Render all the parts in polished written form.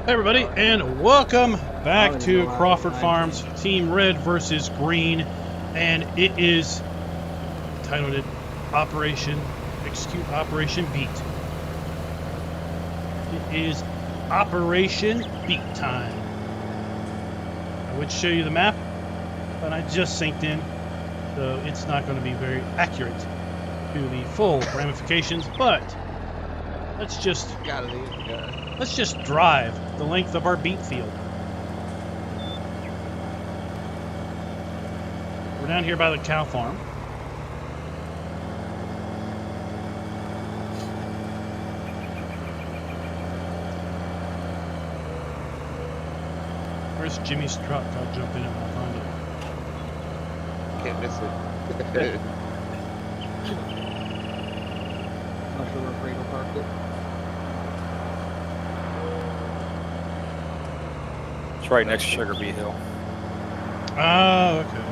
Hey everybody, and welcome back to Crawford Farms, Team Red versus Green, and it is titled Operation BEET. It is Operation BEET time. I would show you the map, but I just synced in, so it's not going to be very accurate to the full ramifications, but let's just drive the length of our BEET field. We're down here by the cow farm. Where's Jimmy's truck? I'll jump in and I'll find it. Can't miss it. Not sure where Fredo parked it. It's right next to Sugar Beet Hill. Oh, okay.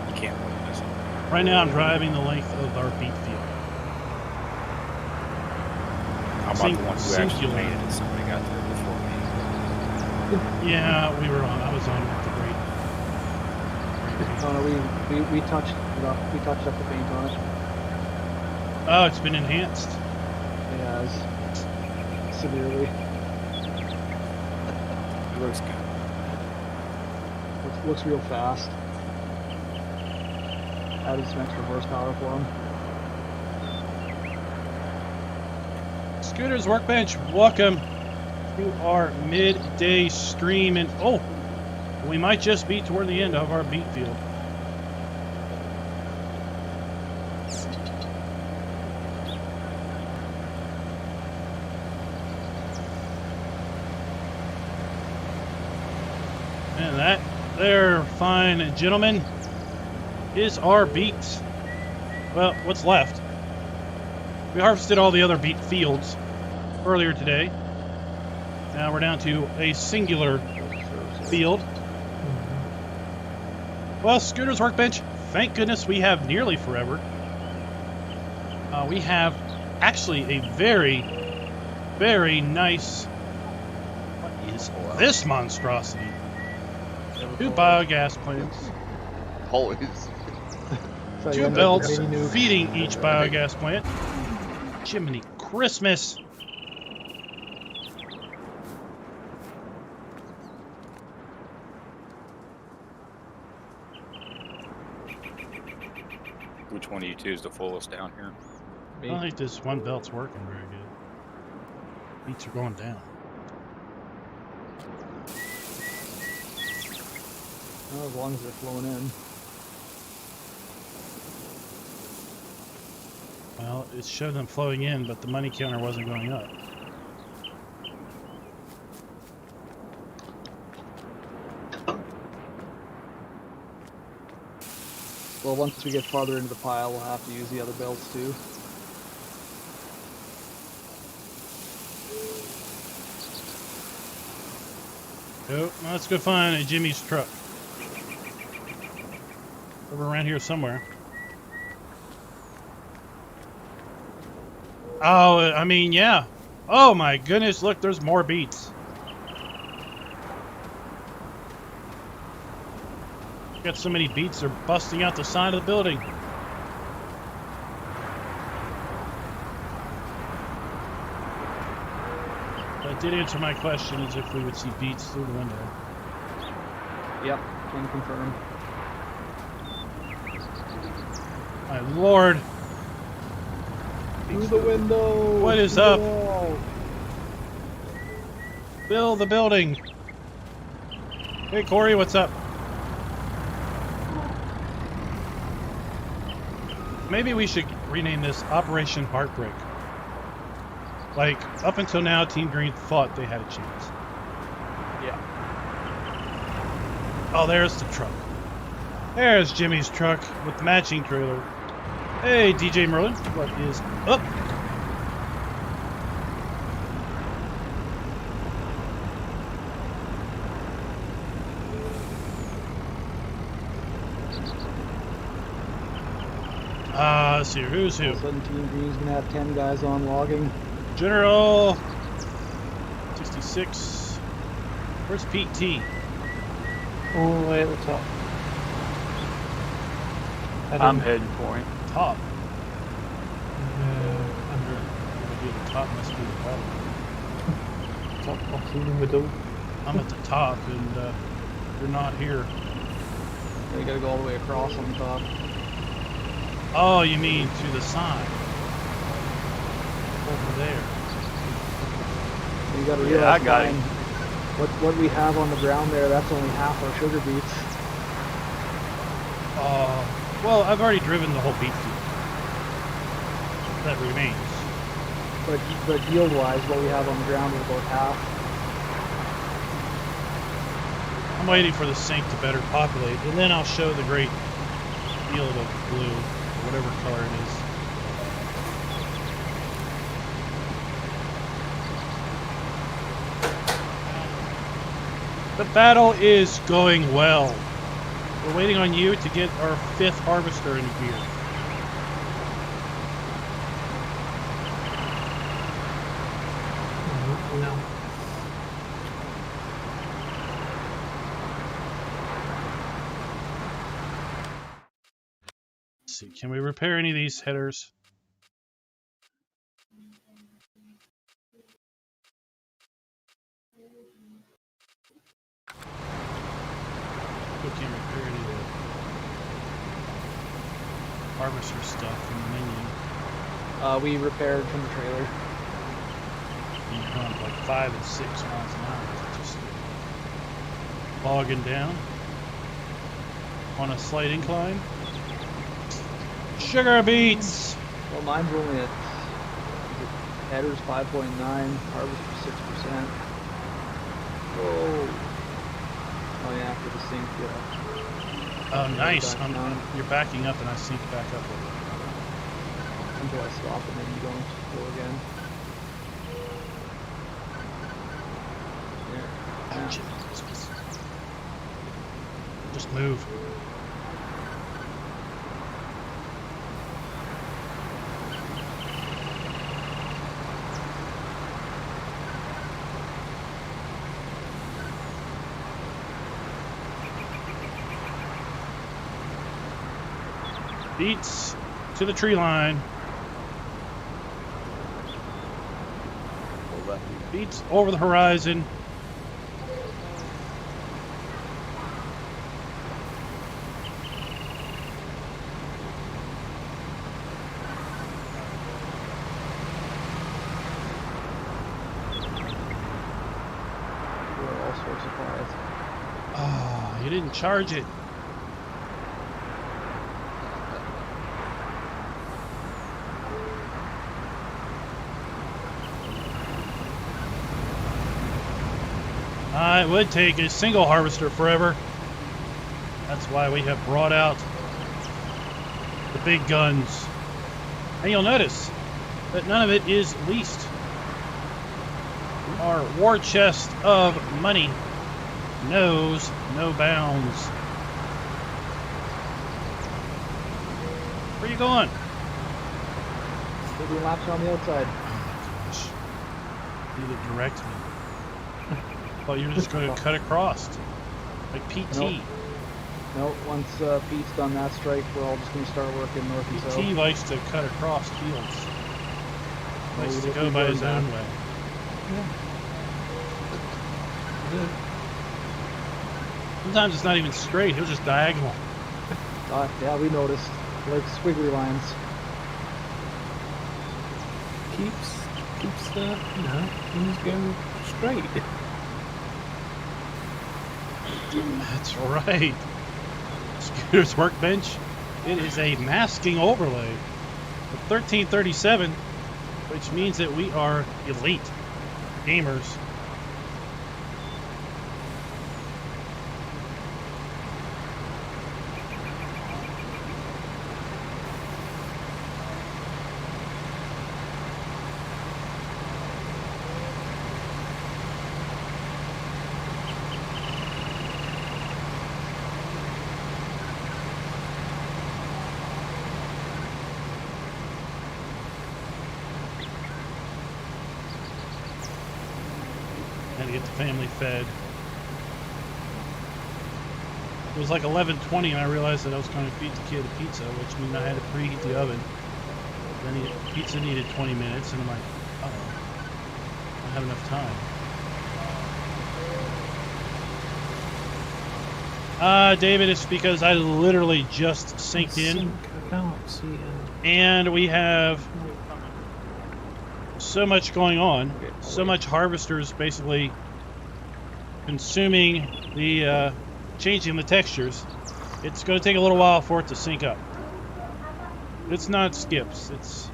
You can't really miss it. Right now I'm driving the length of our BEET field. I'm not the one who actually made it. Somebody got there before me. Yeah, I was on with the great. Oh no, we touched it up. We touched up the paint on it. Oh, it's been enhanced. It has severely. It looks good. Looks real fast. Added some extra horsepower for him. Scooter's Workbench, welcome to our midday stream, and oh, we might just be toward the end of our BEET field. And that there, fine gentlemen, is our BEET. Well, what's left? We harvested all the other BEET fields earlier today. Now we're down to a singular field. Well, Scooter's Workbench, thank goodness we have nearly forever. We have actually a very, very nice... What is this monstrosity? 2 biogas plants. Always. 2 belts feeding each biogas plant. Jiminy Christmas! Which one of you two is the fullest down here? I don't think this one belt's working very good. Beats are going down. Well, as long as they're flowing in. Well, it showed them flowing in, but the money counter wasn't going up. Well, once we get farther into the pile, we'll have to use the other belts too. Oh, well, let's go find Jimmy's truck. Over around here somewhere. Oh, I mean, yeah. Oh my goodness, look, there's more beets. Got so many beets, they're busting out the side of the building. That did answer my question, as if we would see beets through the window. Yep, can confirm. My lord. Through the window! What is up? Build the building. Hey Corey, what's up? Maybe we should rename this Operation Heartbreak. Like, up until now, Team Green thought they had a chance. Yeah. Oh, there's the truck. There's Jimmy's truck with the matching trailer. Hey, DJ Merlin, what is up? Let's see, who's who? All of a sudden, Team Green's gonna have 10 guys on logging. General 66. Where's Pete T? All the way at the top. I'm heading for him. Top. Under. Maybe the top must be the bottom. Top box in the middle. I'm at the top, and you're not here. You gotta go all the way across on top. Oh, you mean to the side? Over there. You gotta Yeah, realize, I got Klein, what we have on the ground there, that's only half our sugar beets. Well, I've already driven the whole beet field. That remains. But yield-wise, what we have on the ground is about half. I'm waiting for the sink to better populate, and then I'll show the great field of blue, or whatever color it is. The battle is going well. We're waiting on you to get our 5th harvester in gear. No. Let's see, can we repair any of these headers? We can't repair any of the harvester stuff in the menu. We repaired from the trailer. You run like 5 and 6 miles an hour. It's just bogging down on a slight incline. Sugar beets! Well, mine's only at headers 5.9, harvester 6%. Whoa. Oh yeah, after the sink, yeah. Oh, nice. Back down. You're backing up and I sink back up. Until I stop and then you don't go again. There. Ouch. Just move. Beets to the tree line. Go left. Beets over the horizon. There are all sorts of fires. Oh, you didn't charge it. It would take a single harvester forever. That's why we have brought out the big guns. And you'll notice that none of it is leased. Our war chest of money knows no bounds. Where are you going? We're doing laps on the outside. Gosh. You need to direct me. Thought you were just going to cut across. Like PT. Nope. No, once Pete's done that strike, we're all just going to start working north and south. PT likes to cut across fields. No, Likes we to don't go do by his that. own way. Sometimes it's not even straight, he'll just diagonal. Yeah, we noticed. Like squiggly lines. Keeps things going straight. That's right. Scooter's workbench. It is a masking overlay of 1337, which means that we are elite gamers. Had to get the family fed. It was like 11:20, and I realized that I was going to feed the kid a pizza, which means I had to preheat the oven. Then pizza needed 20 minutes, and I'm like, oh, I don't have enough time. David, it's because I literally just synced in, I can't see it. and we have so much going on, so much harvesters basically consuming the, changing the textures. It's going to take a little while for it to sync up. It's not skips, it's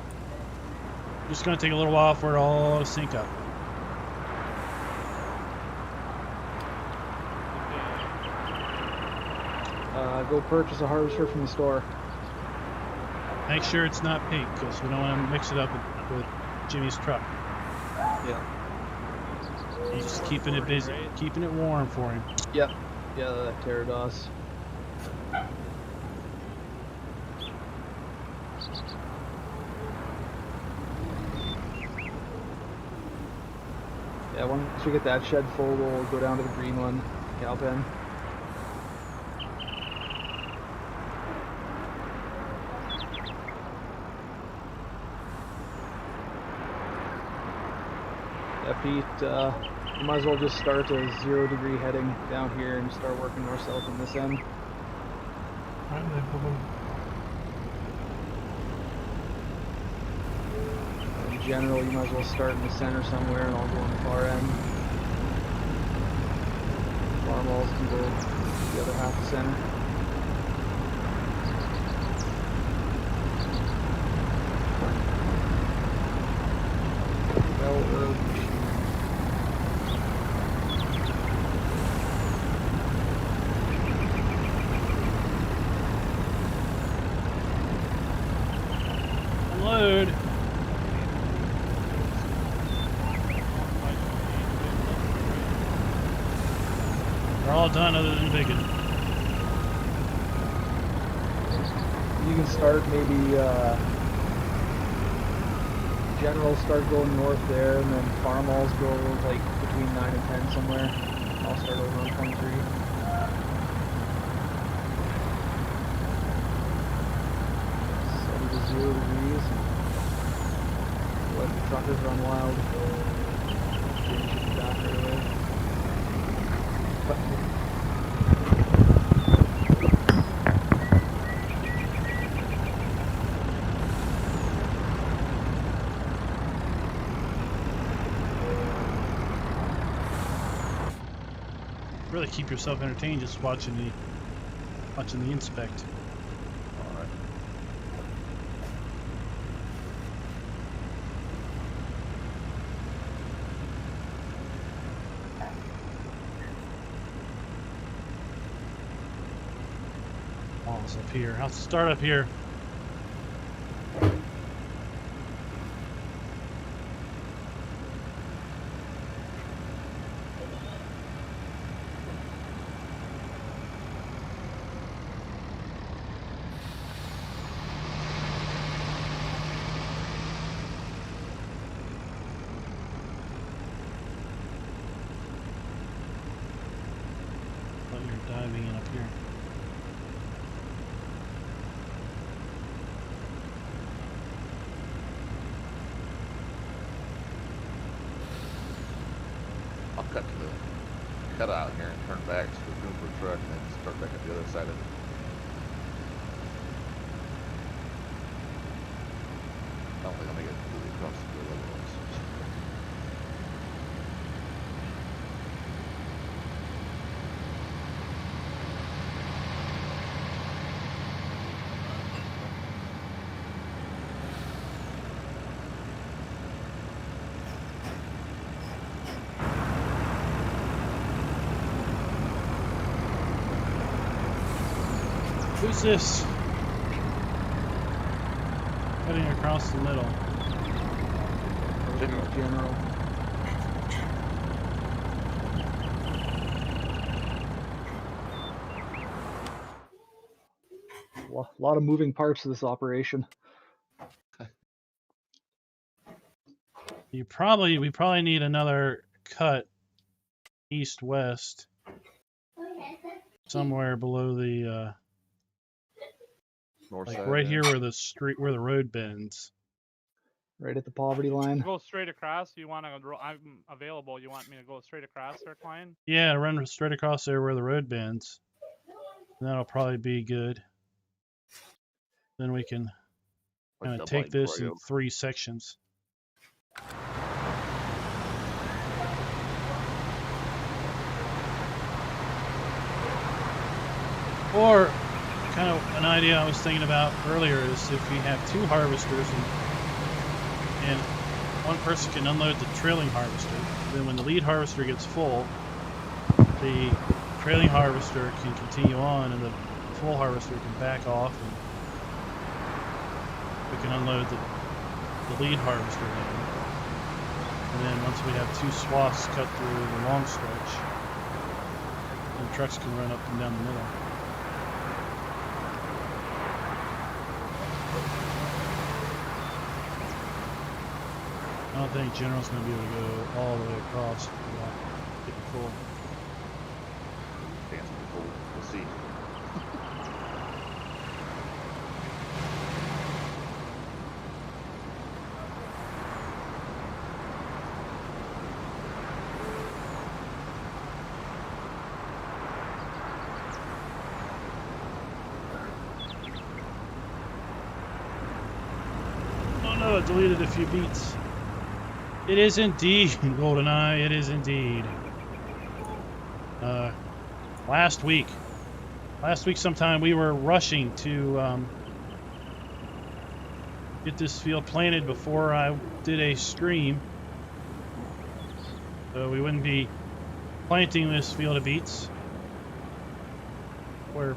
just going to take a little while for it all to sync up. Go purchase a harvester from the store. Make sure it's not pink, because we don't want to mix it up with Jimmy's truck. Yeah. He's just keeping it busy, keeping it warm for him. Yep. Yeah, that Pterodos. Yeah, once we get that shed full, we'll go down to the green one, cow pen. Yeah, Pete, you might as well just start a 0-degree heading down here and start working north-south on this end. Right, no problem. In general, you might as well start in the center somewhere and I'll go on the far end. Farm walls can go the other half of the center. Well, Unload. They're all done other than Biggin. you can start maybe general start going north there, and then farm walls go like between 9 and 10 somewhere. I'll start over on 23. 7 to 0 degrees. Let the truckers run wild. Jimmy should be back right away. Really keep yourself entertained just watching the inspect. All right. Oh, it's up here. I'll start up here. Oh, you're diving in up here. I'll cut to the cutout here and turn back to the room for a truck and then start back at the other side of it. I don't think I'll make it completely across the field otherwise. Who's this? Cutting across the middle. General. A lot of moving parts to this operation. We probably need another cut east-west. somewhere below the North like side right there. here where the road bends. Right at the poverty line. Go straight across. You want to? I'm available. You want me to go straight across there, Klein? Yeah, run straight across there where the road bends. That'll probably be good. Then we can Like kind of double take line this before I in go. 3 sections. Or kind of an idea I was thinking about earlier is if we have 2 harvesters and one person can unload the trailing harvester, then when the lead harvester gets full, the trailing harvester can continue on and the full harvester can back off and we can unload the lead harvester then. And then once we have 2 swaths cut through the long stretch, the trucks can run up and down the middle. I don't think General's going to be able to go all the way across without getting full. Dance with the cold. We'll see. Oh no, it deleted a few beats. It is indeed, GoldenEye, it is indeed. Last week sometime we were rushing to get this field planted before I did a stream. So we wouldn't be planting this field of beets where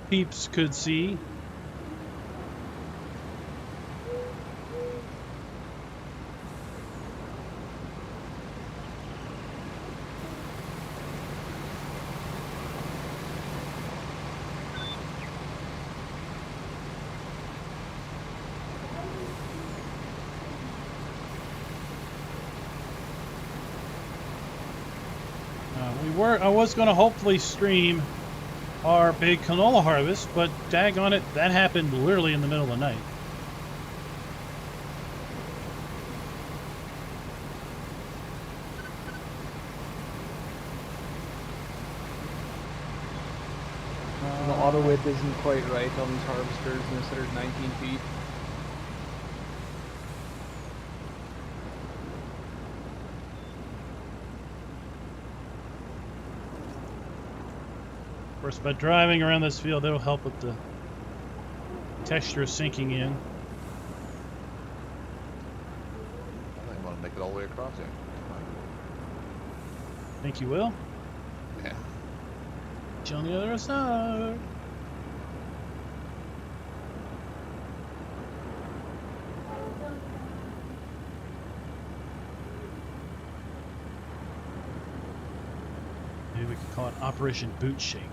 peeps could see. I was going to hopefully stream our big canola harvest, but daggone it, that happened literally in the middle of the night. The auto width isn't quite right on these harvesters, considered 19 feet. Of course, by driving around this field, it'll help with the texture sinking in. I think I want to make it all the way across here. Think you will? Yeah. It's on the other side. Maybe we could call it Operation Boot Shake.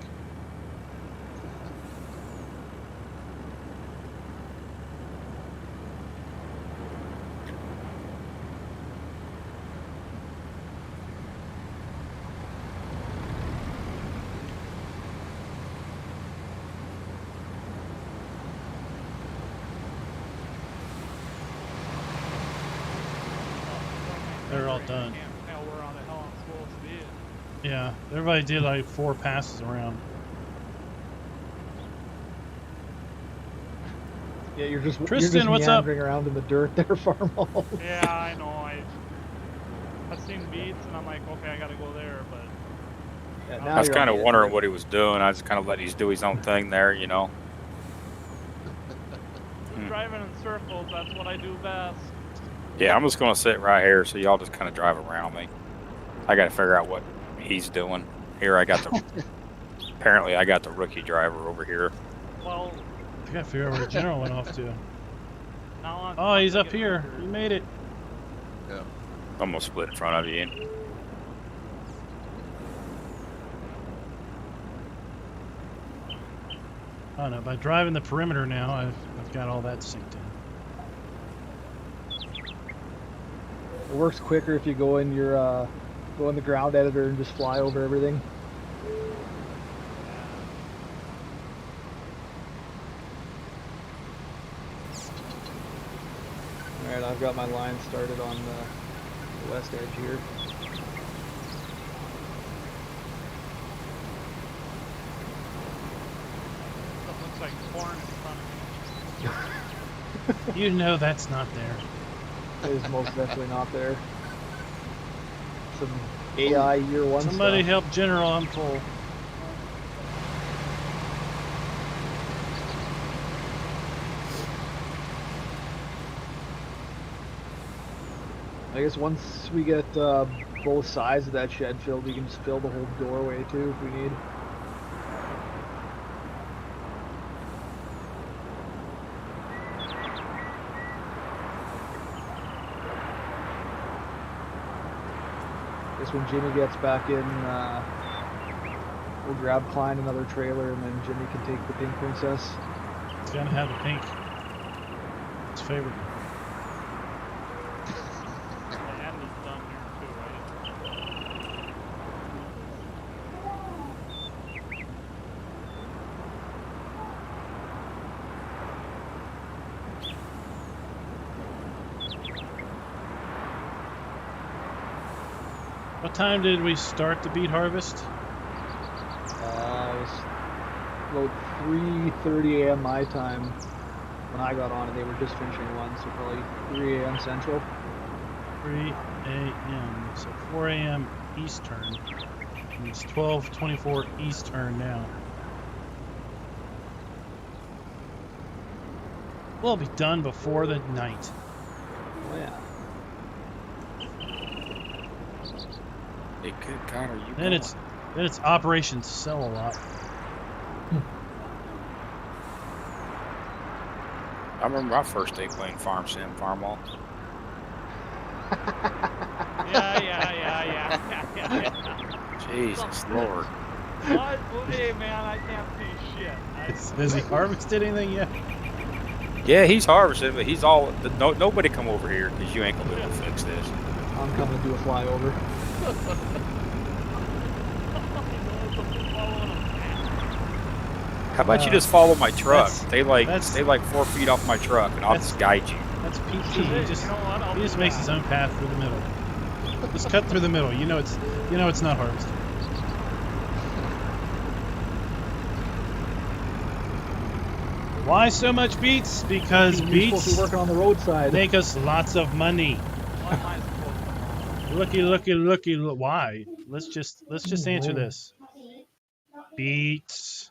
They're all done. Can't tell where on the hell I'm supposed to be. Yeah, everybody did like 4 passes around. Yeah, you're just Tristan, what's up? meandering around in the dirt there, Farmall. Yeah, I know. I've seen beats and I'm like, okay, I gotta go there, but Yeah, I now I was you're kind on of the wondering edge. what he was doing. I was kind of letting him do his own thing there, you know. just driving in circles, that's what I do best. Yeah, I'm just going to sit right here so y'all just kind of drive around me. I got to figure out what he's doing. Here I got the... apparently I got the rookie driver over here. Well, I gotta figure out where the General went off to. now I'm... Oh, he's up here. He made it. Yeah. I'm going to split in front of you. I don't know. By driving the perimeter now, I've got all that synced in. It works quicker if you go in your go in the ground editor and just fly over everything. Alright, I've got my line started on the west edge here. Something looks like corn in front of me. You know that's not there. It is most definitely not there. Some AI year one Somebody stuff. help General, I'm full. I guess once we get both sides of that shed filled, we can just fill the whole doorway too if we need. I guess when Jimmy gets back in, we'll grab Klein another trailer and then Jimmy can take the Pink Princess. It's gonna have the pink. It's favorite. The end is done here too, right? What time did we start the beet harvest? It was about 3:30 a.m. my time when I got on, and they were just finishing one, so probably 3 a.m. Central. 3 a.m. So 4 a.m. Eastern. And it's 12:24 Eastern now. We'll be done before the night. Oh yeah. Hey, good God, are you Then it's Operation Sell a Lot. I remember my first day playing Farm Sim, Farmall. Yeah. Jesus Lord. What? Well, hey, man, I can't see shit. Has he harvested anything yet? Yeah, he's harvesting, but he's all. Nobody come over here because you ain't gonna be able to fix this. I'm coming to do a flyover. How about you just follow my truck? Stay like that's- 4 feet off my truck, and I'll just guide you. That's PT. He You just know what? I'll he just do makes that. his own path through the middle. Just cut through the middle. You know it's not harvested. Why so much beets? Because You're supposed to beets be working on the roadside. make us lots of money. What am I supposed to do? Looky. Why? Let's just answer this. Beets.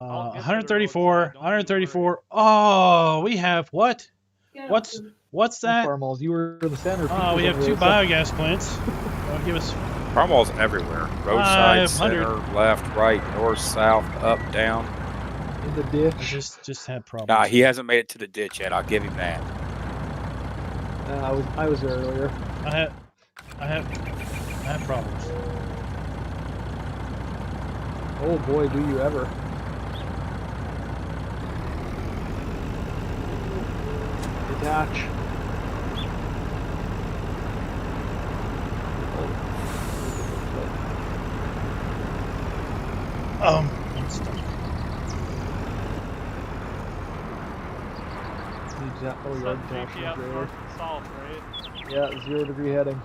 I'll get to the 134. roadside, don't you 134. Oh, we have what? What's that? Farmals, you were the center. Oh, we have two biogas plants. That'll give us Farmall's everywhere. Roadside, 500. center, left, right, north, south, up, down. in the I ditch. just had problems. Nah, he hasn't made it to the ditch yet. I'll give him that. I was there earlier. I have problems. Oh boy, do you ever. Detach. I'm stuck. Oh, Set yard detach GPS is north there. and south, right? Yeah, 0 degree heading.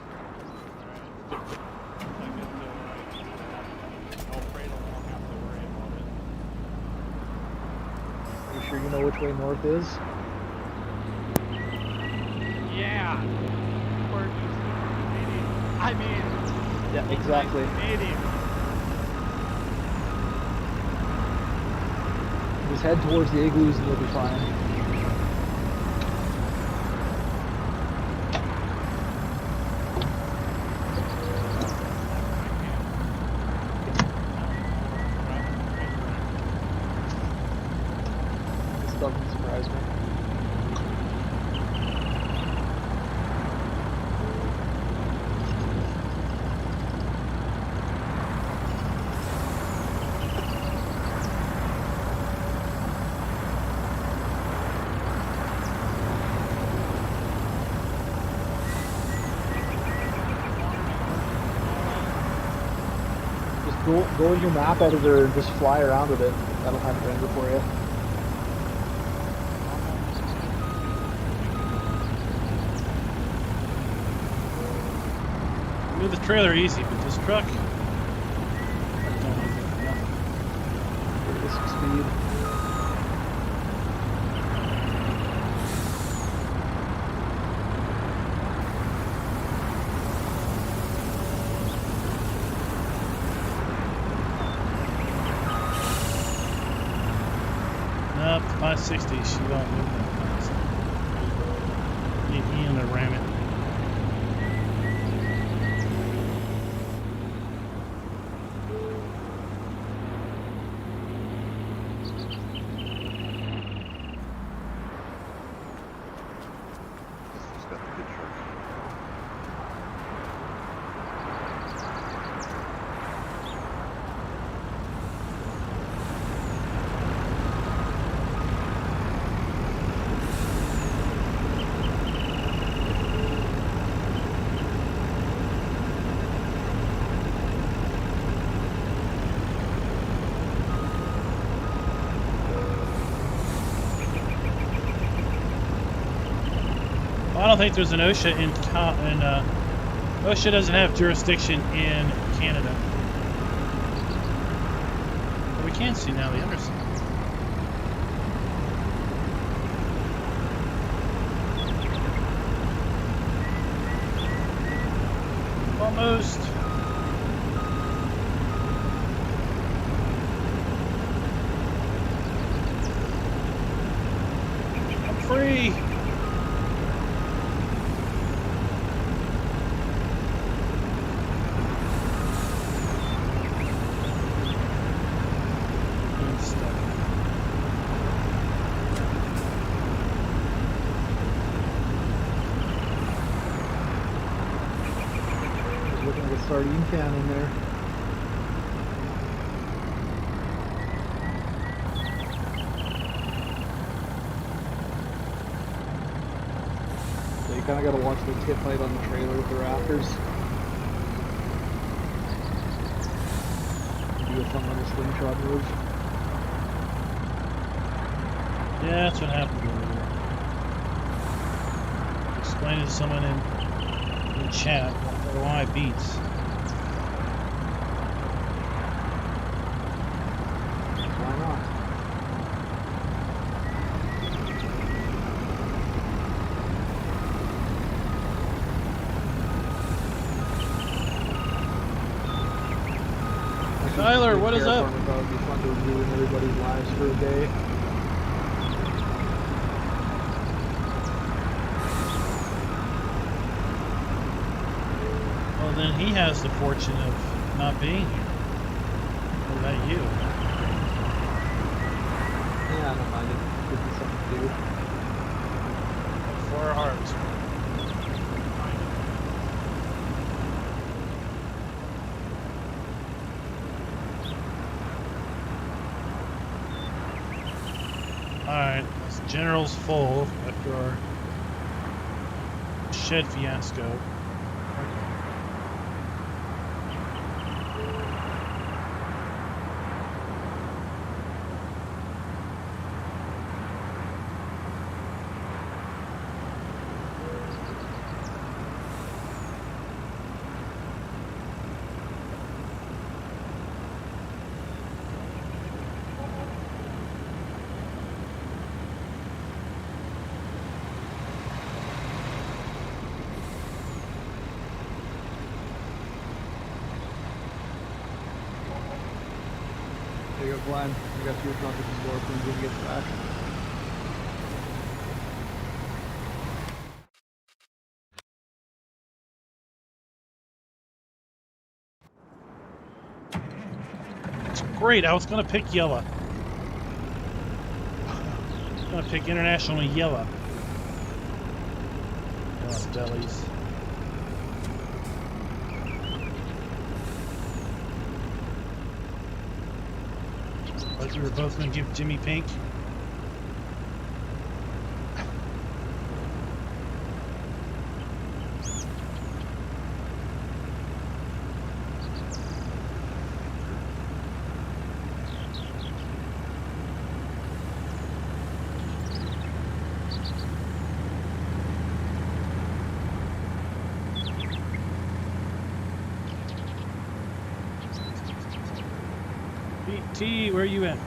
Alright. I get to, no freight, I won't have to worry about it. You sure you know which way north is? Yeah! We're just Canadian. I mean, Yeah, exactly. Canadian. Just head towards the igloos and you'll be fine. This doesn't surprise me. Just go in your map editor and just fly around with it. That'll have it render for you. Move the trailer easy, but this truck. Nothing. Give this some speed. Nope, 560. She won't move that fast. He in to ram it. This one's got the good truck. Well, I don't think there's an OSHA in OSHA doesn't have jurisdiction in Canada. But we can see now the underside. Almost. I'm free. Looking like a sardine can in there. So you kind of got to watch the tip height on the trailer with the rafters. Do a fun little slingshot move. Yeah, that's what happened over there. Explain to someone in chat why beats. Why not? Tyler, what is up? That would be fun to ruin everybody's lives for a day. Well, then he has the fortune of not being here. What about you? Yeah, I don't mind it. Gives me something to do. For our hearts. Alright, this general's full after our shed fiasco. There you go, Klein. I got your truck at the store when you get back. Great, I was gonna pick yellow. I was gonna pick international yellow. Delis. Like we were both gonna give Jimmy pink. T, where are you at?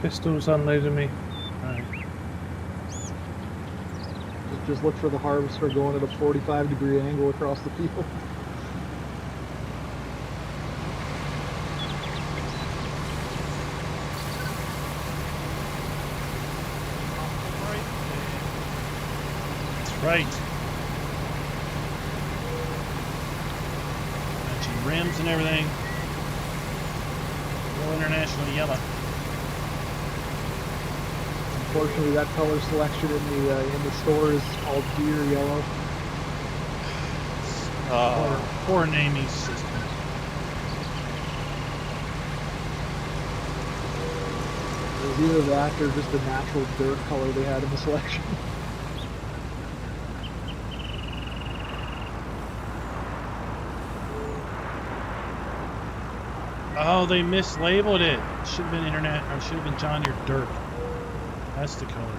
Pistols unloading me. Alright. Just look for the harvester going at a 45-degree angle across the field. That's right. Matching rims and everything. No international yellow. Unfortunately, that color selection in the store is called Deere yellow. Poor naming system. It was either that or just the natural dirt color they had in the selection. Oh, they mislabeled it. Should have been internet, or should have been John Deere dirt. That's the color.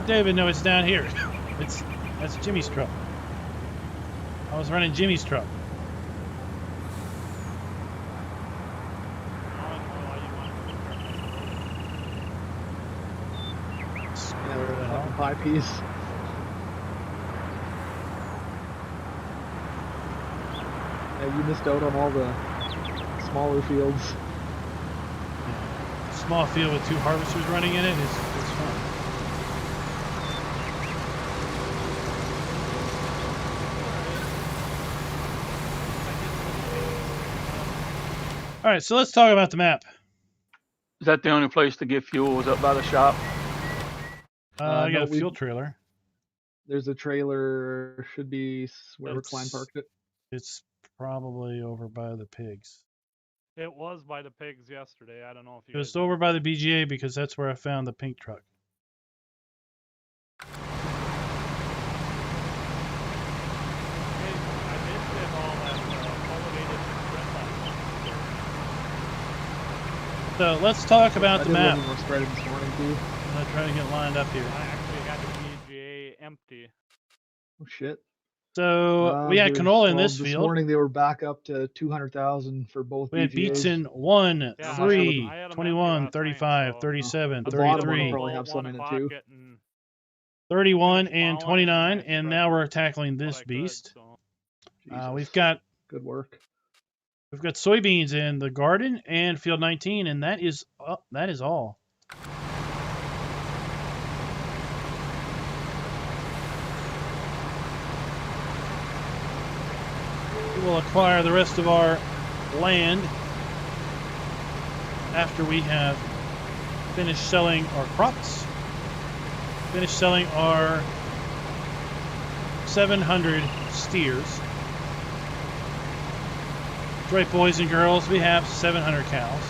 David, no, it's down here. That's Jimmy's truck. I was running Jimmy's truck. Yeah, they're fucking pie piece. Yeah, you missed out on all the smaller fields. Small field with two harvesters running in it is fun. All right, so let's talk about the map. Is that the only place to get fuel? Is up by the shop? I got No, a fuel trailer. There's a trailer, should be wherever It's- Klein parked it. It's probably over by the pigs. It was by the pigs yesterday. I don't know if you It was guys over by the BGA because that's where I found the pink truck. I did get all that cultivated red So let's talk about I the did map. look at Spread this morning too. I'm gonna try to get lined up here. I actually had the BGA empty. Oh shit. So we had There's- canola in well, this this field. morning they were back up to 200,000 for both We had beets BGAs. in 1, Yeah, I had 3, them empty 21, last 35, night, so- 37, The bottom one will 33, probably have some in it too. 31, finished and plowing, and 29, I and spread now we're what tackling I this could, beast. so. Jesus. We've got Good work. soybeans in the garden and field 19, and that is all. We will acquire the rest of our land after we have finished selling our crops, finished selling our 700 steers. That's right, boys and girls, we have 700 cows,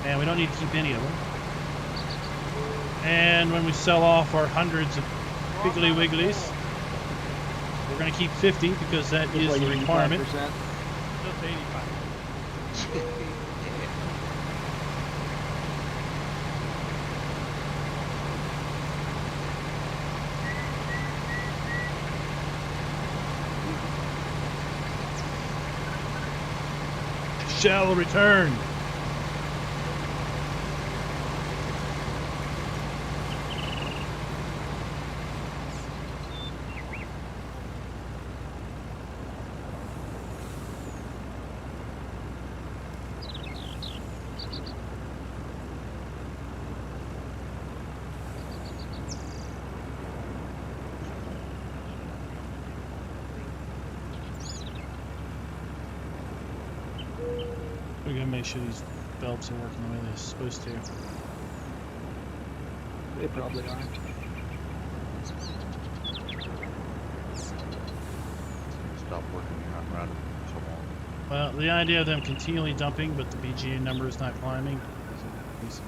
and we don't need to keep any of them. And when we sell off our hundreds of Piggly Wigglies, we're going to keep 50 because that Just is like the requirement. 85%. Just 85. Shall return. We gotta make sure these belts are working the way they're supposed to. They probably aren't. Stop working, you're not running so long. Well, the idea of them continually dumping, but the BGA number is not climbing, is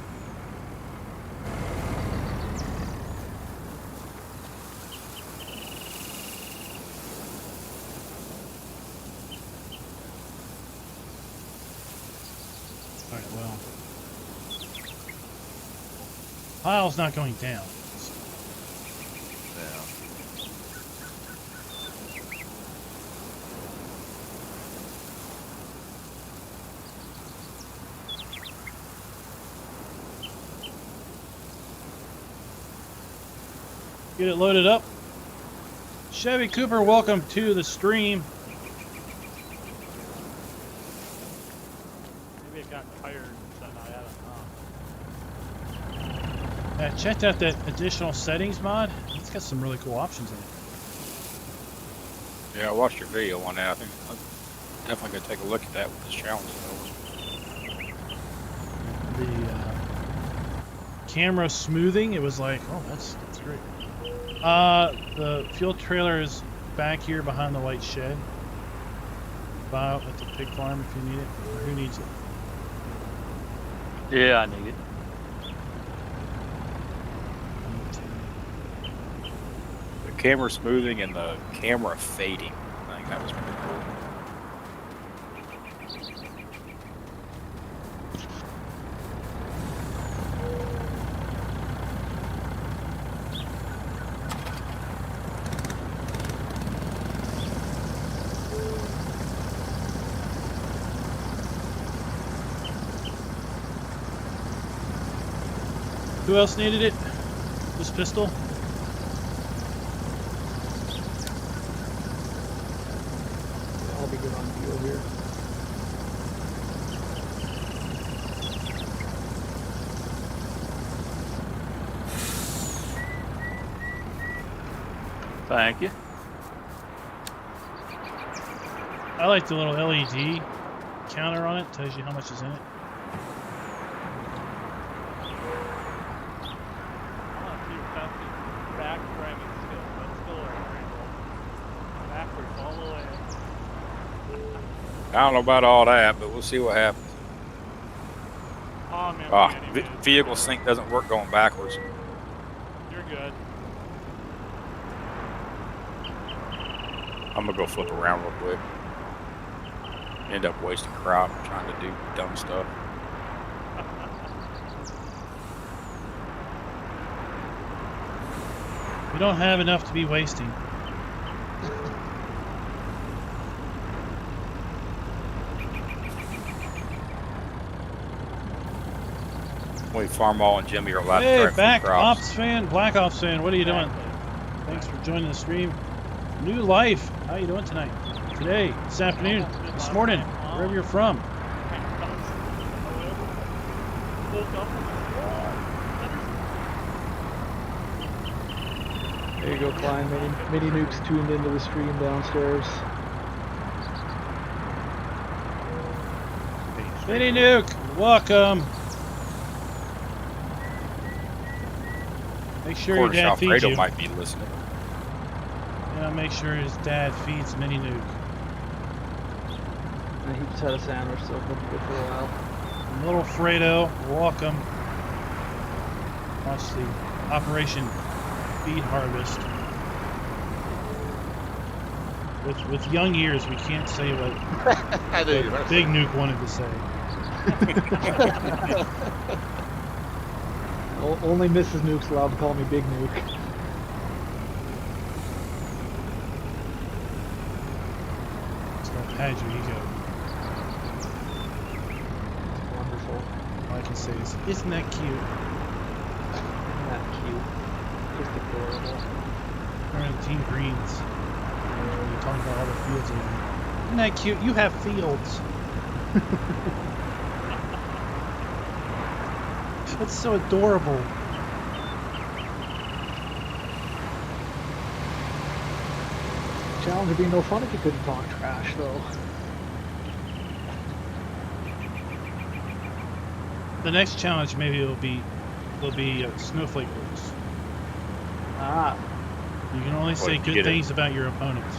Alright, well. Pile's not going down. It's Get it loaded up. Chevy Cooper, welcome to the stream. Maybe it got tired and said I had it on. I checked out that additional settings mod. It's got some really cool options in it. Yeah, I watched your video on that. I think I'm definitely gonna take a look at that with this challenge. The camera smoothing, it was like, oh, that's great. The fuel trailer is back here behind the white shed. About at the pig farm if you need it. Or who needs it? Yeah, I need it. The camera smoothing and the camera fading. I think that was pretty cool. Who else needed it? This pistol? I'll be good on fuel here. Thank you. I like the little LED counter on it. Tells you how much is in it. I want to see your testing back driving skills. That's still our angle. Backwards all the way. I don't know about all that, but we'll see what happens. Oh man, Ah, Andy, man. vehicle sync doesn't work going backwards. You're good. I'm gonna go flip around real quick. End up wasting crop trying to do dumb stuff. We don't have enough to be wasting. Only Farmall and Jimmy are allowed to Hey, drive back through crops. Ops fan, Black Ops fan, what are you doing? Thanks for joining the stream. New life, how you doing tonight? Today, this afternoon, this morning, wherever you're from. Woke up. There you go, Klein. Mini Nuke's tuned into the stream downstairs. Mini Nuke, welcome. Make sure your Cornish dad feeds Alfredo you. might be listening. Yeah, make sure his dad feeds Mini Nuke. And he just had a sandwich, so he'll be good for a while. Little Fredo, welcome. Watch the Operation Beet Harvest. With young ears, we can't say what I knew you were Big Nuke wanted to say. Only Mrs. Nuke's allowed to call me Big Nuke. It's gonna pad your ego. Wonderful. All I can say is, isn't that cute? Isn't that cute? Just adorable. We're in Team Greens. You're talking about all the fields. Isn't that cute? You have fields. That's so adorable. Challenge would be no fun if you couldn't talk trash, though. The next challenge maybe will be snowflake rules. Ah, You can only say you good get it. things about your opponents.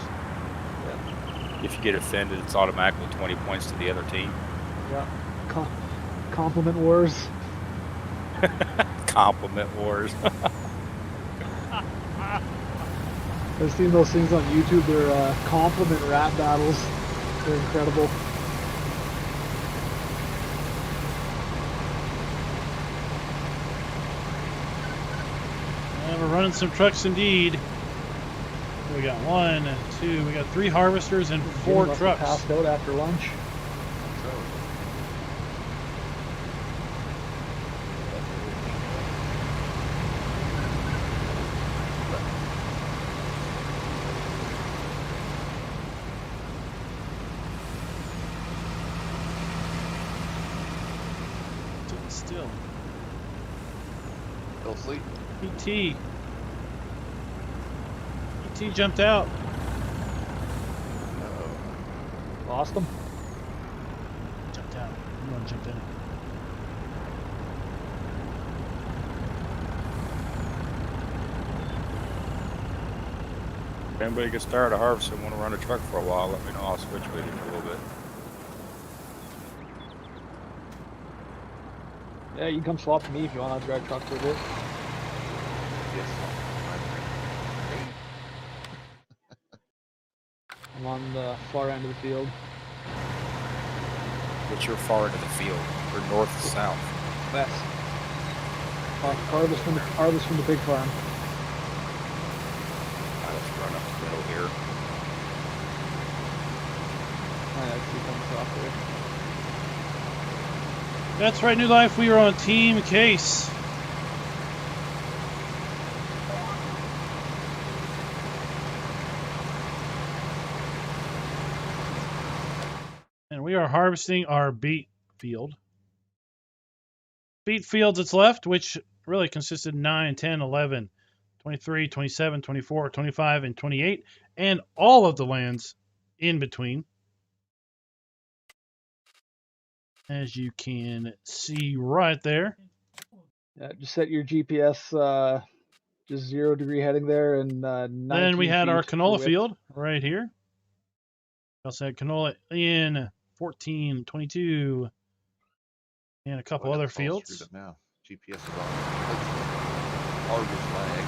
If you get offended, it's automatically 20 points to the other team. yeah. Compliment wars. Compliment wars. I've seen those things on YouTube. They're compliment rap battles. They're incredible. We're running some trucks indeed. We got 1, 2, we got 3 harvesters and 4 Jimmy must have trucks. passed out after lunch. Still asleep? PT. PT jumped out. Uh-oh. Lost him. Jumped out. I'm gonna jump in. If anybody gets tired of harvesting and want to run a truck for a while, let me know. I'll switch with you for a little bit. Yeah, you can come swap with me if you want to drive truck for a bit. Yes. I'm on the far end of the field. What's your far end of the field? Or north to south? West. Farthest from the pig farm. I'll just run up the middle here. I see coming across there. That's right, New Life. We are on Team Case. And we are harvesting our beet field. Beet fields that's left, which really consisted 9, 10, 11, 23, 27, 24, 25, and 28, and all of the lands in between. As you can see right there. Yeah, just set your GPS just 0 degree heading there, and Then we had our feet canola width. field right here. We also had canola in 14, 22, and a couple other fields. Now. GPS is on. Harvest flag.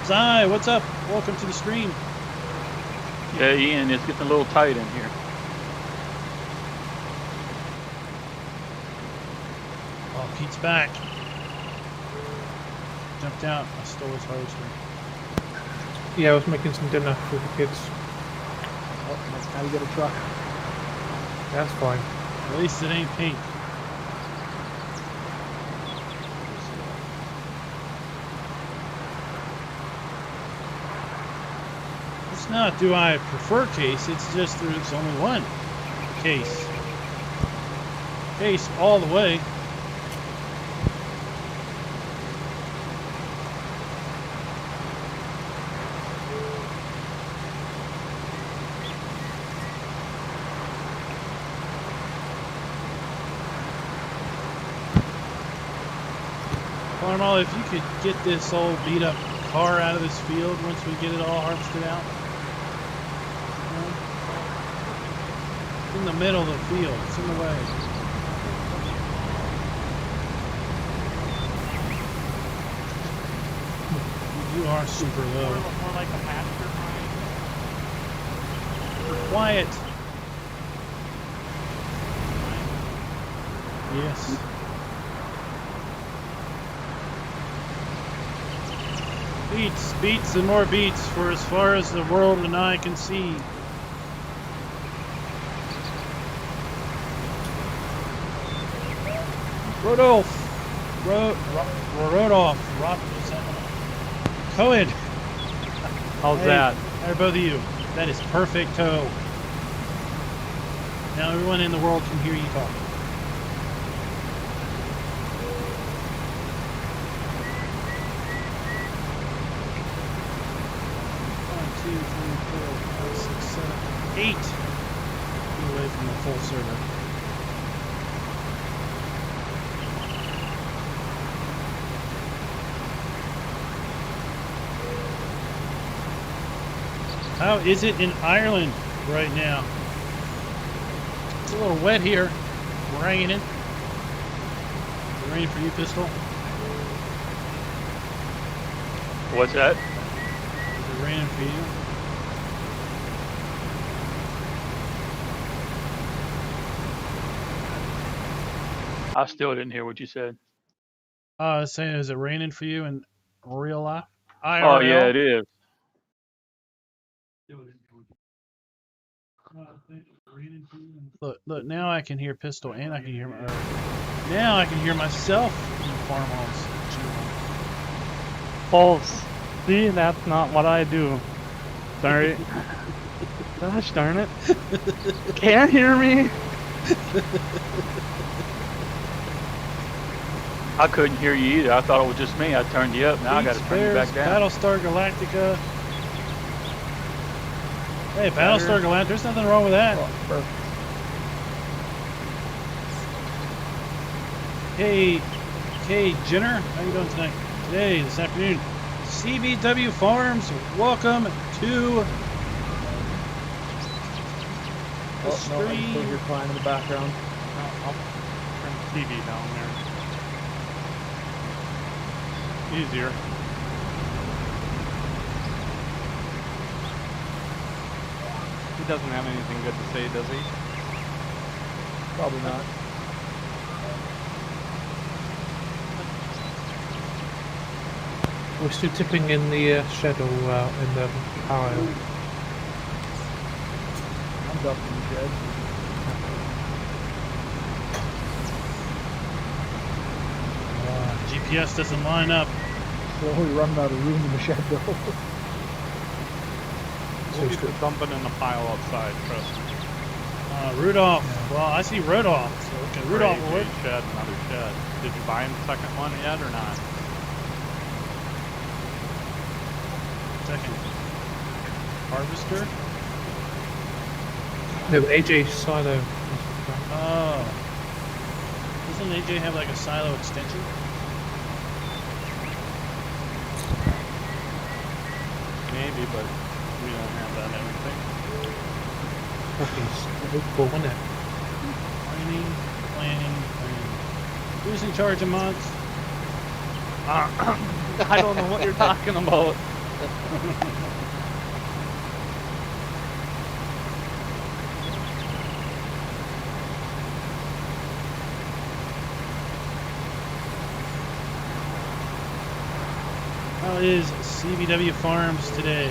Zai, what's up? Welcome to the stream. Yeah, Ian, it's getting a little tight in here. Oh, Pete's back. Jumped out. I stole his harvester. Yeah, I was making some dinner for the kids. Oh, that's how you get a truck. That's fine. At least it ain't pink. It's not do I prefer case, it's just there's only one case. Case all the way. Farmal, if you could get this old beat up car out of this field once we get it all harvested out. In the middle of the field, it's in the way. You are super low. More like a mastermind. Quiet. Yes. Beats, beats, and more beats for as far as the world and eye can see. Rodolph. Rodolph. Cohen. How's Hey, that? Hey, both of you. That is perfect toe. Now everyone in the world can hear you talk. One, two, three, four, five, six, seven, 8. Get away from the full server. How is it in Ireland right now? It's a little wet here. Raining. Is it raining for you, Pistol? What's that? Is it raining for you? I still didn't hear what you said. I was saying, is it raining for you in real life? IRL? Oh, yeah, it is. Look, now I can hear Pistol and I can hear now I can hear myself in the farmhouse. False. See, that's not what I do. Sorry. Gosh darn it. Can't hear me. I couldn't hear you either. I thought it was just me. I turned you up. Now I got to Beats, turn you Bears, back down. Battlestar Galactica. Hey, Battlestar Galactica. There's nothing wrong with that. Oh, perfect. Hey, Jenner, how you doing tonight? Today, this afternoon, CBW Farms. Welcome to the Oh, no, I can still stream. hear Klein in the background. I'll turn the TV down there. Easier. He doesn't have anything good to say, does he? Probably not. We're still tipping in the shadow in the pile. I'm dumping the shed. GPS doesn't line up. Slowly running out of room in the shed though. We'll get the dumping in the pile outside, trust me. Rudolph. Well, I see Rudolph. So, okay, Rudolph will work. Shed, another shed. Did you buy him the second one yet or not? Second. Harvester. No, AJ silo. Oh. Doesn't AJ have like a silo extension? Maybe, but we don't have that everything. Okay, cool, isn't it? Planning. Who's in charge of mods? I don't know what you're talking about. How is CBW Farms today?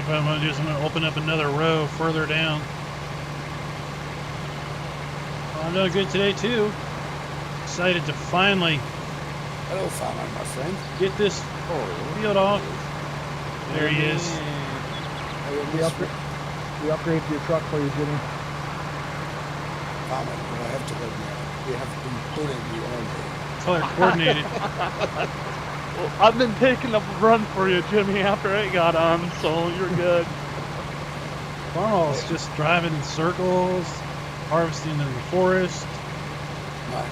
What I'm going to do is I'm going to open up another row further down. Well, I'm doing good today too. Excited to finally Hello, farmer, my friend. get this field off. There he is. We upgraded your truck for you, Jimmy. Farmer, but I have to go now. We have been pulling you all day. Color coordinated. Well, I've been taking a run for you, Jimmy, after I got on, so you're good. Carl's just driving in circles, harvesting in the forest. My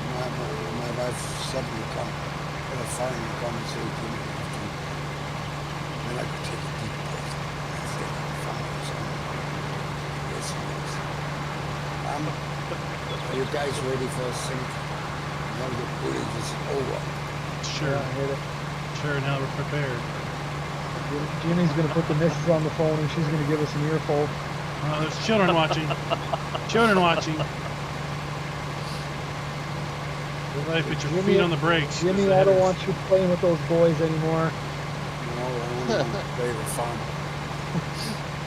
wife suddenly come, finally come and say, Jimmy, then I could take a deep breath. I said, farmer, son. Yes, yes. Are you guys ready for a sink? Now the bullet is over. Sure, Yeah, I hit it. sure, now we're prepared. Jimmy's gonna put the missus on the phone and she's gonna give us an earful. Oh, there's children watching. Children watching. Everybody put your feet on the brakes. Jimmy, I don't want you playing with those boys anymore. No, I want to play the farmer.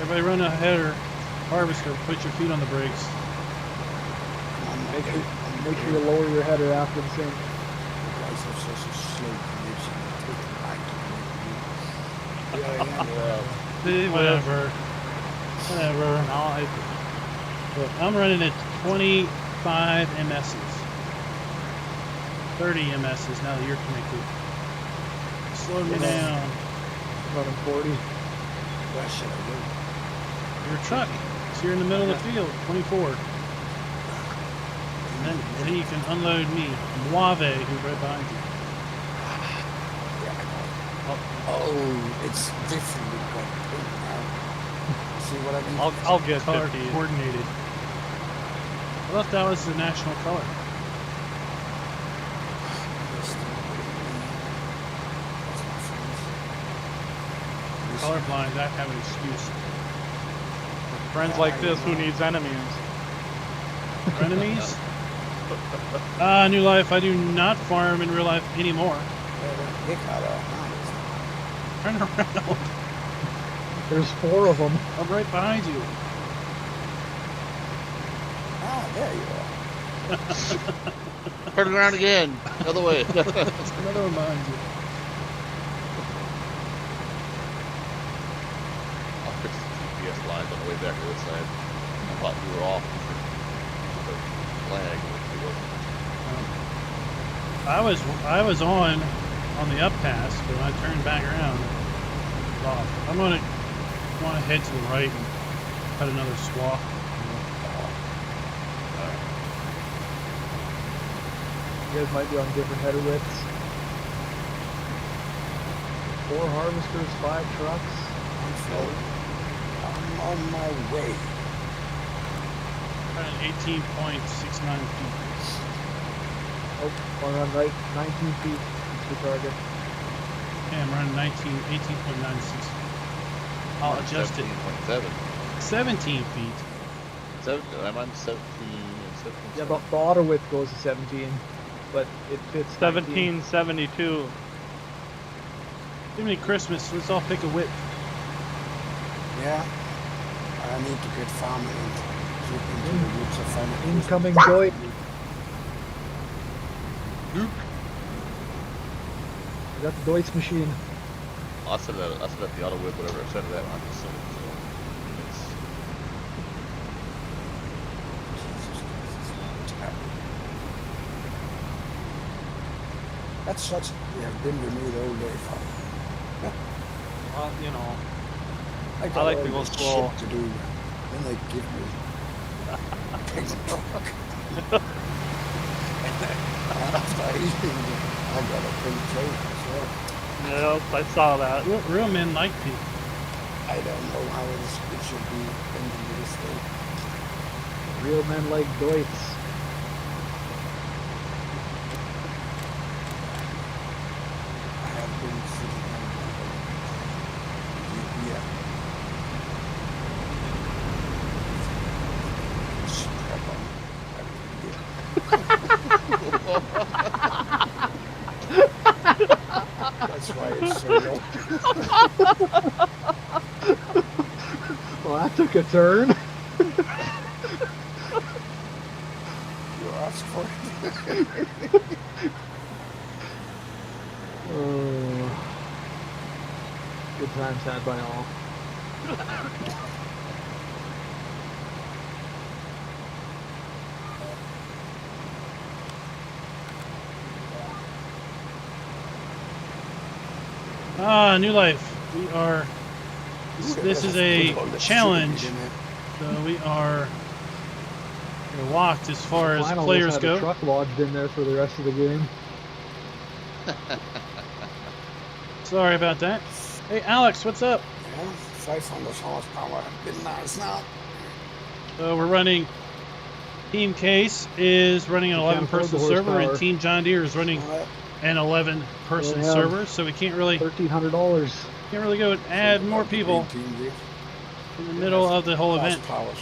Everybody run a header. Harvester, put your feet on the brakes. Make sure you lower your header after the sink. You guys have such a slow connection. Take the mic to me. Here I am. Whatever. Whatever. No, Look, I'm running at 25 MSs. 30 MSs now that you're connected. Slow me down. Running 40. Where should I go? Your truck. So you're in the middle of the field. 24. And then you can unload me. Moave, who's right behind you. Oh, it's different with one thing now. See what I mean? I'll get Color 50. coordinated. I thought that was the national color. colorblind, I have an excuse. Friends like this, who needs enemies? Enemies? New life. I do not farm in real life anymore. Turn around. There's 4 of them. I'm right behind you. There you are. Turn around again. Other way. There's another one behind you. I'll fix the GPS lines on the way back to this side. I thought we were off for the flag, which we wasn't. I was on the up pass, but when I turned back around, it was off. I'm gonna want to head to the right and cut another swath. You guys might be on different header widths. 4 harvesters, 5 trucks. I'm on my way. Running 18.69 feet. Oh, one on right, 19 feet. That's your target. Yeah, I'm running 18.96. I'll adjust it. 17.7. 17 feet. I'm on 17. Yeah, the auto width goes to 17, but it fits 19. 1772. Give me Christmas. Let's all pick a whip. Yeah. I need to get farming and look into the woods of farming. Incoming joy. I got the Deutz machine. I'll set it up the auto whip, whatever I set it at. I'm just setting it. That's such, you have been with me the whole day, Father. Well, you know, I I like all to go this slow. shit to do. Then they give me pigs and truck. And after I got a big trailer as well. Yep, I saw that. Real men like people. I don't know how it should be in the real estate. Real men like Deutz. I have been sitting on yeah. Strap on. That's why it's so low. Well, that took a turn. You asked for it. Good times had by all. New life. We are. This is a challenge. So we are locked as far as Klein players almost had a go. truck lodged in there for the rest of the game. Sorry about that. Hey, Alex, what's up? Yeah, 500 horsepower. Been nice now. So we're running. Team Case is running an You can't 11-person afford the server, and horsepower. Team John Deere is running an 11-person Yeah. server. So we can't really $1,300. go and add more people in the middle of the whole event. Powers.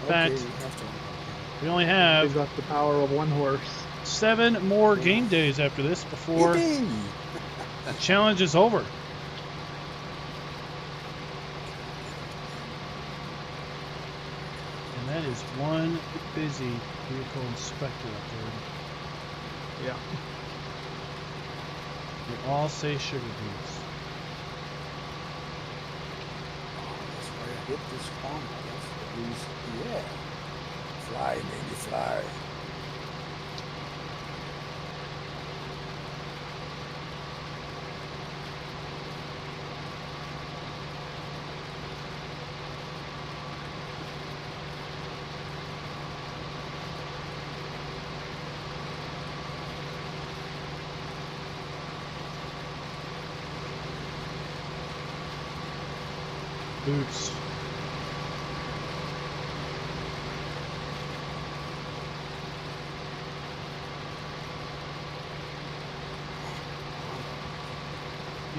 In fact, Okay, you have to. we only They've have got the power of one horse. 7 more game days after this before Yippee! the challenge is over. And that is one busy vehicle inspector up there. Yeah. They all say sugar beets. That's why I hit this corner. That's the reason. Yeah. Fly, baby, fly. Boots.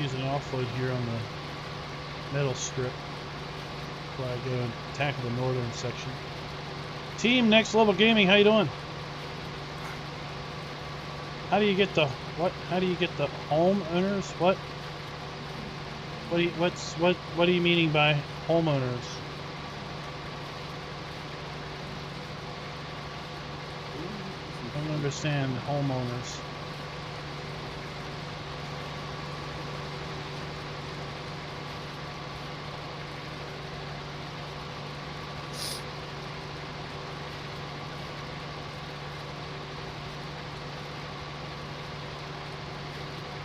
using an offload here on the metal strip before I go and tackle the northern section. Team Next Level Gaming, how you doing? How do you get the what? How do you get the homeowners? What? What are you meaning by homeowners? I don't understand homeowners.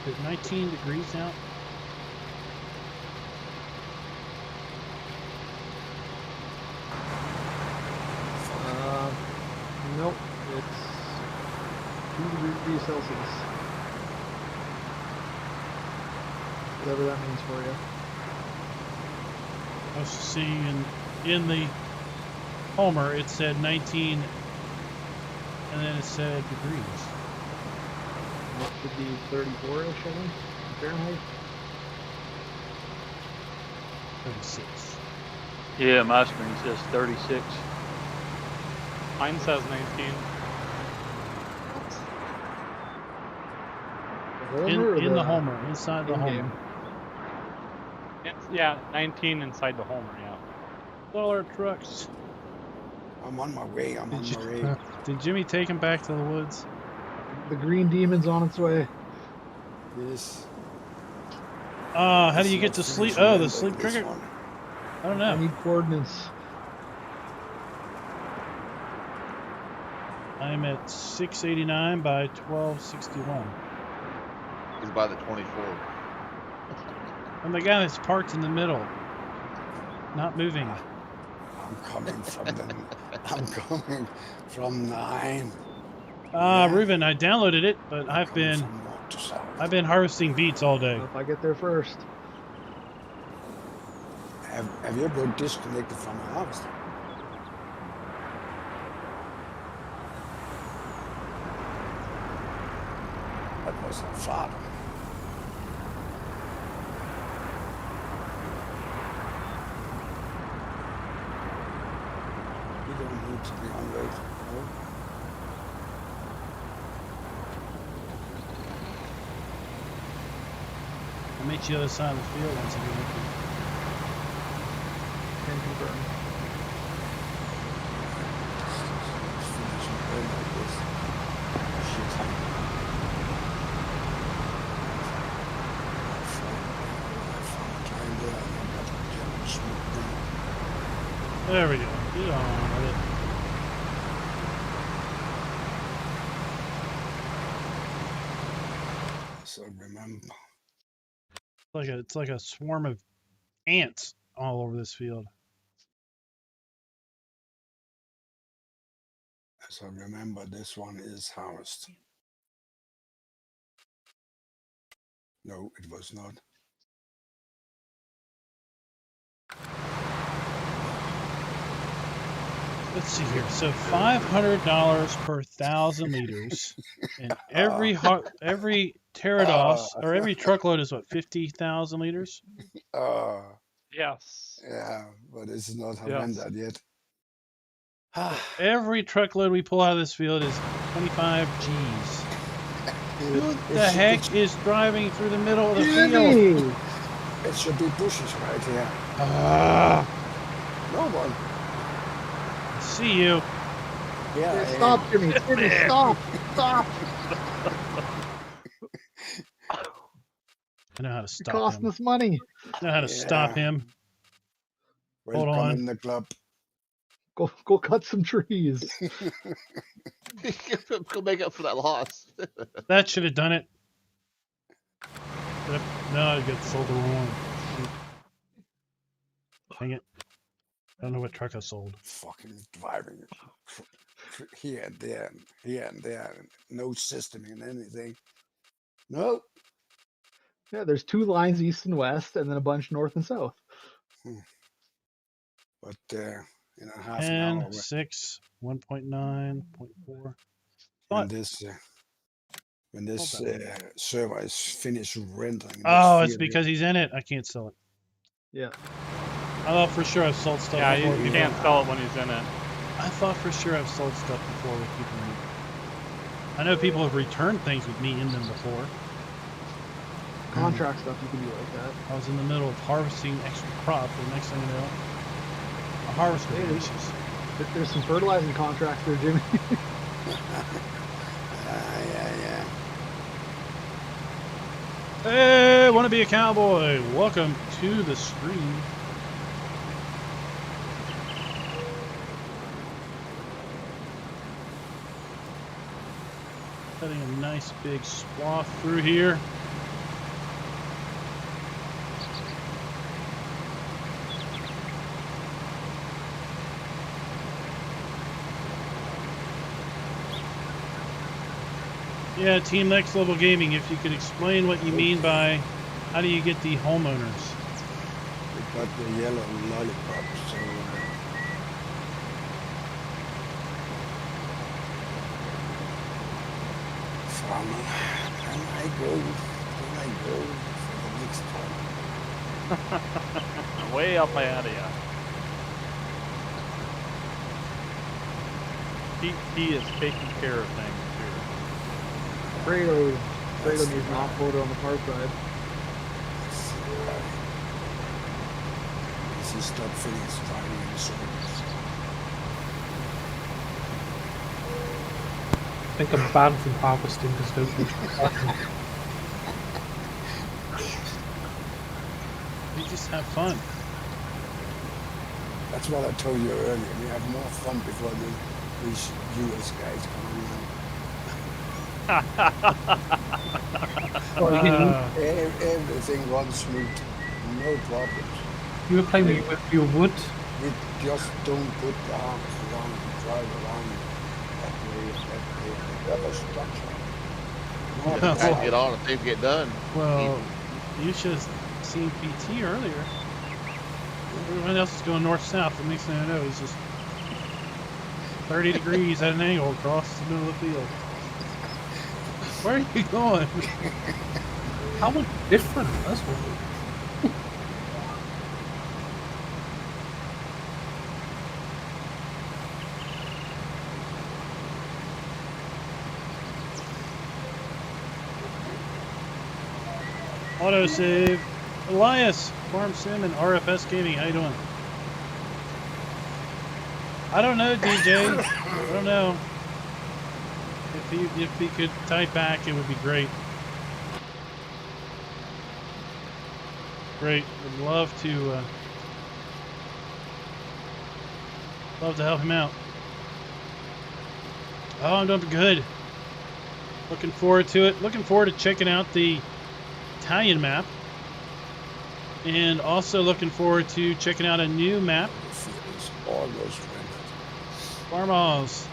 Is it 19 degrees out? Nope, it's 2 degrees Celsius. Whatever that means for you. I was seeing in the Homer it said 19, and then it said degrees. It should be 34-ish, I think, Fahrenheit. 36. Yeah, my screen says 36. Mine says 19. The Homer or In the Homer, inside the in-game? Homer. It's, yeah, 19 inside the Homer, yeah. Dollar trucks. I'm on my way. I'm on my way. Did Jimmy take him back to the woods? The green demon's on its way. Yes. How do you It's get not to sleep? finished Oh, the remembering sleep this cricket? one. I don't I know. need coordinates. I'm at 689 by 1261. He's by the 24. I'm the guy that's parked in the middle, not moving. I'm coming from the. I'm coming from 9. Reuben, I downloaded it, but I've Coming been from north to south. harvesting beets all day. If I get there first. Have you ever disconnected from a harvester? That was a father. You don't need to be on road. No? I'll meet you the other side of the field once I get up here. Can confirm. Let's finish and burn like this. Shit. There we go. Get on with it. So remember, It's like a swarm of ants all over this field. this one is harvest. No, it was not. Let's see here. So $500 per 1,000 liters, and every Terados or every truckload is what, 50,000 liters? Yes. Yeah, but it's not Yes. rendered yet. Every truckload we pull out of this field is 25 G's. Who the heck is driving through the middle of the field? Jimmy! It should be bushes right here. No one. See you. Yeah. Stop, Jimmy! Jimmy, stop! Stop! I know how to You're stop costing him. us money. I know how to stop him. Welcome on. in the club. Go cut some trees. Go make up for that loss. That should have done it. Yep. No, I got sold the wrong one. Shoot. Dang it. I don't know what truck I sold. Fucking driving here and there. No system in anything. No. Yeah, there's 2 lines east and west, and then a bunch north and south. But in a half an hour. 10, 6, 1.9, 0.4. And this when this server is finished rendering. This Oh, it's field because he's in it. I can't sell it. Yeah. I thought for sure I've sold stuff Yeah, before. you people- can't sell it when he's in it. I thought for sure I've sold stuff before with people in it. I know people have returned things with me in them before. Contract stuff you can do like that. I was in the middle of harvesting extra crop, and next thing you know, a harvester Hey, releases. There's some fertilizing contracts there, Jimmy. yeah. Hey, want to be a cowboy? Welcome to the stream. Cutting a nice big swath through here. Yeah, Team Next Level Gaming, if you could explain what you mean by how do you get the homeowners? We got the yellow lollipop, so farmer, can I go for the next one? Way up ahead of you. He is taking care of things here. Fredo needs an off-loader on the far side. This is stop finished driving in circles. I think I'm banned from harvesting because I don't use We just have fun. That's what I told you earlier. We have more fun before these US guys come around. Everything runs smooth, no problems. You were playing with your wood. We just don't put the arms around and drive around that way. The other structure. Guys get on and things get done. Well, you should have seen PT earlier. Everyone else is going north-south. The next thing I know is just 30 degrees at an angle across the middle of the field. Where are you going? How much different? That's what. Autosave. Elias, Farm Sim and RFS Gaming, how you doing? I don't know, DJ. I don't know. If he could type back, it would be great. Great. Would love to help him out. Oh, I'm doing good. Looking forward to it. Looking forward to checking out the Italian map. And also looking forward to checking out a new map. The field is almost rendered. Farmhouse.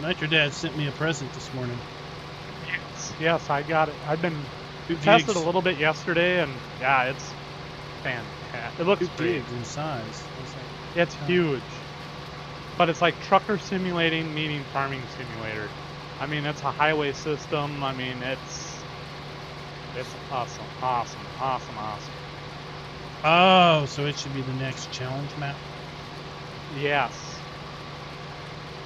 Nitro Dad sent me a present this morning. Yes, I got it. I've been 2 tested gigs. a little bit yesterday, and yeah, it's fantastic. It looks 2 great. gigs in size. I was like, It's huge, but it's like trucker simulating meeting farming simulator. I mean, it's a highway system. I mean, it's awesome. oh, so it should be the next challenge map Yes.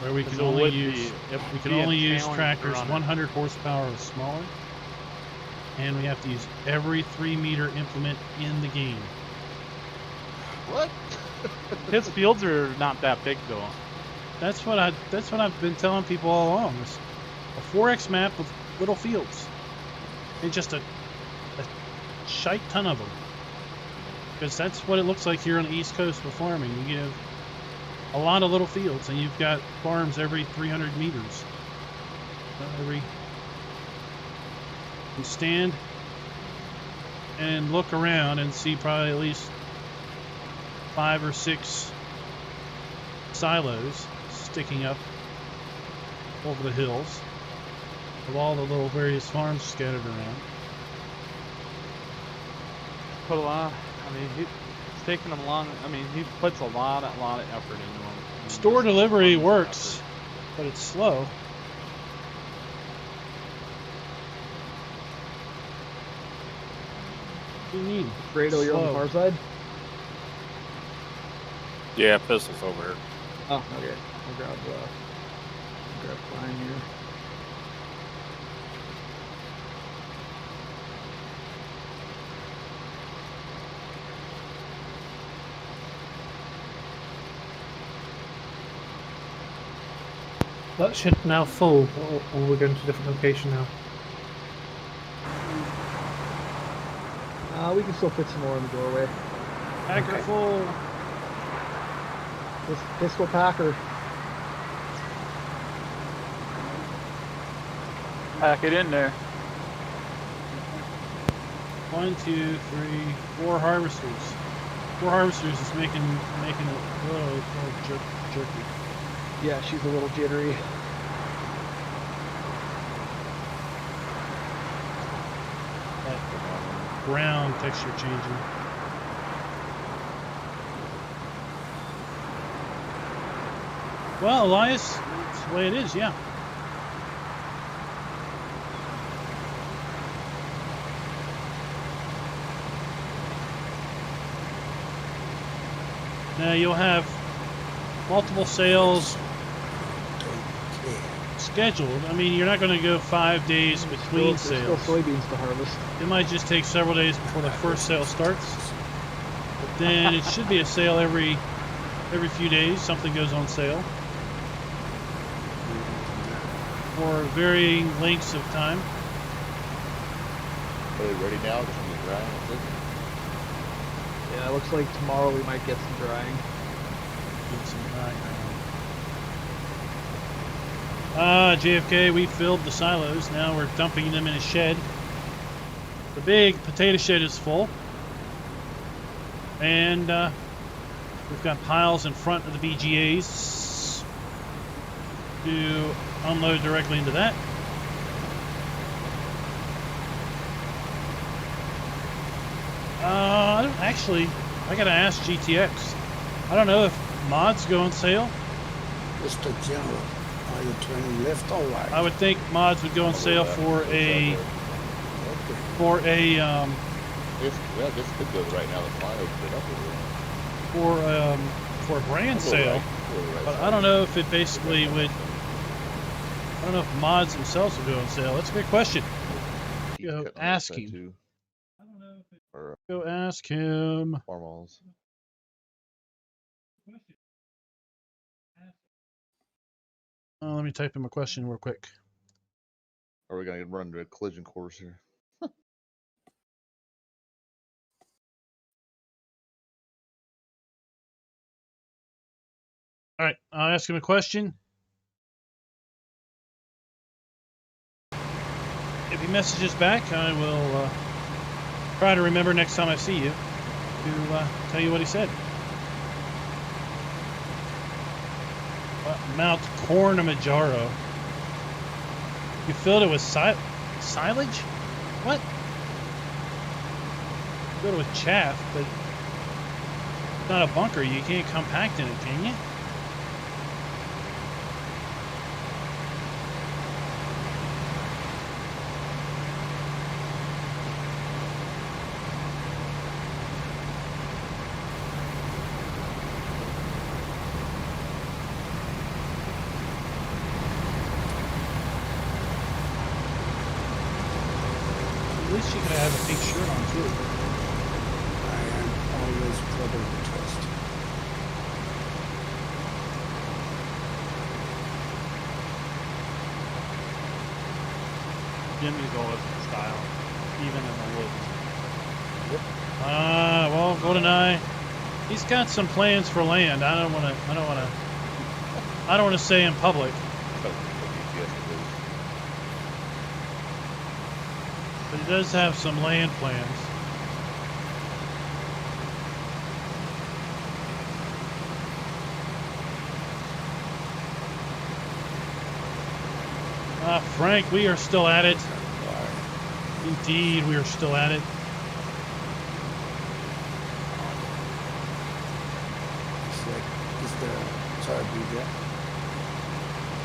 where we can It only would use be- it we would can be a only use challenge to tractors run it. 100 horsepower or smaller, and we have to use every 3-meter implement in the game. What? His fields are not that big though. That's what I've been telling people all along. It's a 4X map with little fields, and just a shite ton of them. Because that's what it looks like here on the East Coast with farming. You have a lot of little fields, and you've got farms every 300 meters. You stand and look around and see probably at least 5 or 6 silos sticking up over the hills of all the little various farms scattered around. Put a lot. I mean, he's taking them long. I mean, he puts a lot of effort into them. I mean, Store just delivery tons of works, effort. but it's slow. do you need? Fredo, you're on the Slow. far side? Yeah, pistol's over here. Oh, okay. I'll grab Klein here. That shed now full, or we're going to a different location now? We can still fit some more in the doorway. Packer full. This pistol packer. Pack it in there. 1, 2, 3, 4 harvesters. 4 harvesters is making it a little jerky. Yeah, she's a little jittery. That brown texture changing. Well, Elias, that's the way it is, yeah. Now you'll have multiple sales scheduled. I mean, you're not going to go 5 days between There's sales. still soybeans to harvest. It might just take several days before the first sale starts. But then it should be a sale every few days. Something goes on sale for varying lengths of time. Are they ready now? Just need to dry. That's it. Yeah, it looks like tomorrow we might get some drying. Get some drying. JFK, we filled the silos. Now we're dumping them in a shed. The big potato shed is full. And we've got piles in front of the BGAs to unload directly into that. Actually, I gotta ask GTX. I don't know if mods go on sale. Mr. General, are you turning left or right? I would think mods would go on sale for a This could go right now. The fly opened it up a little. for a brand sale. But I don't know if it basically would. I don't know if mods themselves would go on sale. That's a good question. Go ask him. Go ask him. Farmalls. Let me type him a question real quick. Are we gonna run into a collision course here? All right, I'll ask him a question. If he messages back, I will try to remember next time I see you to tell you what he said. Mount Cornamajaro. You filled it with silage? What? You filled it with chaff, but it's not a bunker. You can't compact in it, can you? At least she could have a pink shirt on too. I am always trouble to trust. Jimmy's always in style, even in the woods. Well, GoldenEye, he's got some plans for land. I don't want to say in public. But he does have some land plans. Frank, we are still at it. Indeed, we are still at it.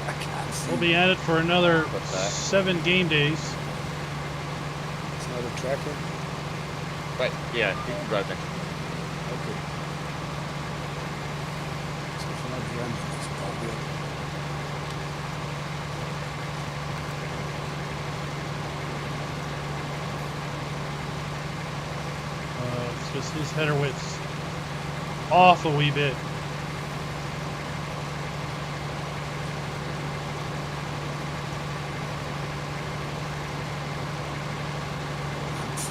I can't see. We'll be at it for another 7 game days. It's not a tracker. Right. Yeah, you can drive next. Okay. So if you're not driving, it's probably It's just his header width's off a wee bit.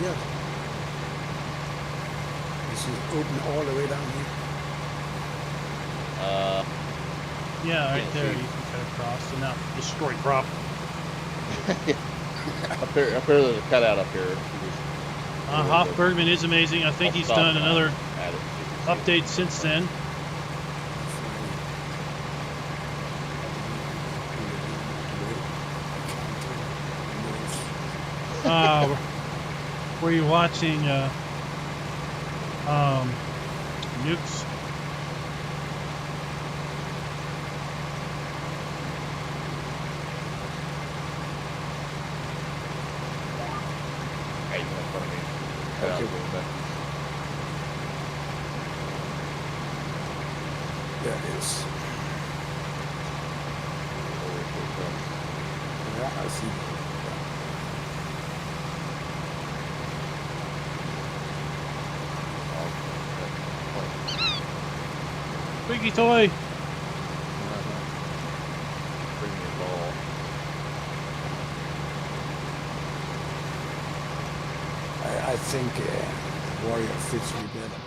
yeah. This is open all the way down here. Yeah, right Can't there. see. You can cut across and now destroy crop. Up there, there's a cutout up here. You just- Hoffbergman is amazing. I think I'll he's stop done and another add it so you can see it. update since then. Were you watching Nukes? Hey, you in front of me. Cut out a little bit. There it is. Yeah, I see. Squeaky toy. Bring me a ball. I think Warrior fits me better.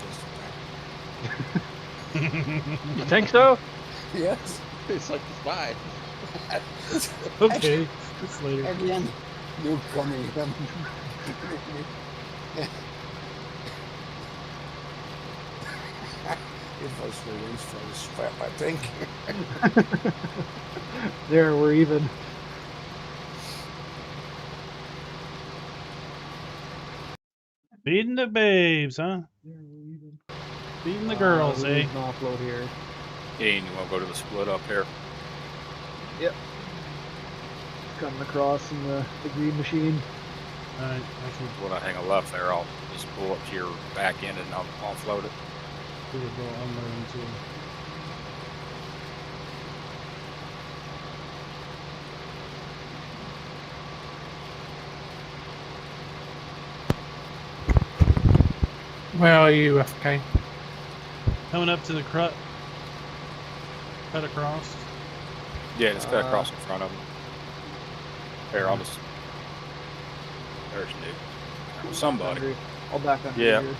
You think so? Yes. It's like the spy. Okay, it's later. Again, you coming him. It was the range for the strap, I think. There, we're even. Feeding the babes, huh? Feeding the girls, we eh? need an offload here. Yeah, and you want to go to the split up here? Yep. Coming across in the green machine. Alright, I can When I hang a left there, I'll just pull up to your back end and I'll offload it. do a little unloading too. Where are you, FK? Coming up to the cut across. Yeah, just cut across in front of them. Here, I'll just. There's Nick. Somebody. Under, I'll back under Yeah. here.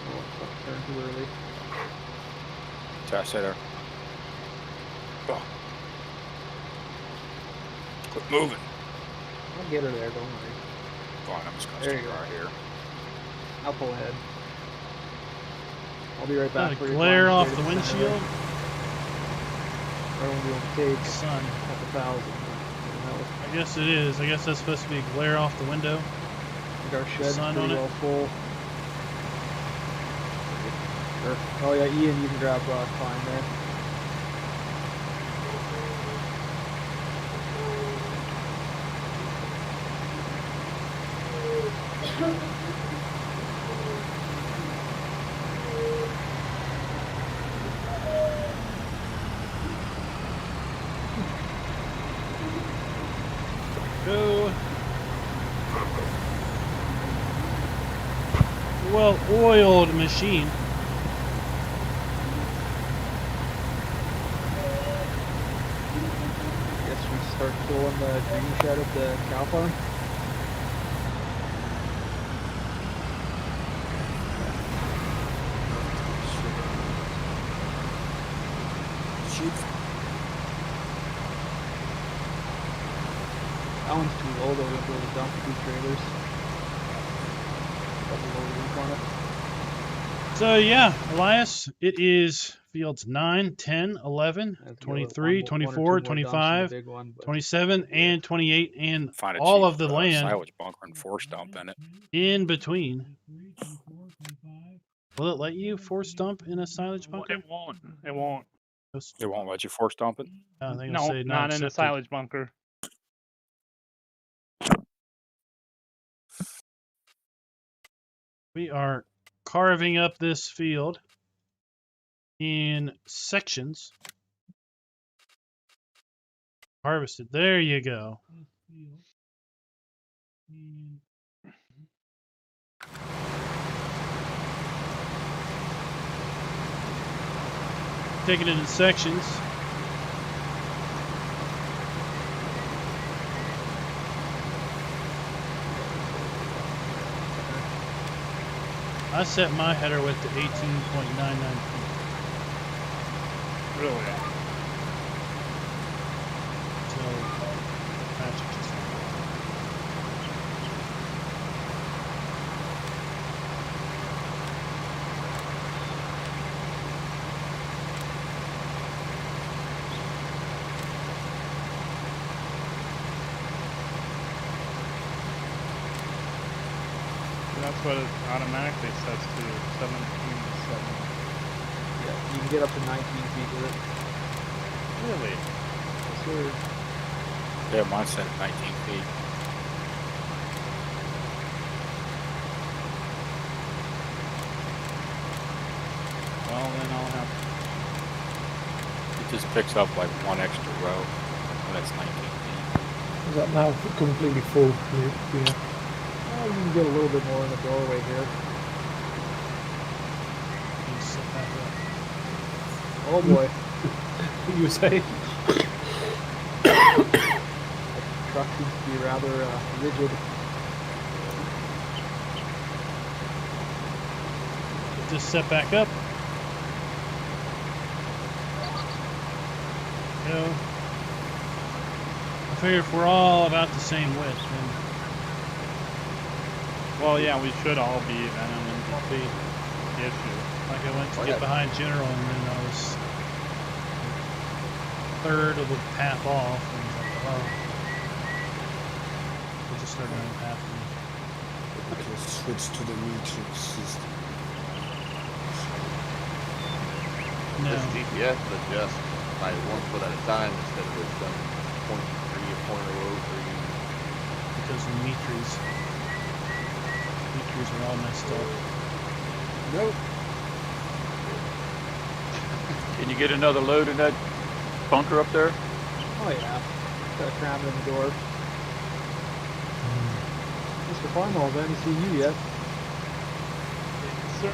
Oh, fuck, turn too early. So I said, oh. Quit moving. I'll get her there, don't worry. Fine, I'm just gonna There stay you go. right here. I'll pull ahead. I'll be right back. for your Glare climb, off straight the to center windshield. there. I won't be able to take Sun. up 1,000. That was I guess it is. I guess that's supposed to be glare off the window. I think our shed's Sun pretty on it. well full. Sure. Oh yeah, Ian, you can grab Klein there. Go. Well-oiled machine. Guess we start pulling the green shed at the cow farm. Sheep. That one's too low though, we have to go to dump 2 trailers. Got the low roof on it. So yeah, Elias, it is fields 9, 10, 11, I have to go 23, with one or 24, two more dumps in the 25, big one, but 27, and 28, and Find a all cheap of the land silage bunker and force dump in it. in between. Will it let you force dump in a silage bunker? It won't. It won't. It won't let you force dump it. I think it'll No, say not in the accepted. silage bunker. We are carving up this field in sections. Harvested. There you go. Taking it in sections. I set my header width to 18.99 feet. Really? So, Patrick just That's what it automatically sets to, 17 to 7. Yeah, you can get up to 19 feet with it. Really? Yes, sir. Yeah, mine's set at 19 feet. Well, then I'll have It just picks up like one extra row when it's 19 feet. Is that now completely full? Yeah. Well, you can get a little bit more in the doorway here. you set back up. Oh boy, You say? the truck seems to be rather rigid. Get this set back up. You know, I figure if we're all about the same width, then Well, yeah, we should all be then, and then I'll be the issue. like I went to get behind General, and then I was third of the path off, and I was like, oh, we just started running path. We can switch to the matrix system. No, This GPS adjusts by 1 foot at a time instead of this 0.3 or 0.03. because the meters are all messed up. Nope. Can you get another load in that bunker up there? Oh yeah, got to cram it in the door. Mr. Farnwell, I haven't seen you yet. Sir,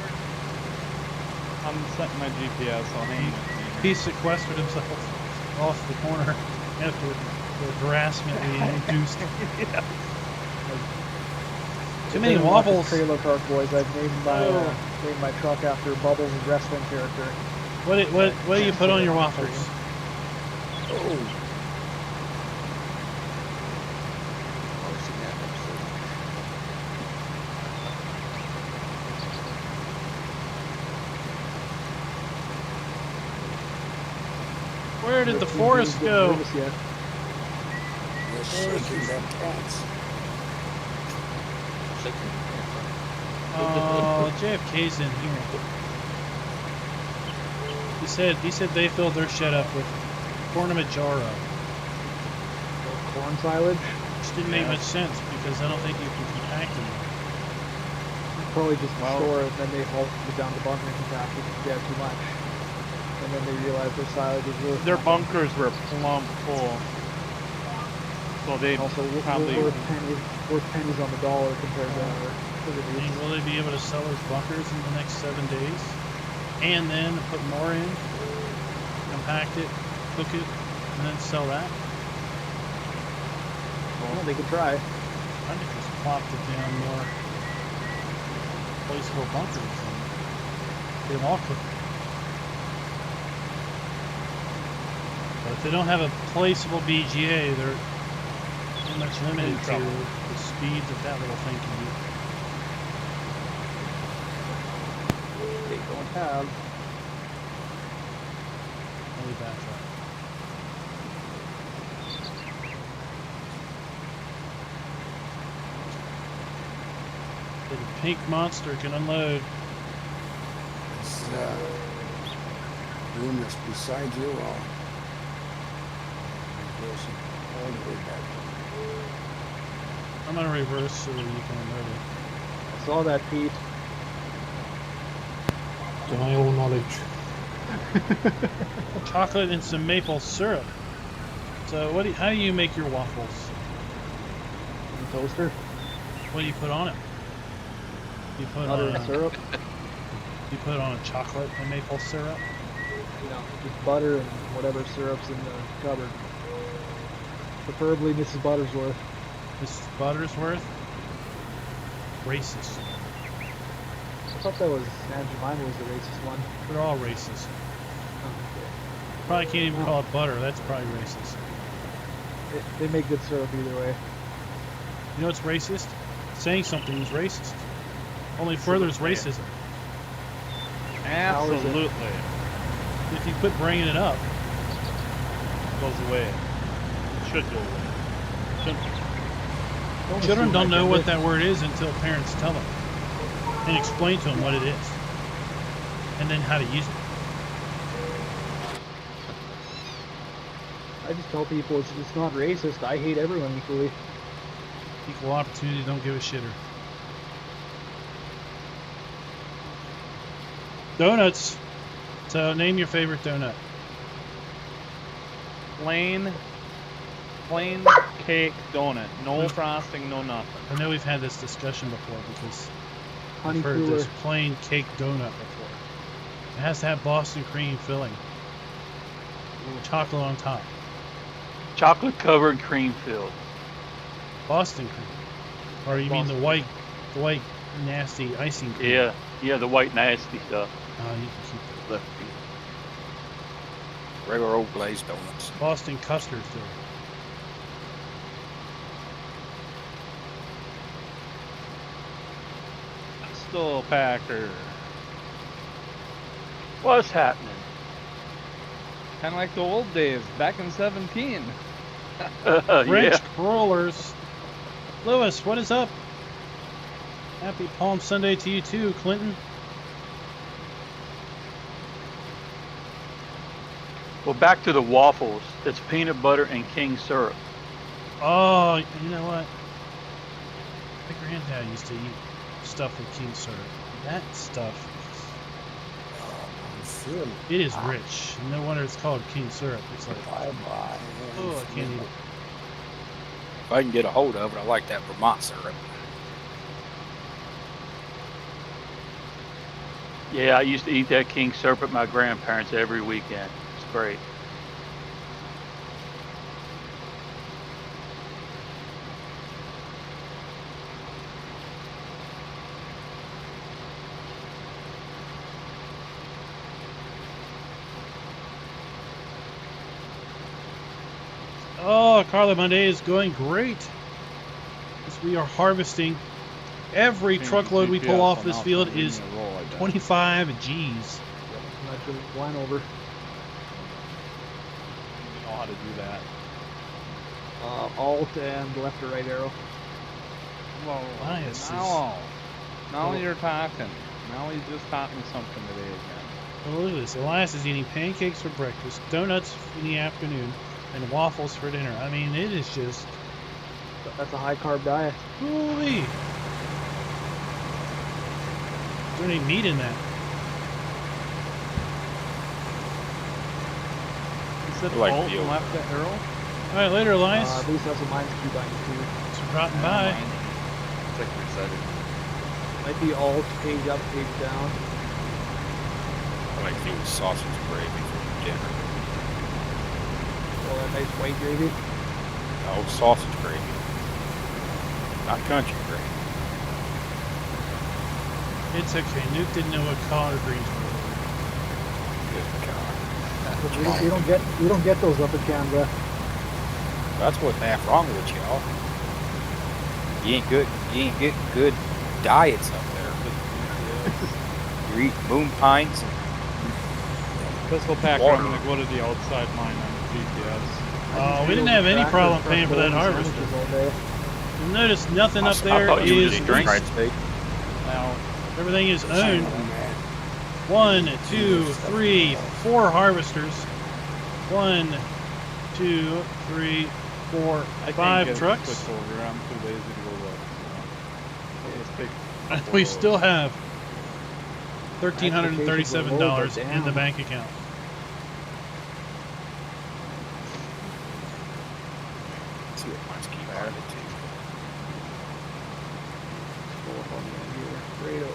I'm setting my GPS, I'll hang it. He sequestered himself off the corner after the harassment we induced. Too many Didn't watch the wobbles. Trailer Park Boys. I've named my truck after Bubbles' wrestling character. What do you put on your waffles? Oh, Oh, I've seen that episode. Where did the forest go? Yet. they're shaking their pants. Oh, JFK's in here. He said they filled their shed up with corn Manjaro, Corn silage. which didn't make much sense because I don't think you can compact them. Probably just Well- store it, and then they haul it down the bunker and compact it if they have too much. And then they realize their silage is really Their bunkers were plumb full. So they also probably... worth pennies on the dollar compared to other And will they be able to sell those bunkers in the next 7 days? And then put more in, compact it, cook it, and then sell that? Well, they could try. I could just plop it down more placeable bunkers and get them all cooked. But if they don't have a placeable BGA, they're pretty much limited to the speed that little thing can do. They don't have. Let me backtrack. The pink monster can unload. Is Loomis beside you or reversing all the way back? I'm gonna reverse so that you can unload it. I saw that, Pete. to my own knowledge. Chocolate and some maple syrup. So how do you make your waffles? In the toaster. What do you put on it? You put Butter on and syrup. You put on a chocolate and maple syrup. You know, just butter and whatever syrup's in the cupboard. Preferably Mrs. Buttersworth. Mrs. Buttersworth. Racist. I thought that was Aunt Jemima was the racist one. They're all racist. Oh, Probably can't even call it butter. That's probably racist. okay. They make good syrup either way. You know what's racist? Saying something is racist. Only furthers racism. Absolutely. If you quit bringing it up, Goes away. It should go away. Shouldn't. children don't know what that word is until parents tell them and explain to them what it is, and then how to use it. I just tell people it's not racist. I hate everyone equally. Equal opportunity, don't give a shitter. Donuts. So name your favorite donut. Plain cake donut. No frosting, no nothing. I know we've had this discussion before because Honey I've heard cooler. this plain cake donut before. It has to have Boston cream filling. Chocolate on top. Chocolate covered, cream filled. Boston cream. Or you mean the white nasty icing cream? Yeah, the white nasty stuff. Oh, you can keep that. Regular old glazed donuts. Boston custard filling. Still Packer. What's happening? Kind of like the old days, back in 17. French Yeah. rollers. Lewis, what is up? Happy Palm Sunday to you too, Clinton. Well, back to the waffles. It's peanut butter and king syrup. Oh, you know what? My granddad used to eat stuff with king syrup. That stuff, it is rich. No wonder it's called king syrup. It's like, oh, I can't eat it. If I can get a hold of it, I like that Vermont syrup. Yeah, I used to eat that king syrup at my grandparents' every weekend. It's great. Oh, Carla Monday is going great. As we are harvesting. Every truckload we pull off this field is 25 G's. I should have went over. You know how to do that. Alt and left or right arrow. Well, Nice. now you're talking. Now he's just talking something today again. Oh, look at this. Elias is eating pancakes for breakfast, donuts in the afternoon, and waffles for dinner. I mean, it is just... That's a high carb diet. Holy! Is there any meat in that? He said Like alt the and old- left the arrow. Alright, later, Elias. At least that's what mine's keyed on too. Thanks for dropping by. It's like you're excited. Might be alt, page up, page down. I like to do sausage gravy for dinner. Oh, that nice white gravy. No, sausage gravy. Not country gravy. It's okay. Nuke didn't know what collard greens were. Good God. But we don't get those up in Canada. That's what's half wrong with y'all. You ain't getting good diets up there. You're eating moon pines. Pistol Packer, Water. I'm gonna go to the outside mine on the GPS. Oh, we didn't have any problem paying for that harvester. You'll notice nothing up there thought you were is just drinking. leased. Now, Everything is owned. 1, 2, 3, 4 harvesters. 1, 2, 3, 4, I 5 can't get trucks. switched over. I'm too lazy to go look. So. I'll just take We still have $1,337 in the bank account. Let's see what mine's keep added to. Pull up on the end here. Fredo.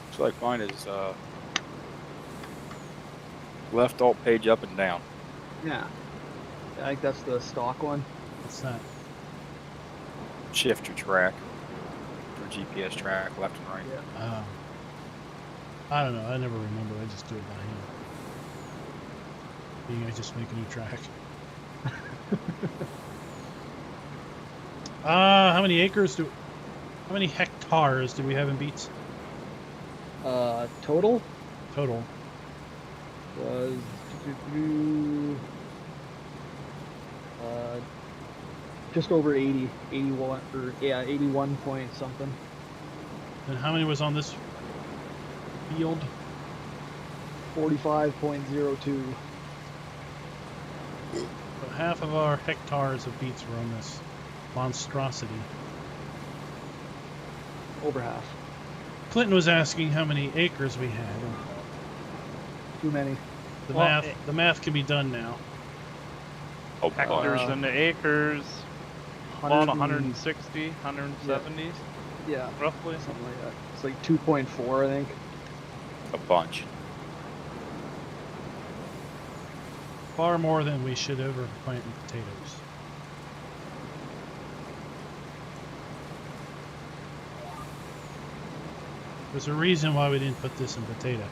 Looks like mine is left alt page up and down. Yeah. I think that's the stock one. What's that? Shift your track for GPS track left and right. Yeah. I don't know. I never remember. I just do it by hand. You guys just make a new track. How many hectares do we have in beets? Total Total. was just over 80, 81, or yeah, 81 point something. And how many was on this field? 45.02. So half of our hectares of beets were on this monstrosity. Over half. Clinton was asking how many acres we had. Too many. The math can be done now. Oh, Hectares bunch. into acres. About 160, 170, Yeah, roughly. something like that. It's like 2.4, I think. A bunch. Far more than we should ever plant in potatoes. There's a reason why we didn't put this in potato.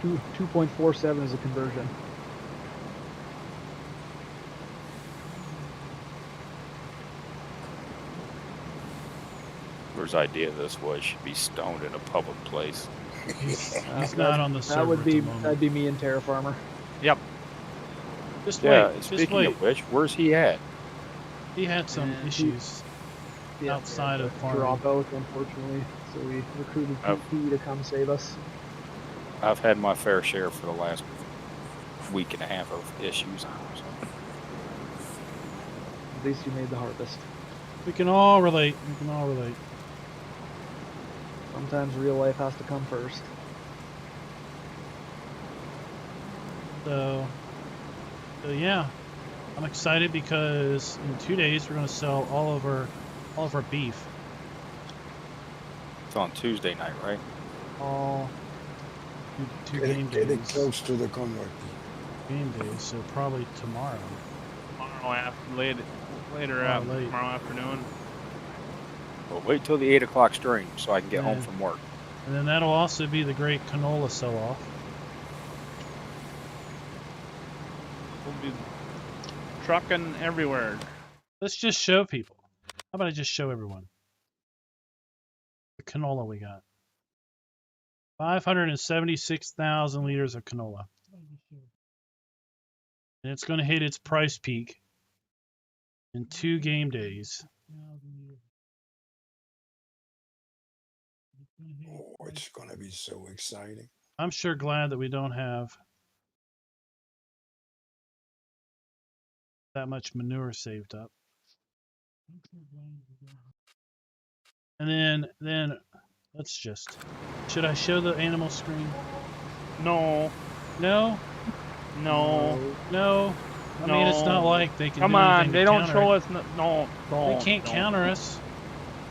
2.47 is a conversion. Whoever's idea this was should be stoned in a public place. He's not on the server That would be at the moment. that'd be me and Terra Farmer. Yep. Just Yeah, wait. Just speaking wait. of which, where's he at? He had some Yeah, issues. Yeah, Outside yeah, of farming. drop out, unfortunately. So we recruited PP to come save us. I've had my fair share for the last week and a half of issues. So. At least you made the harvest. We can all relate. We can all relate. Sometimes real life has to come first. So yeah, I'm excited because in 2 days we're going to sell all of our beef. It's on Tuesday night, right? Oh, Two game Getting days. close to the convert. Game days. So probably tomorrow. Tomorrow late tomorrow afternoon. Well, wait till the 8 o'clock stream so I can get home Yeah. from work. And then that'll also be the great canola sell-off. We'll be trucking everywhere. Let's just show people. How about I just show everyone the canola we got? 576,000 liters of canola. And it's going to hit its price peak in 2 game days. Oh, it's gonna be so exciting. I'm sure glad that we don't have that much manure saved up. And then let's just, should I show the animal screen? No, No? no, No. I mean, it's not No. like they can come do on, anything they to don't counter show it. us. No, They can't don't. counter us.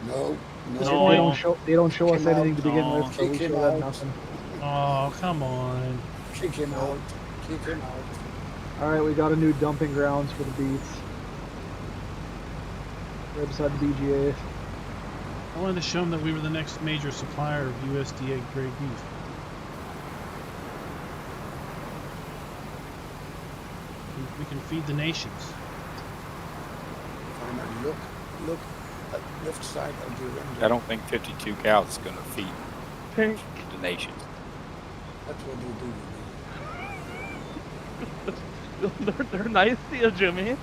No, They No. don't show us Kick him anything to out. begin No. with, so we Kick him show them out. nothing. Oh, come on. kick him out. Kick him out. All right, we got a new dumping grounds for the beets. Right beside the BGA. I wanted to show them that we were the next major supplier of USDA grade beef. We can feed the nations. Farmer, look at left side of the render. I don't think 52 cows is going to feed Pink. the nation. That's what they do with me. They're nice to you, Jimmy.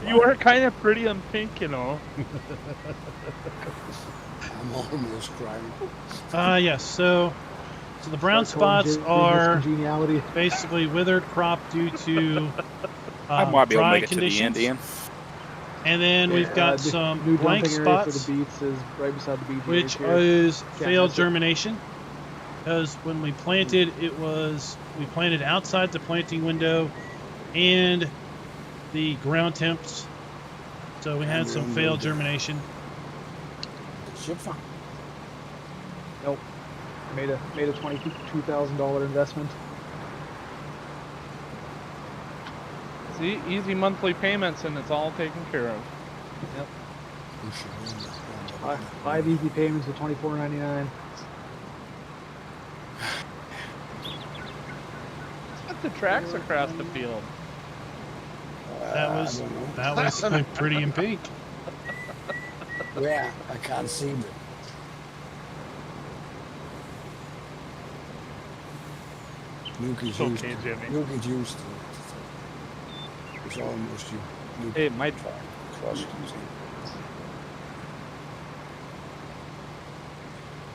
You are kind of pretty in pink, you know. I'm almost crying. Yes. So the brown Start spots calling Jimmy are Miss Congeniality. basically withered crop due to I might be able to dry make it conditions. to the end, Ian. And then we've got the some new blank dumping area for spots, the beets is right beside the BGH which here. is failed miss it. germination. Because when we planted, we planted outside the planting window and the ground temps. So we had some failed germination. It's your farm. Nope. Made a $22,000 investment. See, easy monthly payments and it's all taken care of. You should win this. Five easy payments of $24.99. Put the tracks across the field. That I was don't know. pretty in pink. Yeah, I can't see them. Luke is used Okay, to Jimmy. Luke is used to it. It's almost you. Luke Hey, my cross comes in.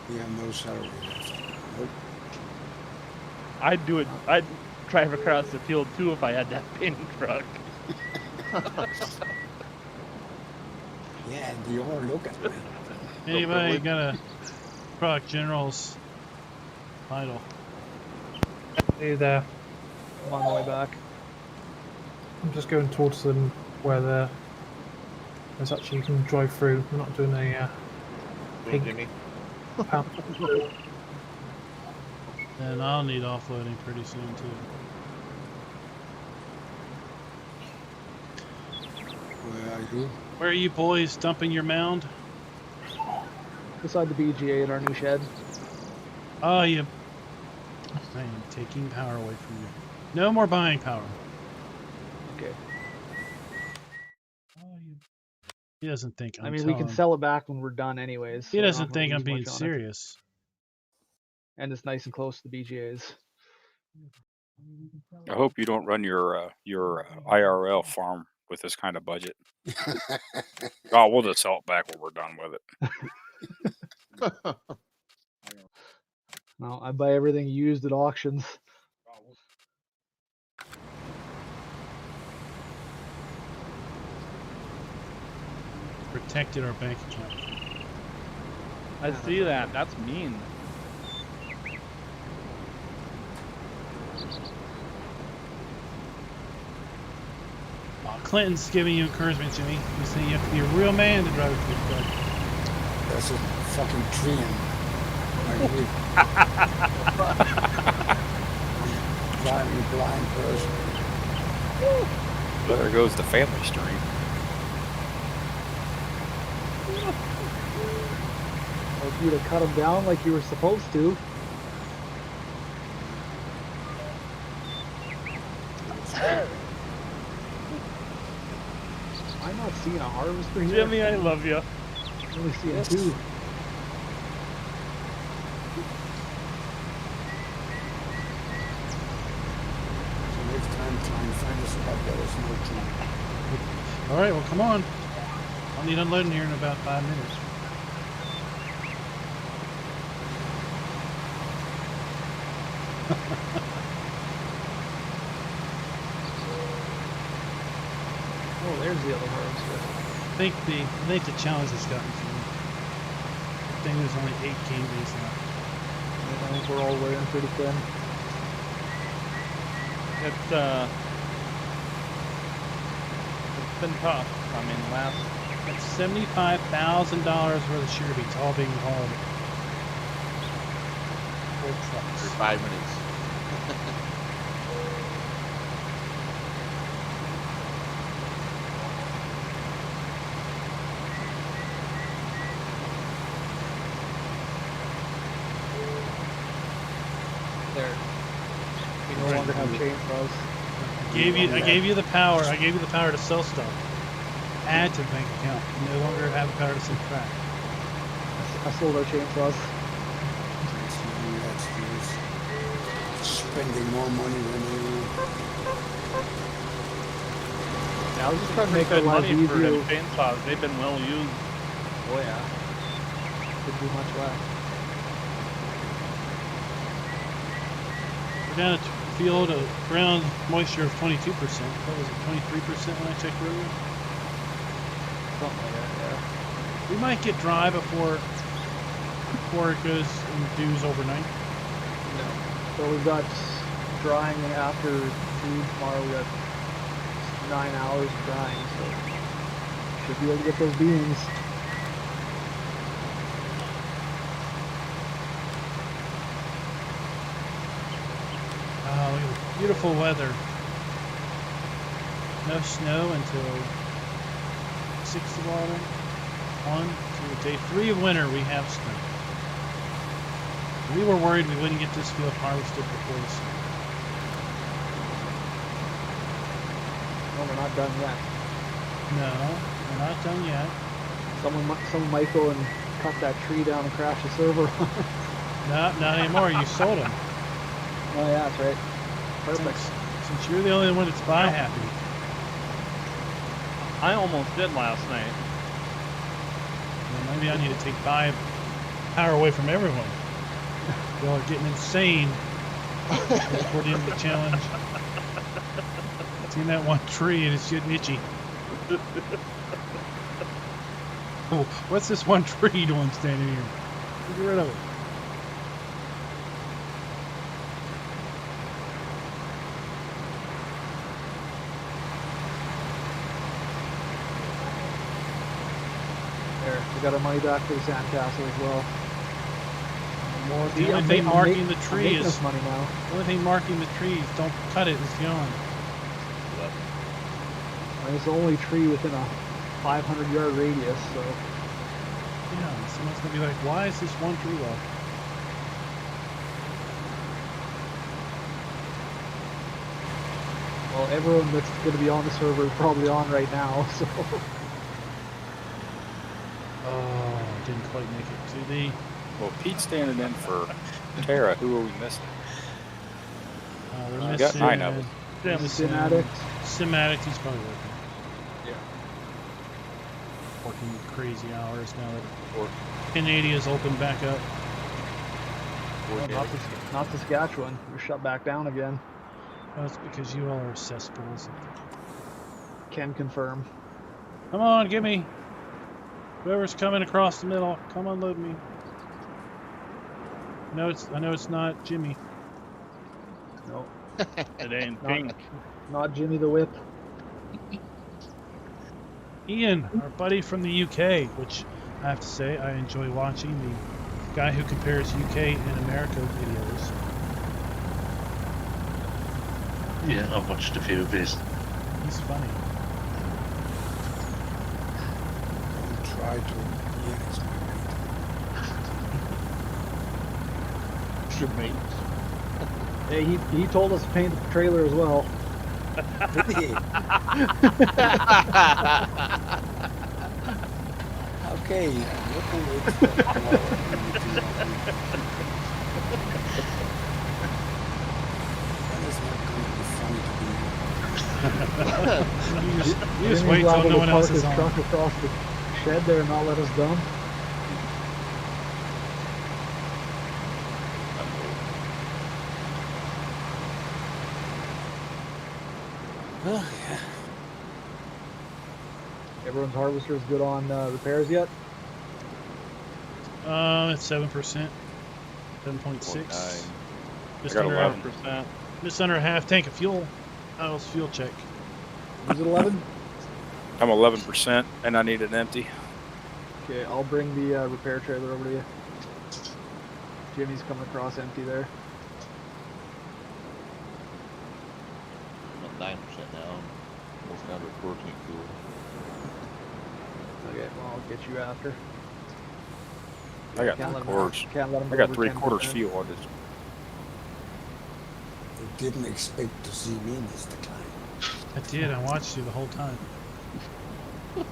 We have no salary left. Nope. I'd do it. I'd drive across the field too if I had that painting truck. Yeah, you all look at me. Anybody got a Product General's title? Hey there. I'm on the way back. I'm just going towards them where there's actually you can drive through. We're not doing a pink Jimmy. path. And I'll need offloading pretty soon too. Where are you? Where are you boys dumping your mound? Beside the BGA at our new shed. Oh, you. I am taking power away from you. No more buying power. Okay. Oh, you. He doesn't think I'm I mean, we can telling- sell it back when we're done anyways. He so we're doesn't not gonna think I'm lose being much on it. serious. And it's nice and close to the BGA's. I hope you don't run your IRL farm with this kind of budget. Oh, we'll just sell it back when we're done with it. No, I buy everything used at auctions. Protected our bank account. I see that. That's mean. Clinton's giving you encouragement, Jimmy. He's saying you have to be a real man to drive a big truck. There's a fucking tree in my way. Driving a blind person. There goes the family stream. Well, if you'd have cut them down like you were supposed to. I'm not seeing a harvester here. Jimmy, I love you. I'm only seeing two. So next time, try and find us about that. There's no tree. All right, well, come on. I'll need unloading here in about 5 minutes. Oh, there's the other harvester. I think the challenge has gotten to me. I think there's only 8 game days left. I think we're all wearing pretty thin. It's been tough. I mean, last That's $75,000 worth of sugar beets all being hauled. Full trucks. For 5 minutes. There. We no longer have chainsaws. I gave you the power. I gave you the power to sell stuff. Add to the bank account. You no longer have the power to subtract. I sold our chainsaws. That's spending more money than you. Yeah, I was just trying to Pretty make our good lives money for them easier. chainsaws. They've been well used. Oh yeah. Could do much less. We're down at field ground moisture of 22%. What was it, 23% when I checked earlier? Something like that, yeah. We might get dry before it goes and dews overnight. So we've got drying after food tomorrow. We got 9 hours of drying, so should be able to get those beans. Oh, look at the beautiful weather. No snow until 6th of autumn. 1, 2, day 3 of winter we have snow. We were worried we wouldn't get this field harvested before the snow. No, we're not done yet. No, we're not done yet. Someone might go and cut that tree down and crash the server. Not anymore. You sold them. Oh yeah, that's right. Perfect. Since you're the only one that's buy happy. I almost did last night. Well, maybe I need to take buy power away from everyone. Y'all are getting insane toward the end of the challenge. Seen that one tree and it's getting itchy. Oh, what's this one tree doing standing here? Get rid of it. There, we got our money back for the sandcastle as well. More The only thing marking the tree is money now. the only thing marking the trees. Don't cut it. It's gone. And it's the only tree within a 500-yard radius, so Yeah, someone's gonna be like, why is this one tree left? well, everyone that's going to be on the server is probably on right now. So Oh, didn't quite make it to the. Well, Pete's standing in for Tara. Who are we missing? We're I missing. got 9 of us. Yeah, Sim Addict. Sim Addict, he's probably working. Yeah. Working crazy hours now that Canadia's opened back up. No, not Saskatchewan. We're shut back down again. That's because you all are cesspools. Can confirm. Come on, give me. Whoever's coming across the middle, come unload me. I know it's not Jimmy. No, It ain't Not- pink. not Jimmy the Whip. Ian, our buddy from the UK, which I have to say I enjoy watching. The guy who compares UK and America videos. Yeah, I've watched a few of his. He's funny. Don't try to. Yeah, it's my Should mate. Hey, he told us to paint the trailer as well. mate. Okay, I'm looking at That is not going to be funny to be. You just Jimmy's wait till liable no to one park else is his on. truck across the shed there and not let us dump. Oh, yeah. Everyone's harvester's good on repairs yet? It's 7%. 7.6. 0.9. Just I got under 11. 11%. just under a half tank of fuel. Kyle's fuel check. Is it 11? I'm 11%, and I need an empty. Okay, I'll bring the repair trailer over to you. Jimmy's coming across empty there. I'm at 9% now. Almost down to 14 fuel. Okay, well, I'll get you after. I got Can't let 'em- 3/4. Can't let 'em I go got over 3/4 10%. fuel. I just You didn't expect to see me in this decline. I did. I watched you the whole time. Look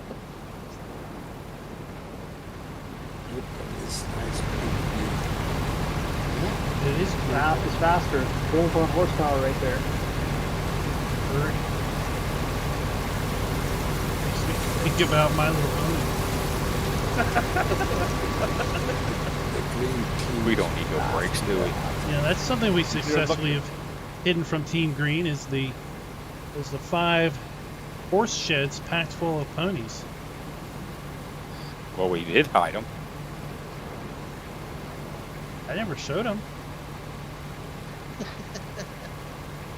at this nice big view. It is It's faster. Bolt on horsepower right there. Think about My Little Pony. The green team. We don't need no brakes, do we? Yeah, that's something we successfully have hidden from Team Green is the 5 horse sheds packed full of ponies. Well, we did hide them. I never showed them.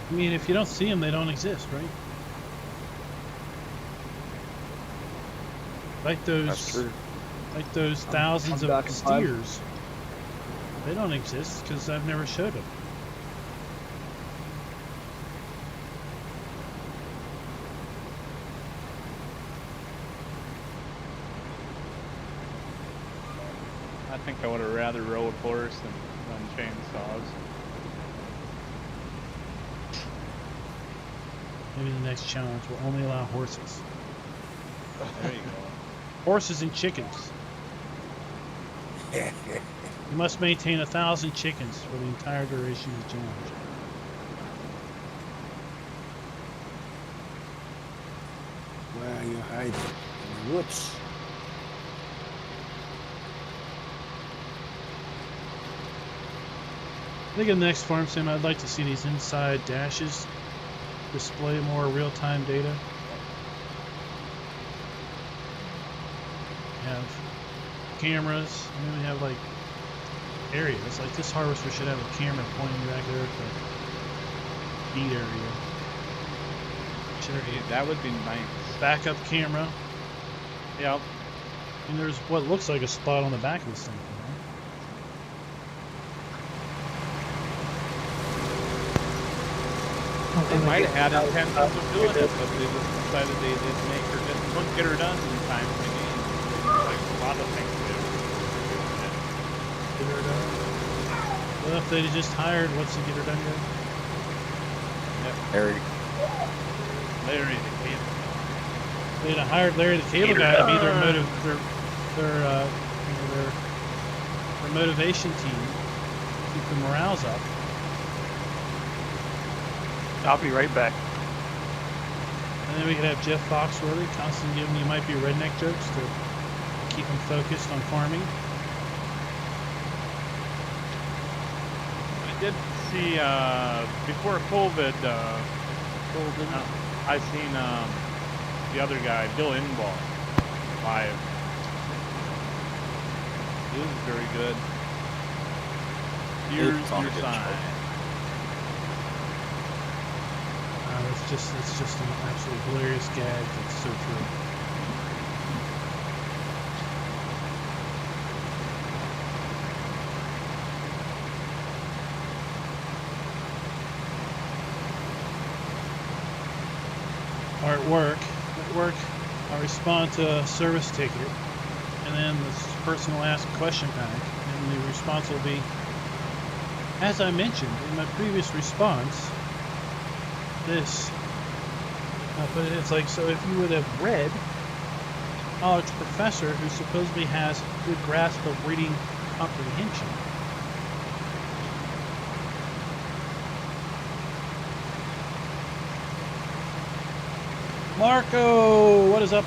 I mean, if you don't see them, they don't exist, right? Like That's those, true. like those thousands I'm back of in 5. steers. They don't exist because I've never showed them. I think I would have rather rode horse than chainsaws. Maybe the next challenge will only allow horses. There you go. Horses and chickens. You must maintain 1,000 chickens for the entire duration of the challenge. Where are you hiding? In the woods. I think in the next farm sim, I'd like to see these inside dashes display more real-time data. Have cameras. I mean, we have like areas. Like this harvester should have a camera pointing back there at the beet area. Should have That would be nice. a backup camera. Yep. And there's what looks like a spot on the back of this thing. They might have had intentions of doing it, but they just decided they didn't make her, couldn't get her done in the time they need. Like a lot of things to do. Get her done. Well, if they'd just hired, what's the get her done guy? Harry. Larry the cable. They'd have hired Larry the cable guy to be their motivation team, keep the morales up. I'll be right back. And then we could have Jeff Foxworthy constantly giving you might be redneck jokes to keep them focused on farming. I did see before COVID. I seen the other guy, Bill Inball, live. He was very good. Here's It's on a your good sign. It's just an absolutely hilarious gag. That's so true. Or at work, I respond to a service ticket, and then this person will ask a question back, and the response will be, as I mentioned in my previous response, this. But it's like, so if you would have read college professor who supposedly has a good grasp of reading comprehension. Marco, what is up?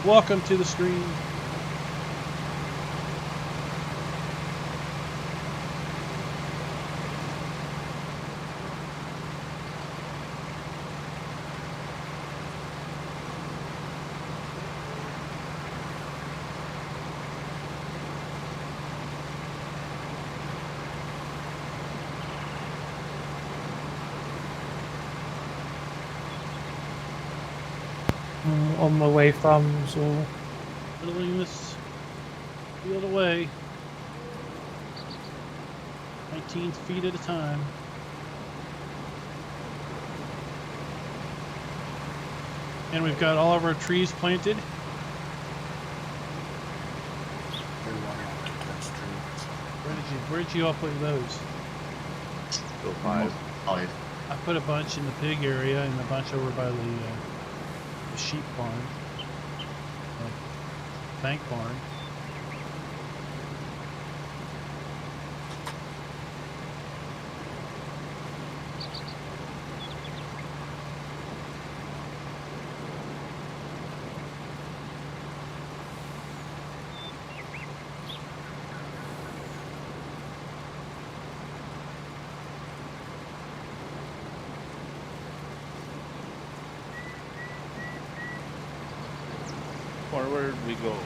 Welcome to the stream. On my way from, so Whittling this field away. 19 feet at a time. And we've got all of our trees planted. Where did you all put those? Still 5. Five. I put a bunch in the pig area and a bunch over by the sheep barn, bank barn. forward we go.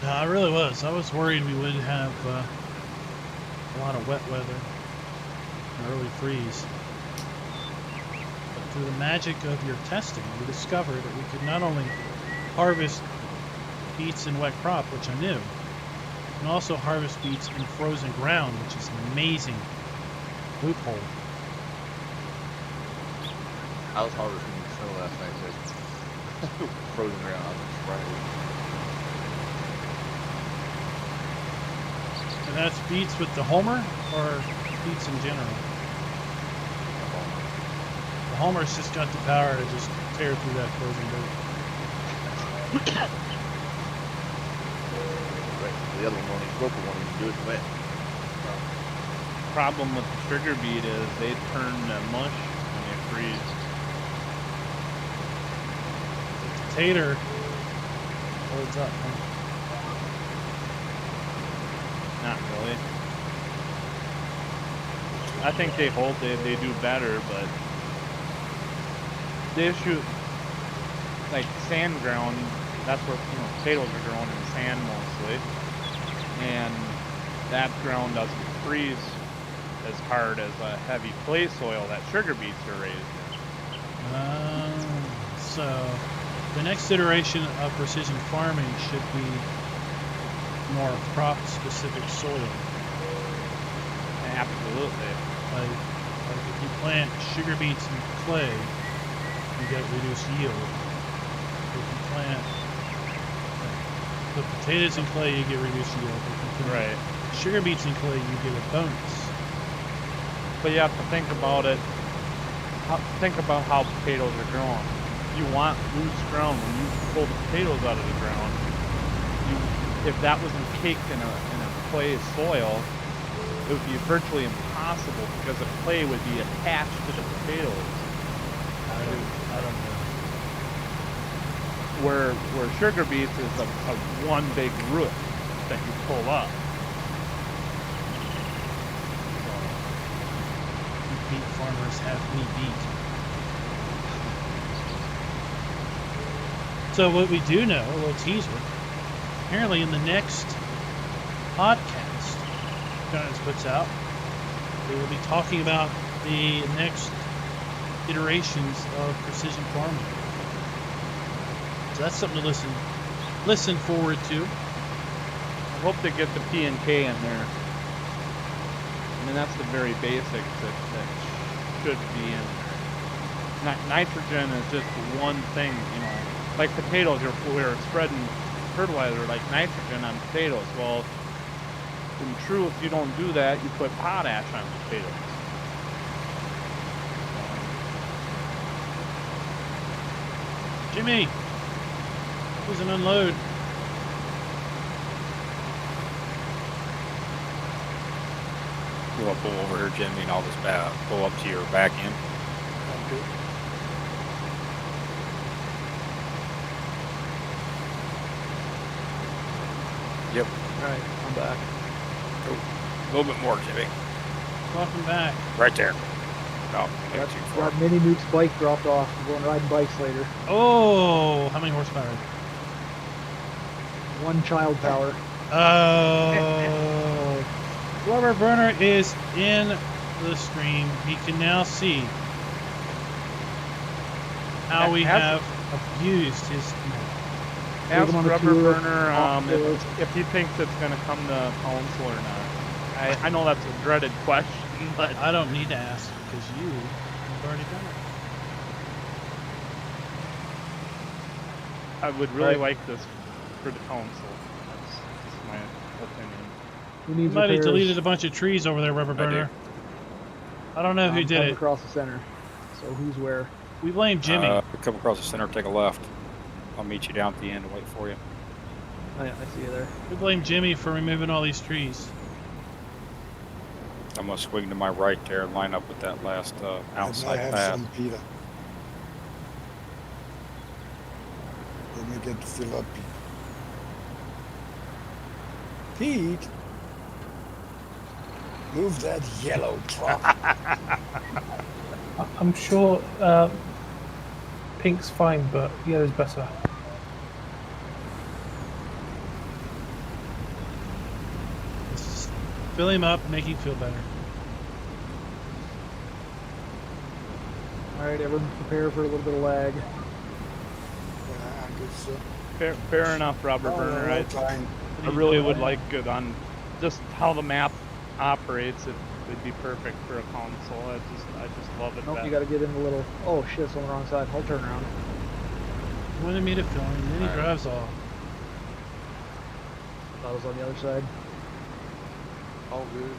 No, I really was. I was worried we would have a lot of wet weather, an early freeze. But through the magic of your testing, we discovered that we could not only harvest beets in wet crop, which I knew, and also harvest beets in frozen ground, which is an amazing loophole. I was harvesting snow last night, so frozen ground. I was surprised. And that's beets with the homer, or beets in general? The homer's just got the power to just tear through that frozen dirt. Right. The other one won't even broke, won't even do it wet. Problem with the sugar beet is they turn mush when they freeze. Tater holds up, huh? Not really. I think they hold, they do better, but the issue, like sand ground, that's where potatoes are grown in sand mostly, and that ground doesn't freeze as hard as a heavy clay soil that sugar beets are raised in. So the next iteration of precision farming should be more crop-specific soil. Absolutely. Like if you plant sugar beets in clay, you get reduced yield. If you plant the potatoes in clay, you get reduced yield. If you plant sugar beets in clay, you get a bonus. But you have to think about it. Think about how potatoes are grown. You want loose ground when you pull the potatoes out of the ground. If that was encaked in a clay soil, it would be virtually impossible because the clay would be attached to the potatoes. I don't know. Where sugar beets is a one big root that you pull up. Beet farmers have me beat. So what we do know, a little teaser, apparently in the next podcast Jonas puts out, we will be talking about the next iterations of precision farming. So that's something to listen forward to. I hope they get the P and K in there. I mean, that's the very basics that should be in there. Nitrogen is just one thing, like potatoes, we're spreading fertilizer like nitrogen on potatoes. Well, in truth, you don't do that. You put potash on potatoes. Jimmy, who's an unload? You want to pull over here, Jimmy, and I'll just pull up to your back end. Okay. Yep. Alright, I'm back. A little bit more, Jimmy. Welcome back. Right there. No, maybe too far. Got Mini Mook's bike dropped off. I'm going riding bikes later. Oh, how many horsepower? 1 child power. Oh. Rubber burner is in the stream. He can now see how we have abused his. Ask on a Rubber tour. Burner if he thinks it's going to come to council or not. I know that's a dreaded question, but I don't need to ask because you have already done it. I would really like this for the council. That's just my opinion. Who needs Somebody repairs? deleted a bunch of trees over there, Rubber Burner. I don't know who did coming it. across the center. So who's where? We blame Jimmy. Come across the center, take a left. I'll meet you down at the end and wait for you. Oh, yeah, I see you there. We blame Jimmy for removing all these trees. I'm going to swing to my right there and line up with that last I outside have path. some, Peter. Let me get to fill up. Pete, move that yellow truck. I'm sure Pink's fine, but yellow's better. Just fill him up, make him feel better. Alright, everyone prepare for a little bit of lag. Yeah, I guess so. Fair enough, Robert Burner. no, I Klein. really would like it on just how the map operates. It'd be perfect for a console. I just love it. Nope, best. you gotta get in the little... Oh shit, it's on the wrong side. I'll turn around. Wanted me to fill him, then he Alright. drives off. Thought it was on the other side. All good.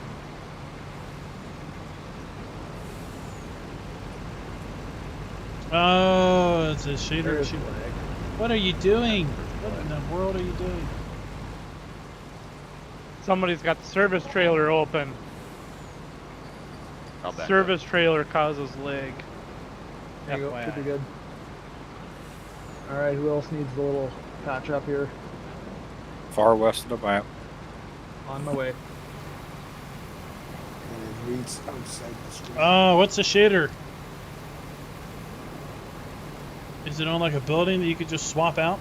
Oh, it's a shader. There's the lag. What are you doing? What in the world are you doing? Somebody's got the service trailer open. I'll back Service trailer causes lag. There you go, FYI. should be good. Alright, who else needs the little patch up here? Far west of the map. On my way. And it reads outside the street. Oh, what's a shader? Is it on like a building that you could just swap out?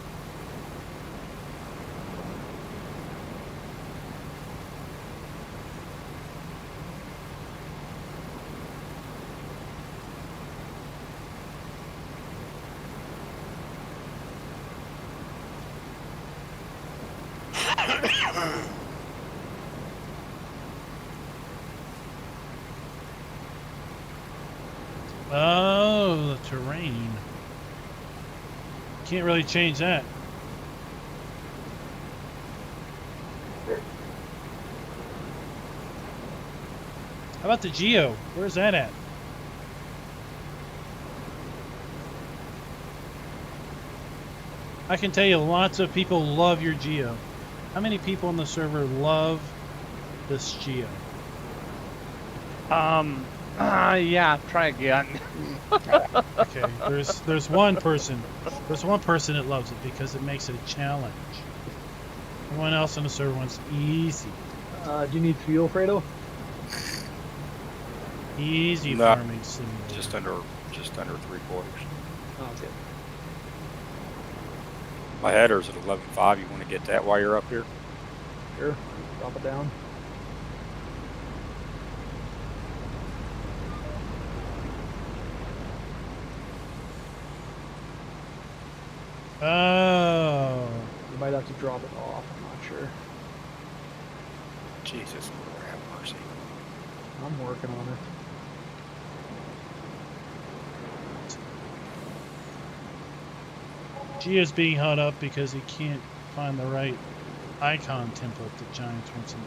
Oh, the terrain. Can't really change that. How about the geo? Where's that at? I can tell you lots of people love your geo. How many people on the server love this geo? Yeah, try again. Okay, there's one person. There's one person that loves it because it makes it a challenge. Everyone else on the server wants easy. Do you need fuel, Fredo? Easy No. farming simulator. Just under 3/4. Oh, okay. My header's at 11.5. You want to get that while you're up here? Sure. Drop it down. Oh. You might have to drop it off, I'm not sure. Jesus, Lord have mercy. I'm working on it. Geo's being held up because he can't find the right icon template that Giants wants him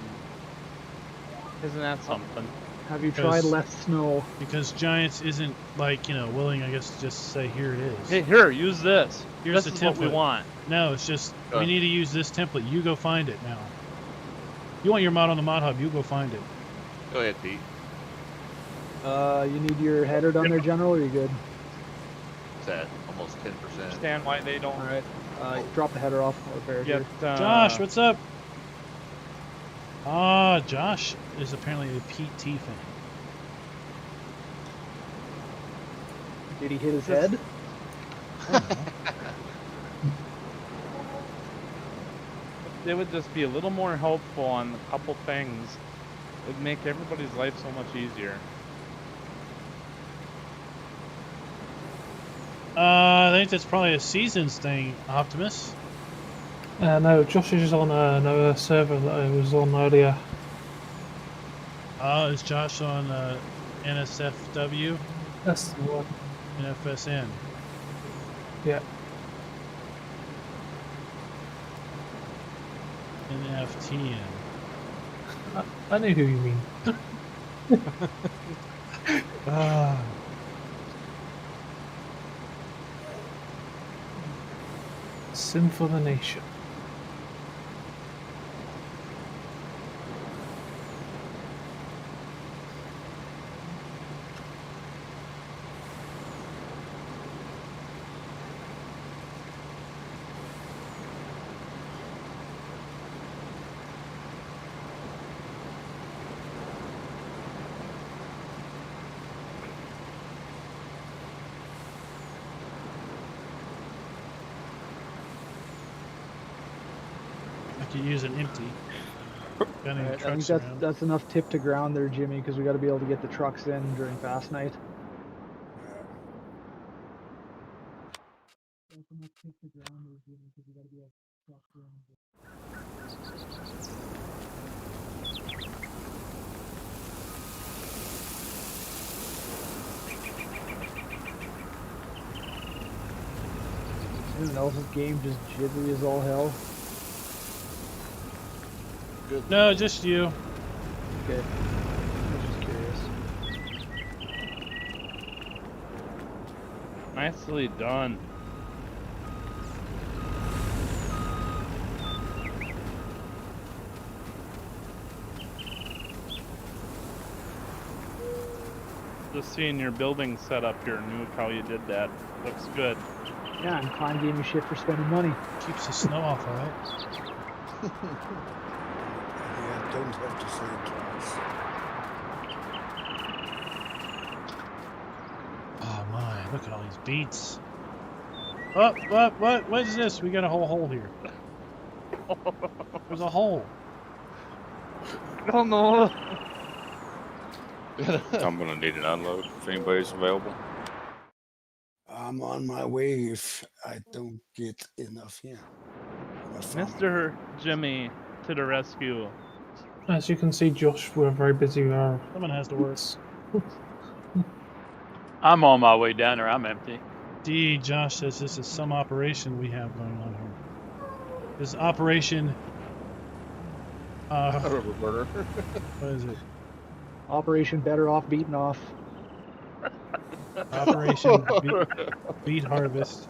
to. Isn't that something? Have you Because- tried less snow? Because Giants isn't like, willing, I guess, to just say here it is. Hey, here, use this. Here's This the is what we template. want. No, it's just we need to use this template. You go find it now. You want your mod on the mod hub, you go find it. Go ahead, Pete. You need your header done there, General, or are you good? It's at almost 10%. Understand why they don't Alright. Drop the header off. I'll repair it get. here. Josh, what's up? Ah, Josh is apparently a PT fan. Did he hit his head? It would just be a little more helpful on a couple things. It would make everybody's life so much easier. I think that's probably a seasons thing, Optimus. No, Josh is on another server that I was on earlier. Is Josh on NSFW? That's the one. NFSN? Yeah. NFTN. I know who you mean. Ah. Sin for the nation. could use an empty. Got any Alright, I think trucks around? that's enough tip to ground there, Jimmy, because we got to be able to get the trucks in during fast night. Anyone else's game just jittery as all hell? Good. No, just you. Okay. I was just curious. Nicely done. Just seeing your building set up here, Nuke, how you did that. Looks good. Yeah, and Klein gave me shit for spending money. Keeps the snow off, all right? Yeah, don't have to say it twice. Oh my, look at all these beets. Oh, what is this? We got a whole hole here. There's a hole. Oh no. I'm gonna need an unload if anybody's available. I'm on my way if I don't get enough here. Mr. Jimmy to the rescue. As you can see, Josh, we're very busy with our... Someone has to work. I'm on my way down there. I'm empty. D. Josh says this is some operation we have going on here. This operation. Rubber burner. What is it? Operation Better Off Beaten Off. Operation Beet Harvest.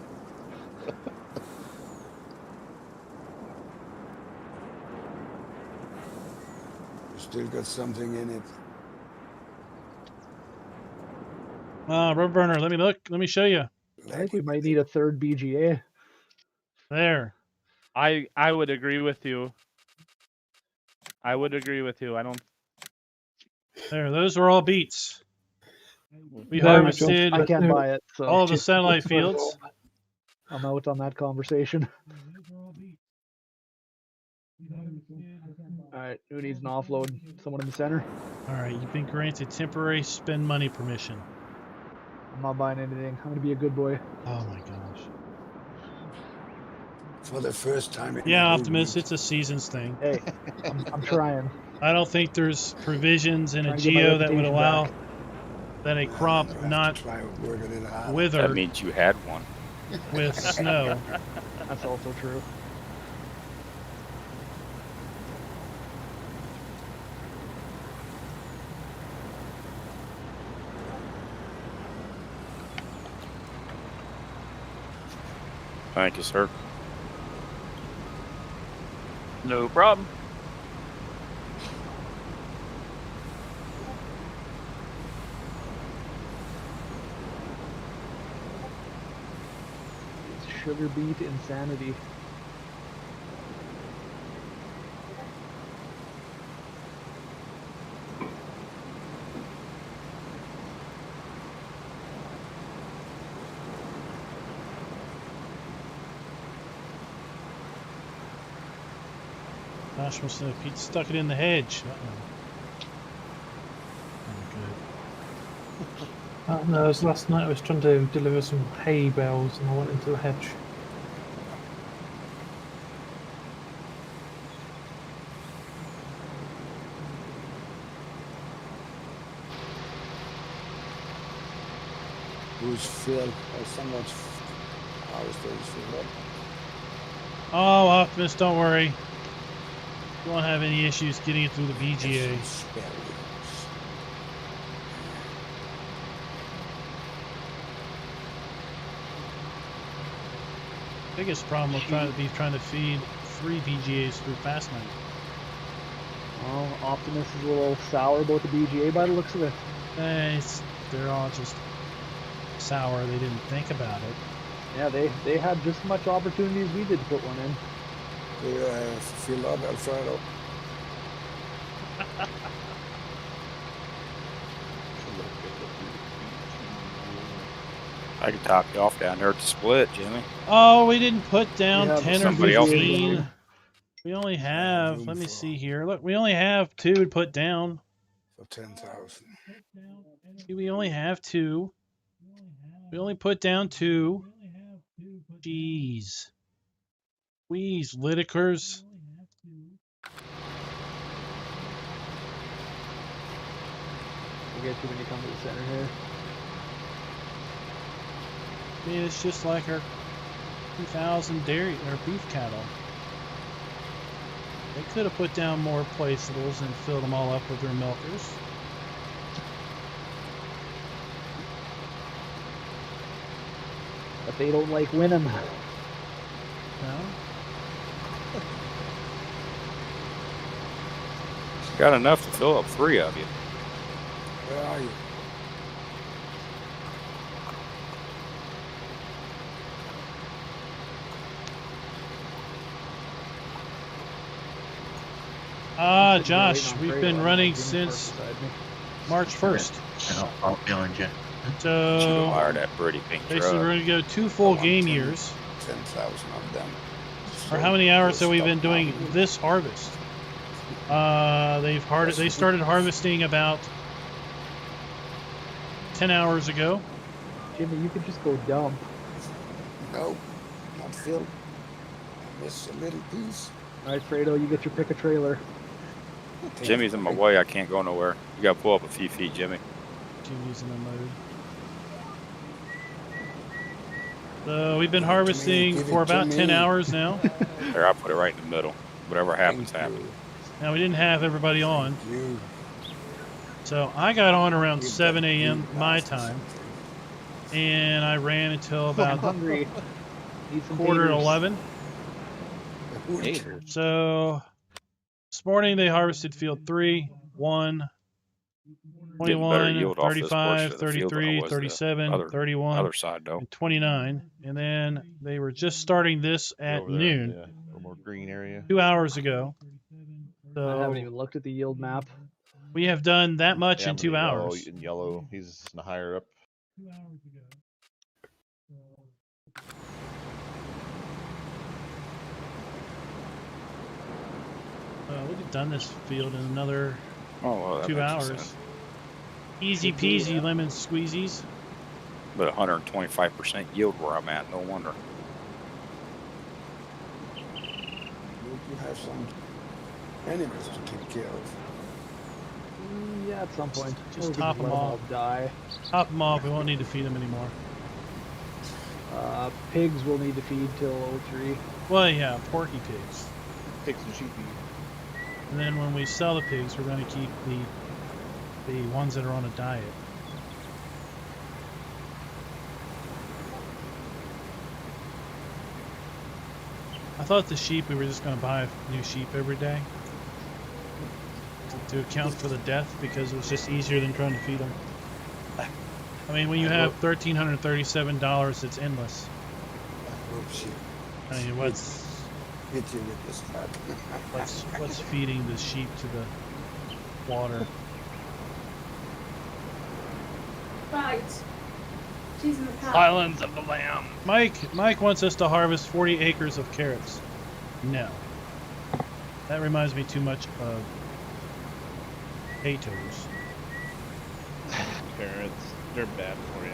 Still got something in it. Rubber burner. Let me look. Let me show you. I think we might need a third BGA. There. I would agree with you. I would agree with you. I don't. There. Those are all beets. We No, harvested I can't buy it, so all the satellite fields. I'm out on that conversation. Alright, who needs an offload? Someone in the center? Alright, you've been granted temporary spend money permission. I'm not buying anything. I'm gonna be a good boy. Oh my gosh. For the first time in Yeah, a whole Optimus, week. it's a seasons thing. Hey, I'm trying. I don't think there's provisions in a Trying to get my geo that would reputation allow back. that a Well, crop you have to not try working it out. wither That means you had one. with snow. That's also true. Thank you, sir. No problem. It's sugar beet insanity. Gosh, must have Pete stuck it in the hedge. Oh, No, it was last night I was trying to deliver some hay bales and I went into the hedge. Who's filled or someone's harvester is filled up. Oh, Optimus, don't worry. You won't have any issues getting it through the BGA. Some spare wheels. Biggest problem will trying to feed 3 BGAs through Fast Night. Well, Optimus is a little sour about the BGA by the looks of it. They're all just sour. They didn't think about it. Yeah, they had just as much opportunity as we did to put one in. They fill up Alfredo. I could top you off down there at the split, Jimmy. Oh, we didn't put down Yeah, 10 or somebody else 15. did. We only I have, room let me for- see here. Look, we only have 2 to put down. For 10,000. We only have 2. We only put down 2. Jeez. Please, Liddickers. We get too many come to the center here. I mean, it's just like our 2,000 dairy or beef cattle. They could have put down more placeables and filled them all up with their milkers. But they don't like winning. No? Got enough to fill up 3 of you. Where are you? Ah, Sitting here waiting Josh, on we've Fredo. been I running got Jimmy parked since beside me. March 1st. And I'll behind you. Should have So hired that pretty pink basically, we're truck. going to go 2 full want game 10 years. 10,000 of them. Or how many hours have we been doing this harvest? They started harvesting about 10 hours ago. Jimmy, you could just go dump. No, not filled. I missed a little piece. All right, Fredo, you get your pick a trailer. Jimmy's in my way. I can't go nowhere. You got to pull up a few feet, Jimmy. Jimmy's in the mode. So we've been harvesting give it for to about 10 me. hours now. There, I'll put it right in the middle. Whatever happens, Thank happens. you. Now we didn't have everybody on, You. so I got on around Give 7 that a.m. big my bastard time, something. and I ran until I'm about hungry. Need some quarter to taters. 11. Haters. So this morning they harvested field 3, 1, Getting better 21, yield off this portion 35, of the field than I 33, was the 37, 31, other side, though. and 29. And then they were just starting this They're at over there, noon, yeah, a little more green area. 2 hours ago. I haven't So even looked at the yield map. we have done that much Yeah, in I'm 2 in yellow, hours. in yellow, he's higher up. We'd have done this field in another Oh, well, that 2 makes hours. sense. Easy peasy lemon squeezies. But 125% yield where I'm at. No wonder. You have some animals to take care of. Yeah, at some point. Just Or we can top 'em let off. all die. Top them off. We won't need to feed them anymore. Pigs will need to feed till 03. Well, yeah, porky pigs. Pigs and sheepy. And then when we sell the pigs, we're going to keep the ones that are on a diet. I thought the sheep, we were just going to buy new sheep every day to account for the death because it was just easier than trying to feed them. I mean, when you have $1,337, it's endless. Oops, I mean, what's hit you with this fat. what's feeding the sheep to the water? Right. She's in the car. Silence of the lamb. Mike wants us to harvest 40 acres of carrots. No. That reminds me too much of potatoes. Carrots, they're bad for you.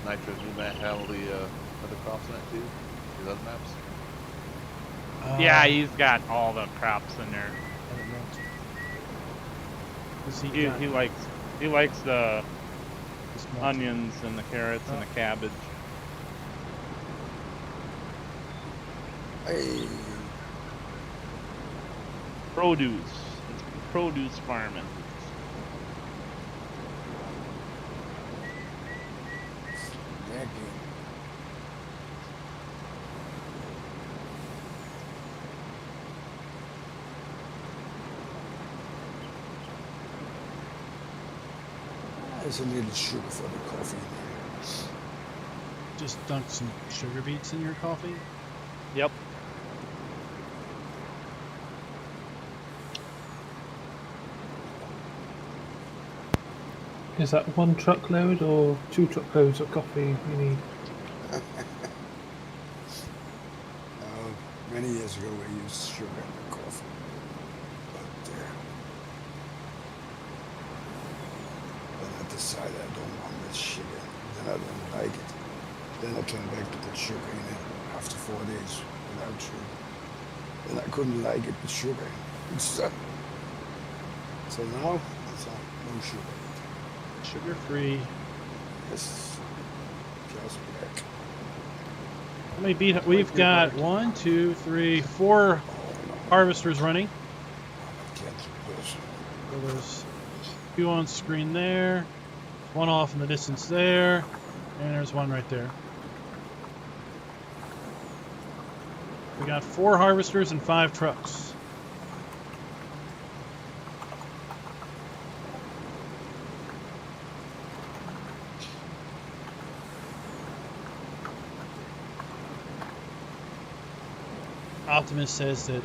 Nitro, do Matt have all the other crops in that too? His other maps? Yeah, he's got all the crops in there. I don't know. Does He likes the this month? onions and the carrots and the cabbage. Hey, Produce. It's produce farming. that game. There's a little sugar for the coffee. Just dunk some sugar beets in your coffee. Yep. Is that 1 truckload or 2 truckloads of coffee you need? Many years ago, I used sugar in coffee. But then I decided I don't want this sugar. Then I don't like it. Then I came back to put sugar in it after 4 days without sugar. Then I couldn't like it with sugar. So now it's no sugar. Sugar-free. It's just black. How many beet? We've got 1, 2, 3, 4 harvesters running. So there's 2 on screen there, 1 off in the distance there, and there's 1 right there. We got 4 harvesters and 5 trucks. Optimist says that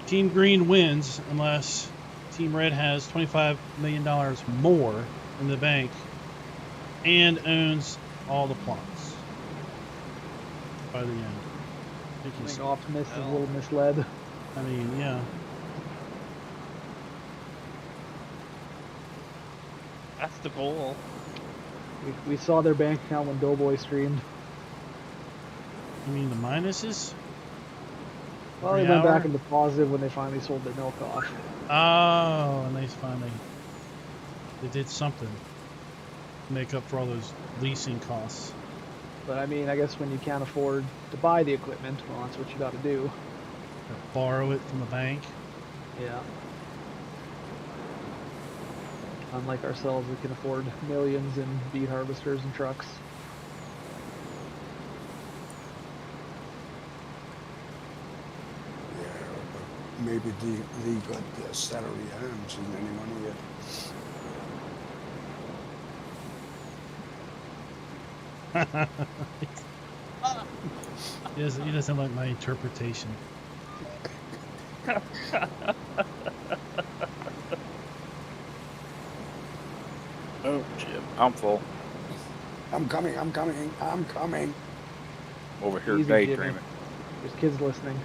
Team Green wins unless Team Red has $25 million more in the bank and owns all the plots by the end. I think Optimist is a little misled. I mean, yeah. That's the goal. We saw their bank account when Doughboy streamed. You mean the minuses? Well, they went back into positive when they finally sold their milk off. Oh, and they did something to make up for all those leasing costs. But I mean, I guess when you can't afford to buy the equipment, well, that's what you got to do. Or borrow it from the bank. Yeah. Unlike ourselves, we can afford millions in beet harvesters and trucks. Maybe they got their salary. I haven't seen any money yet. He doesn't like my interpretation. Oh, shit. I'm full. I'm coming. Over here Easy, daydreaming. Jimmy. There's kids listening.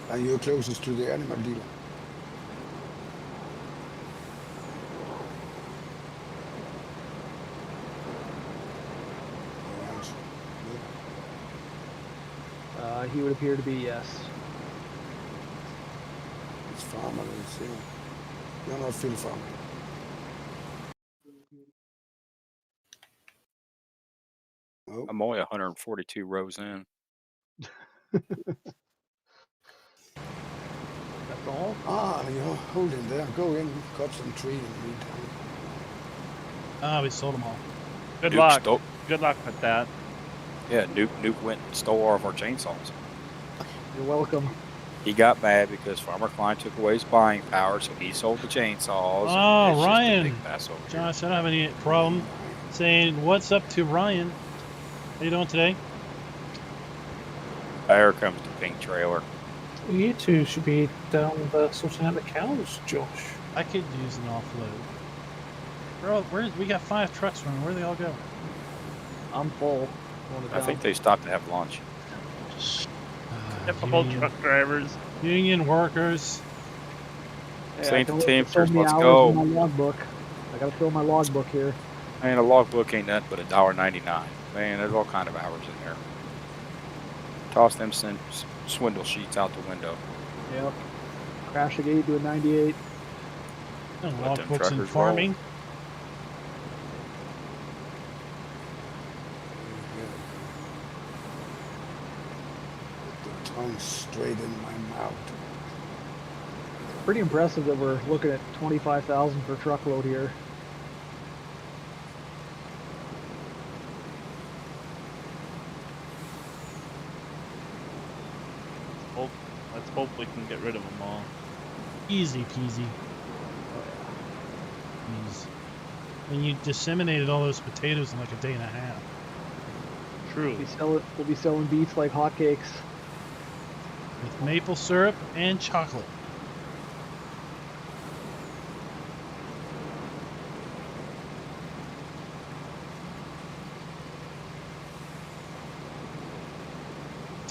And you're closest to the animal dealer. He would appear to be yes. It's farmer, it's you're not field farmer. Oh. I'm only 142 rows in. That's all? Ah, you're holding there. Go in, cut some tree in the meantime. Ah, we sold them all. Good Nuke luck. stole- Good luck with that. Yeah, Nuke went and stole all of our chainsaws. You're welcome. He got mad because Farmer Klein took away his buying power, so he sold the chainsaws. Oh, and it's just a Ryan. big mess over here. Josh, I don't have any problem saying what's up to Ryan. How you doing today? There comes the pink trailer. Well, you two should be down there sorting out the cows, Josh. I could use an offload. We got 5 trucks running. Where do they all go? I'm full. I think they stopped to have lunch. Typical truck drivers. Union workers. Saint I Teamsters, so many let's hours go. in my logbook. I gotta fill my logbook here. Man, a logbook ain't nothing but $1.99. Man, there's all kind of hours in there. Toss them swindle sheets out the window. Yep. Crash a gate, do a 98. And Let them logbooks in truckers farming. The tongue straight in my mouth. Pretty impressive that we're looking at 25,000 per truckload here. Let's hope we can get rid of them all. Easy peasy. Jeez. And you disseminated all those potatoes in like a day and a half. True. We'll be selling beets like hotcakes. With maple syrup and chocolate.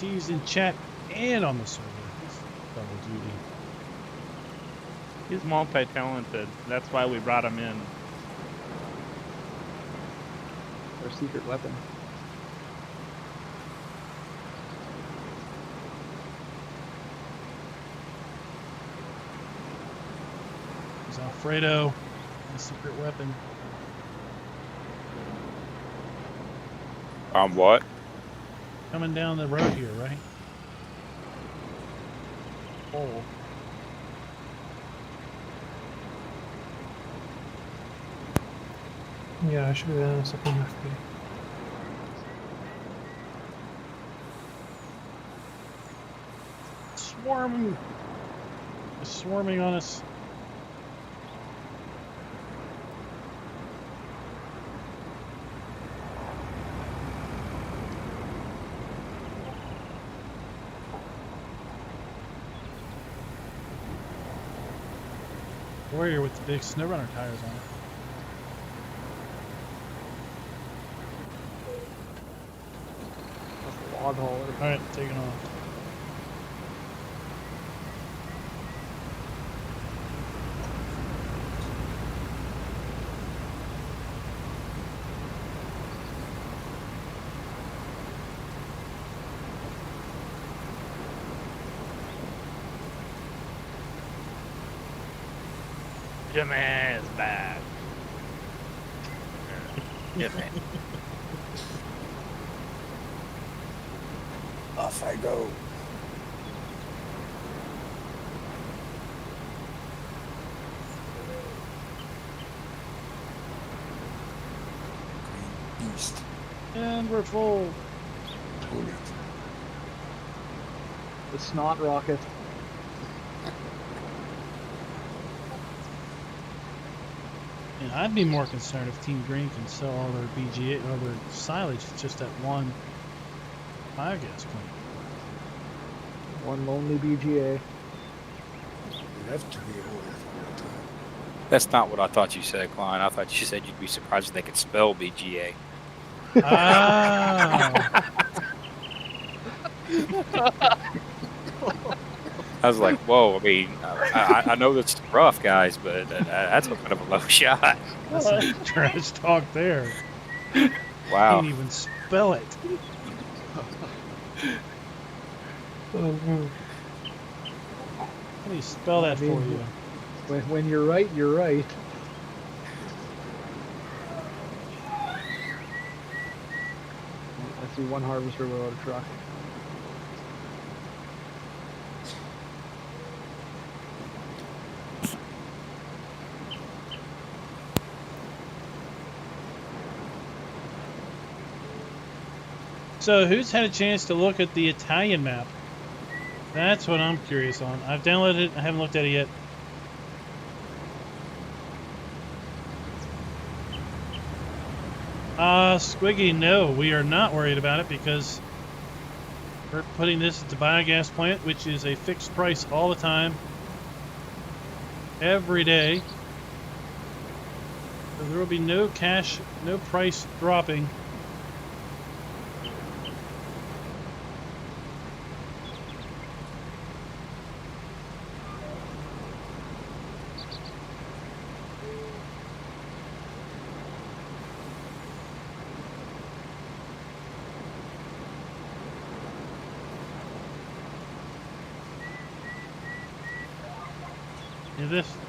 He's in chat and on the server. He's double duty. He's multi-talented. That's why we brought him in. Our secret weapon. He's Alfredo, the secret weapon. What? Coming down the road here, right? Oh. Yeah, I should be there in a second. FP. Swarming. It's swarming on us. Warrior with the big snowrunner tires on it. That's a log hauler. Alright, taking off. Jimmy is bad. Jimmy. Off I go. Green beast. And we're full. Pull it. The snot rocket. And I'd be more concerned if Team Green can sell all their BGA, all their silage just at one biogas plant. One lonely BGA. You have to be all the time. That's not what I thought you said, Klein. I thought you said you'd be surprised if they could spell BGA. Ah. I was like, whoa, I mean, I know that's rough, guys, but that's a kind of a low shot. That's some trash talk there. Wow. Can't even spell it. Let me spell that for you. When you're right, you're right. I see one harvester without a truck. So who's had a chance to look at the Italian map? That's what I'm curious on. I've downloaded it. I haven't looked at it yet. Squiggy, no, we are not worried about it because we're putting this at the biogas plant, which is a fixed price all the time, every day. So there will be no cash, no price dropping.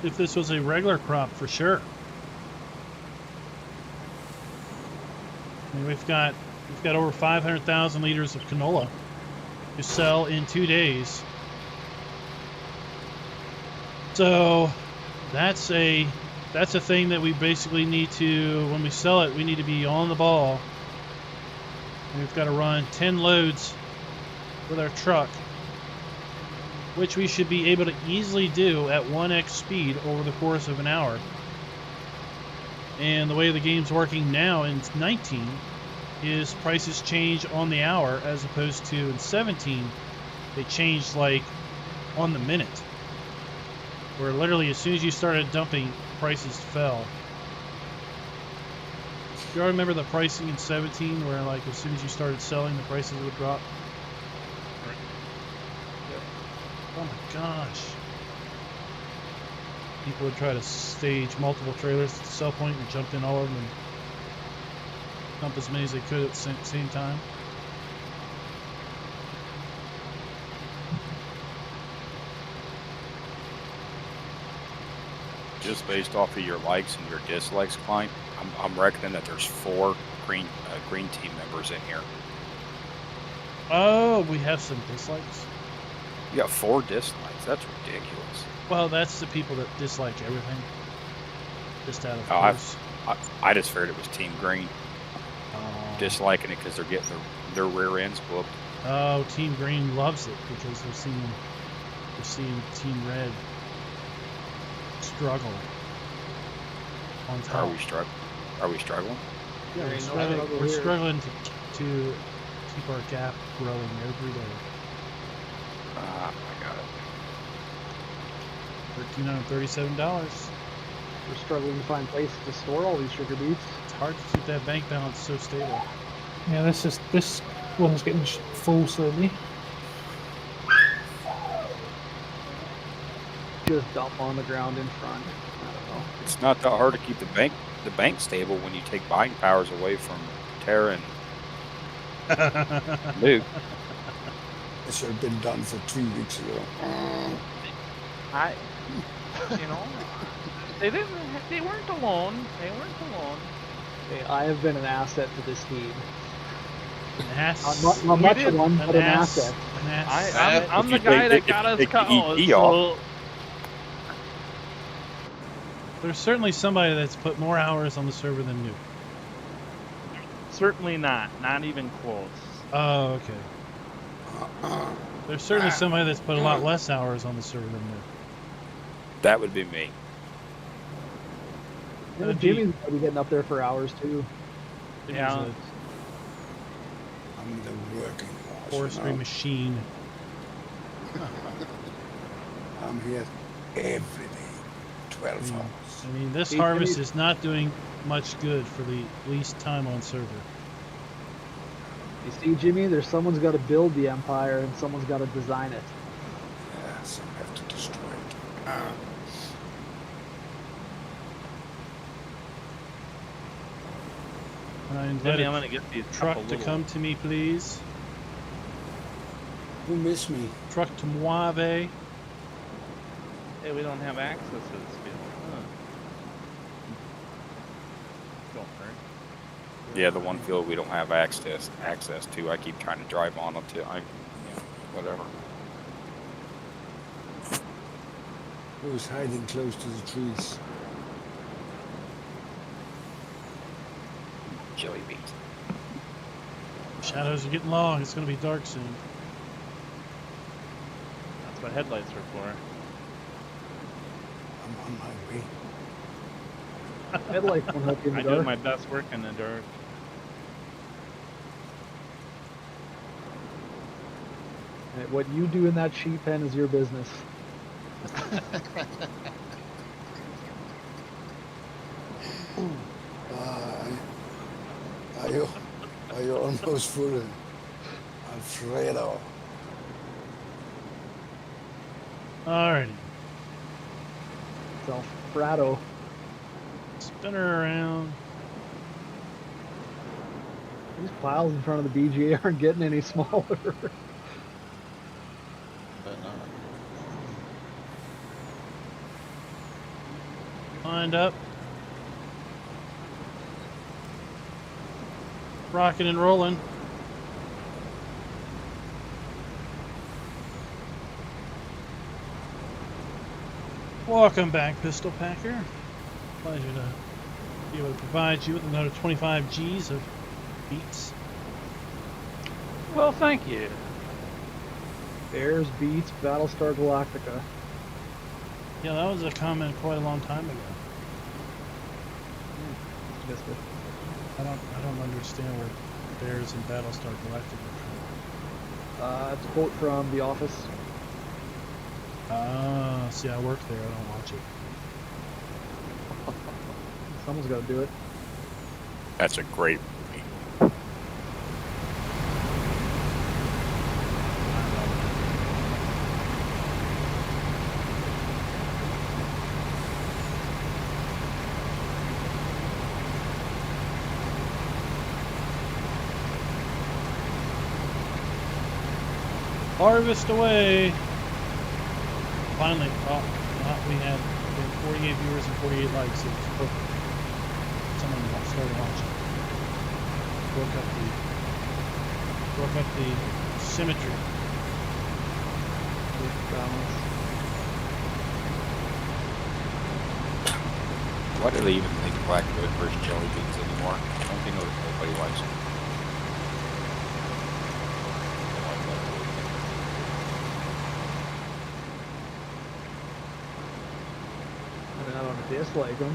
If this was a regular crop, for sure. I mean, we've got over 500,000 liters of canola to sell in 2 days. So that's a thing that we basically need to, when we sell it, we need to be on the ball. And we've got to run 10 loads with our truck, which we should be able to easily do at 1x speed over the course of an hour. And the way the game's working now in 19 is prices change on the hour, as opposed to in 17 they changed like on the minute, where literally as soon as you started dumping, prices fell. Do you all remember the pricing in 17 where like as soon as you started selling, the prices would drop? Oh my gosh. People would try to stage multiple trailers at the sell point and jumped in all of them and dump as many as they could at the same time. Just based off of your likes and your dislikes, Klein, I'm reckoning that there's 4 green team members in here. Oh, we have some dislikes. You got 4 dislikes. That's ridiculous. Well, that's the people that dislike everything. Just out of Oh, course. I just figured it was Team Green disliking it because they're getting their rear ends whooped. Oh, Team Green loves it because they're seeing Team Red struggle on top. Are we struggling? Yeah, There ain't no we're struggle here. struggling to keep our gap growing every day. I got it. $1,337. We're struggling to find places to store all these sugar beets. It's hard to keep that bank balance so stable. Yeah, this one's getting full slowly. Just dump on the ground in front. I don't know. It's not that hard to keep the bank stable when you take buying powers away from Tara and Luke. It should have been done for 3 weeks ago. They weren't alone. They weren't alone. Hey, I have been an asset to this team. An ass. Not much did. of one, but an asset. An ass. I'm the guy that got us cows. So There's certainly somebody that's put more hours on the server than you. certainly not. Not even close. Oh, okay. There's certainly somebody that's put a lot less hours on the server than you. That would be me. Yeah, That'd be- Jimmy's probably getting up there for hours too. Yeah. Jimmy's I'm the working a horse. forestry machine. I'm here every day, 12 hours. I mean, this Hey, harvest Jimmy. is not doing much good for the least time on server. You see, Jimmy, there's someone's got to build the empire and someone's got to design it. Yes, I have to destroy it. Can I invite Jimmy, a I'm gonna get these truck couple to little- come to me, please? Who missed me? Truck to Moave. Hey, we don't have access to this field. Huh. Don't hurt. Yeah, the one field we don't have access to. I keep trying to drive on until whatever. Who's hiding close to the trees? Chili beans. Shadows are getting long. It's going to be dark soon. That's what headlights are for. I'm on my way. Headlights won't help you in I the do dark. my best work in the dark. What you do in that sheep pen is your business. Are you almost full? Alfredo. Alrighty. It's Alfredo. Spin her around. These piles in front of the BGA aren't getting any smaller. But not. Lined up. Rocking and rolling. Welcome back, Pistol Packer. Pleasure to be able to provide you with another 25 G's of beats. Well, thank you. Bears beats Battlestar Galactica. Yeah, that was a comment quite a long time ago. Missed it. I don't understand where Bears and Battlestar Galactica are It's a quote from The Office. from. Ah, see, I work there. I don't watch it. Someone's got to do it. That's a great movie. Harvest away. Finally, we had 48 viewers and 48 likes. It was perfect. Someone started watching. Broke up the symmetry. Why do they even make blackwood versus jelly beans anymore? I don't think nobody likes them. I mean, I don't dislike them,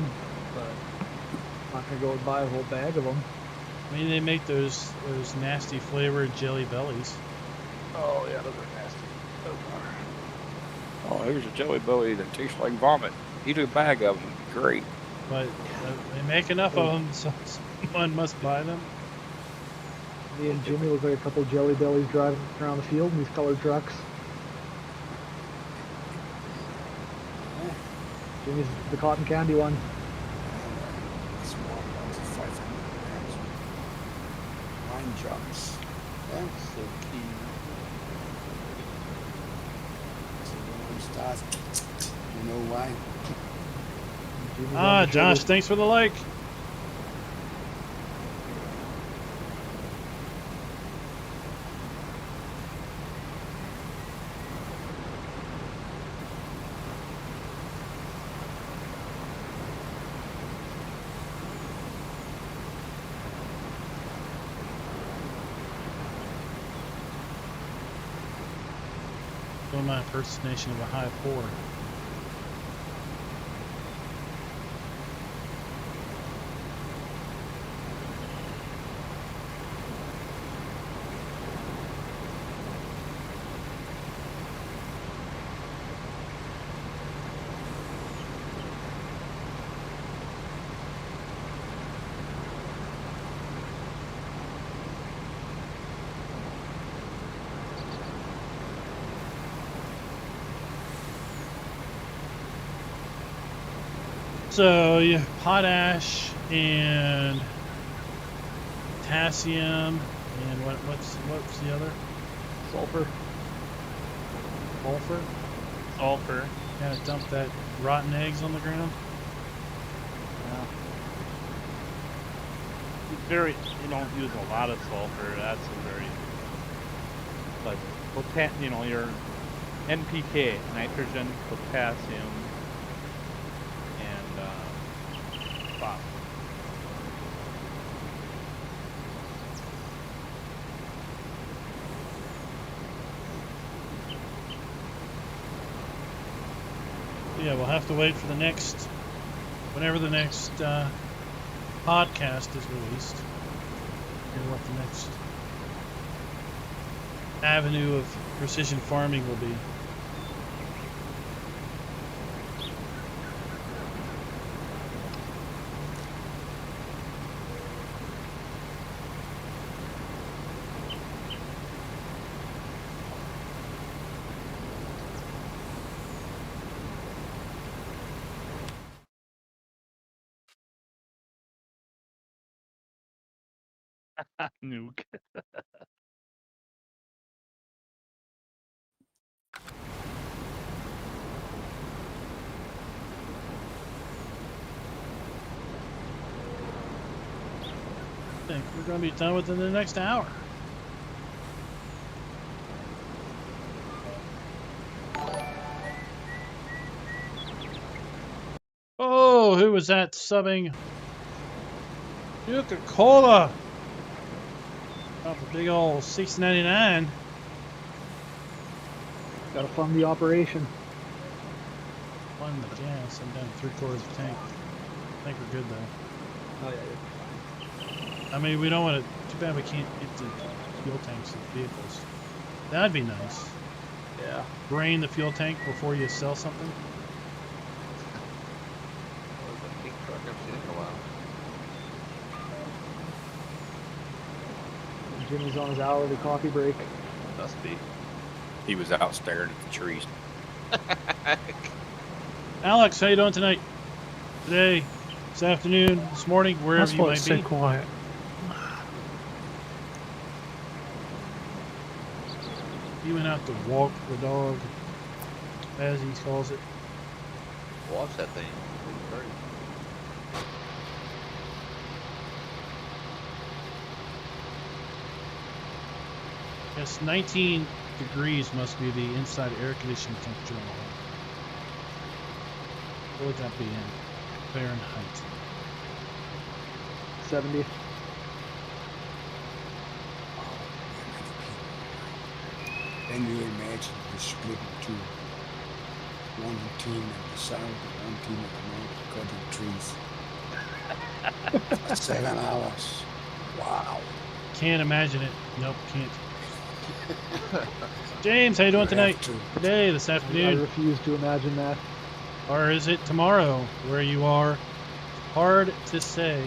but I'm not gonna go and buy a whole bag of them. I mean, they make those nasty flavored jelly bellies. Oh yeah, those are nasty. Oh, here's a jelly belly that tastes like vomit. Eat a bag of them. Great. But they make enough of them, so someone must buy them. Me and Jimmy look like a couple jelly bellies driving around the field in these colored trucks. Jimmy's the cotton candy one. Small ones, 500 grams. Wine jumps. Yeah. So key. Stars. You know why? Ah, Josh, thanks for the like. Doing my impersonation of a high four. So you have potash and potassium and what's the other? Sulfur. Sulfur? Sulfur. Kind of dump that rotten eggs on the ground. You don't use a lot of sulfur. That's a very, but your NPK, nitrogen, potassium, and phosphorus. Yeah, we'll have to wait for whenever the next podcast is released, and what the next avenue of precision farming will be. Nuke. I think we're going to be done within the next hour. Oh, who was that subbing? Coca-Cola. Off a big old $6.99. Gotta fund the operation. Fund the gas. I'm down 3/4 of the tank. I think we're good though. Oh yeah. I mean, we don't want to. Too bad we can't get the fuel tanks of vehicles. That'd be nice. Yeah. Drain the fuel tank before you sell something. That was a pink truck I've seen in a while. Jimmy's on his hourly coffee break. Must be. He was out staring at the trees. Alex, how you doing tonight? Today, this afternoon, this morning, wherever That's you why might it's be. so quiet. He went out to walk the dog, as he calls it. Watch that thing. Hurry. Yes, 19 degrees must be the inside air conditioning temperature in the home. What would that be in Fahrenheit? 70. Then you imagine the split into one team in the south and one team in the north cutting trees. For 7 hours. Wow. Can't imagine it. Nope, can't. James, how you doing You tonight? have to. Today, this I afternoon, refuse to imagine that. or is it tomorrow where you are? Hard to say.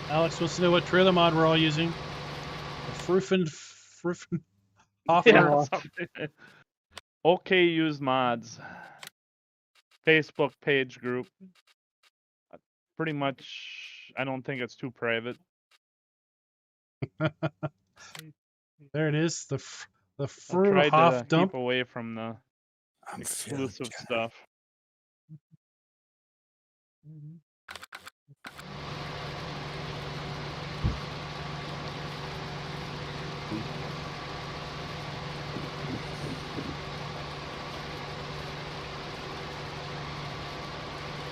Alex wants to know what trailer mod we're all using. The Frufen Hoffer. Yeah, something. Okay, use mods. Facebook page group. Pretty much, I don't think it's too private. There it is. The I tried to Fruhoff dump. keep away from the I'm exclusive feeling stuff.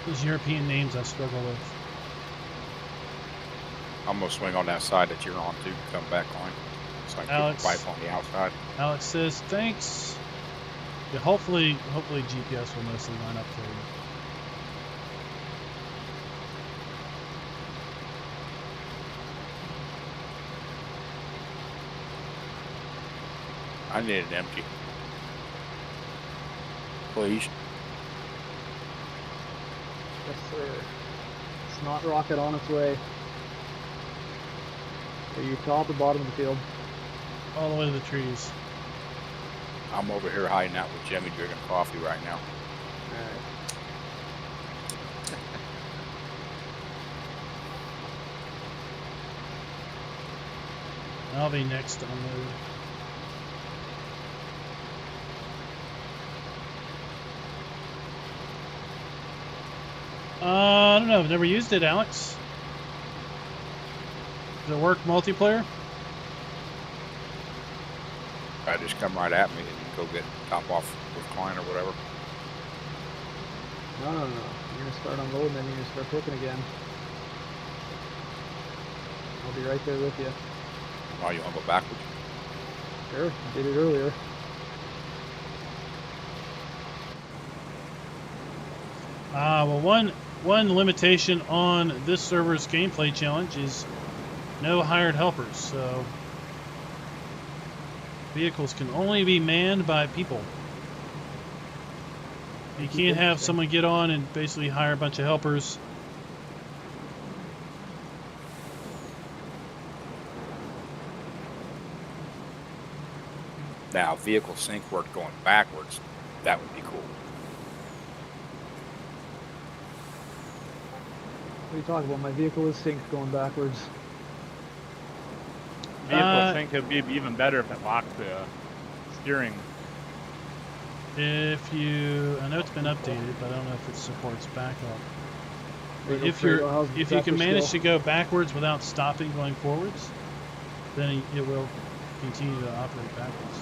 Those European names I struggle with. I'm gonna swing on that side that you're on too. Come back on. So I can Alex. keep the pipe on the outside. Alex says thanks. Yeah, hopefully GPS will mostly line up for you. I need it empty. Please. Yes, sir. It's not rocket on its way. Are you top or bottom of the field? All the way to the trees. I'm over here hiding out with Jimmy drinking coffee right now. Alright. I'll be next to unload. I don't know. I've never used it, Alex. Does it work multiplayer? I just come right at me and you go get top off with Klein or whatever. No. You're gonna start unloading, then you're gonna start hooking again. I'll be right there with you. While you want to go backwards. Sure, I did it earlier. Well, one limitation on this server's gameplay challenge is no hired helpers, so vehicles can only be manned by people. You can't have someone get on and basically hire a bunch of helpers. Now, vehicle sync work going backwards, that would be cool. What are you talking about? My vehicle is synced going backwards. Vehicle sync would be even better if it locked the steering. If you, I know it's been updated, but I don't know if it supports backup. But if you can manage to go backwards without stopping going forwards, then it will continue to operate backwards.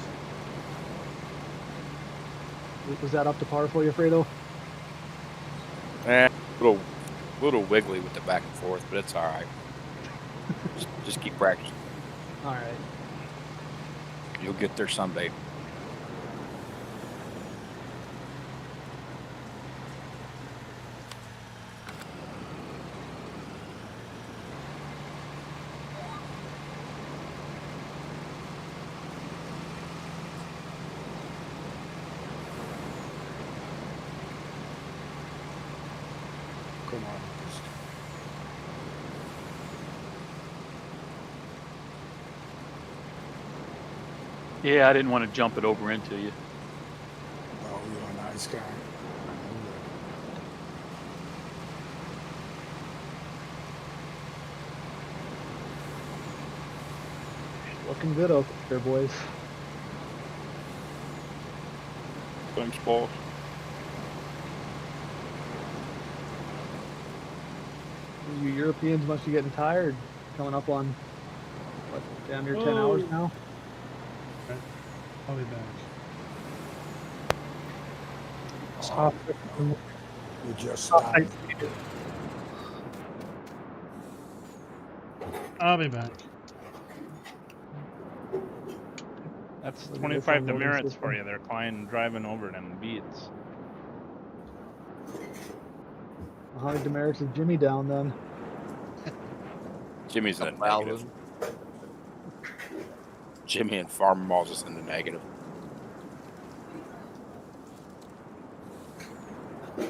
Was that up to par for you, Fredo? Little wiggly with the back and forth, but it's all right. just keep practicing. All right. You'll get there someday. Come on. Yeah, I didn't want to jump it over into you. Oh, you're a nice guy. I know Looking good out there, boys. Thanks, boss. You Europeans must be getting tired. Coming up on, what, damn near 10 hours now? I'll be back. It's half. You just started. I'll be back. That's Look at this 25 unloading demerits system. for you there, Klein, driving over them beats. How many demerits is Jimmy down then? Jimmy's in the negative. 1,000. Jimmy and Farmer Mall's just in the negative. The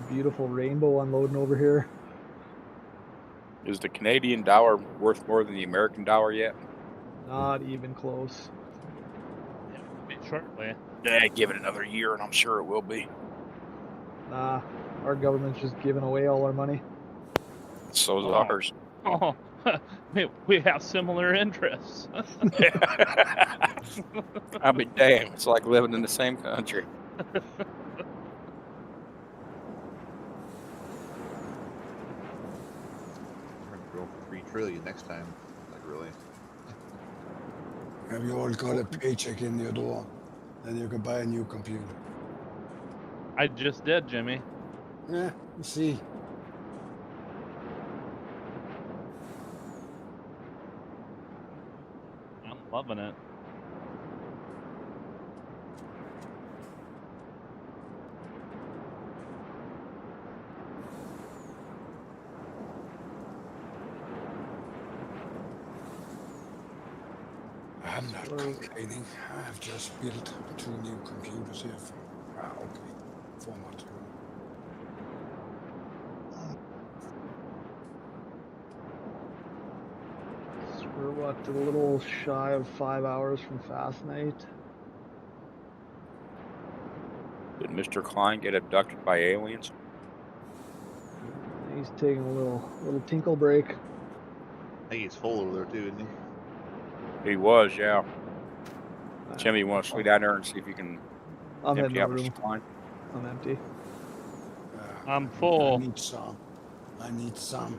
beautiful rainbow unloading over here. Is the Canadian dollar worth more than the American dollar yet? Not even close. It will be shortly. Yeah, give it another year and I'm sure it will be. Nah, our government's just giving away all our money. So's Oh. ours. Oh, we have similar interests. I mean, damn, it's like living in the same country. We're gonna grow for 3 trillion next time. Like really. Have you all got a paycheck in your door? Then you can buy a new computer. I just did, Jimmy. Yeah, you see. I'm loving it. I'm not complaining. I've just built 2 new computers here for, okay, 4 months ago. So we're what, a little shy of 5 hours from Fast Night. Did Mr. Klein get abducted by aliens? He's taking a little tinkle break. I think he's full over there too, isn't he? He was, yeah. Jimmy, you want to swing down there and see if you can I'm in empty the out room. Mr. Klein? I'm empty. I'm I full. need some. I need some.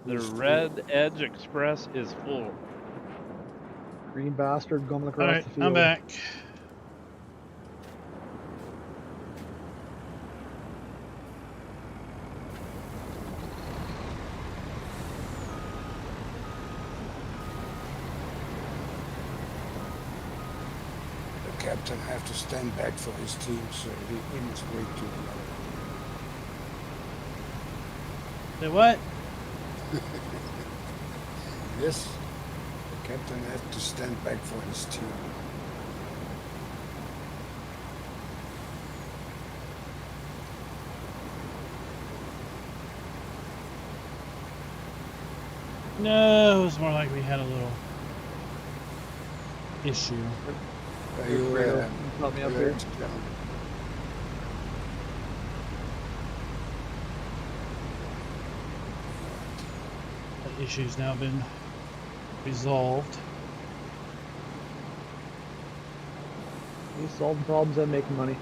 The Who's full? Red Edge Express is full. Green bastard coming across Alright, the field. I'm back. The captain have to stand back for his team, so he must wait to the end. Say what? Yes, the captain have to stand back for his team. No, it was more like we had a little issue. Are you Help me up here. That issue's now been resolved. He's solving problems and making money.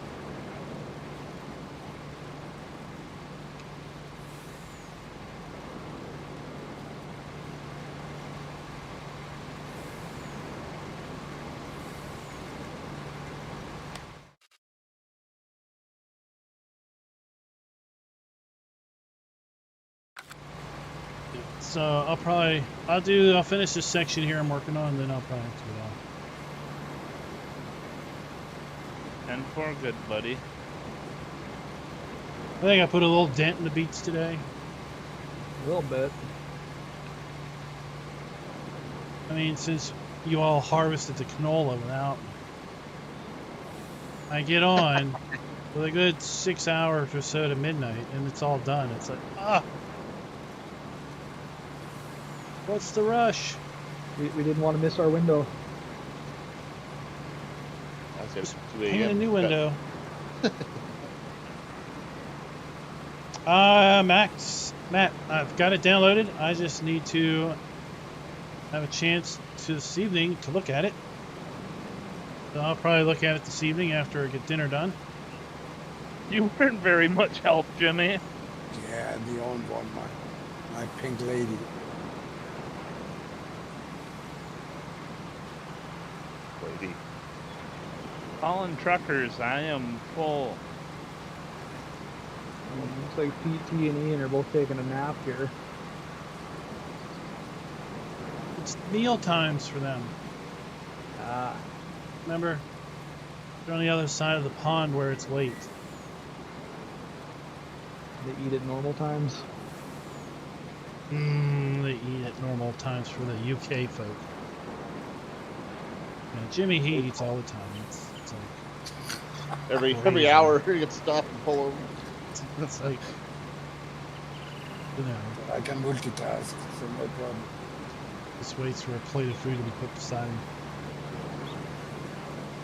So I'll finish this section here I'm working on, and then I'll probably have to go. 10-4, good buddy. I think I put a little dent in the beets today. A little bit. I mean, since you all harvested the canola without me, I get on with a good 6 hours or so to midnight, and it's all done. It's like, what's the rush? We didn't want to miss our window. I said Just 2 paint a a.m. new window. Matt, I've got it downloaded. I just need to have a chance this evening to look at it. So I'll probably look at it this evening after I get dinner done. You weren't very much help, Jimmy. Yeah, the old one, my pink lady. Lady. Calling truckers, I am full. Looks like Pete, T, and Ian are both taking a nap here. It's meal times for them. Ah, Remember, they're on the other side of the pond where it's late. they eat at normal times. They eat at normal times for the UK folk. Yeah, Jimmy, he eats all the time. It's like Every crazy. hour he gets stopped and pull over. It's like, you know, I can multitask, so no problem. just waits for a plate of food to be put beside him.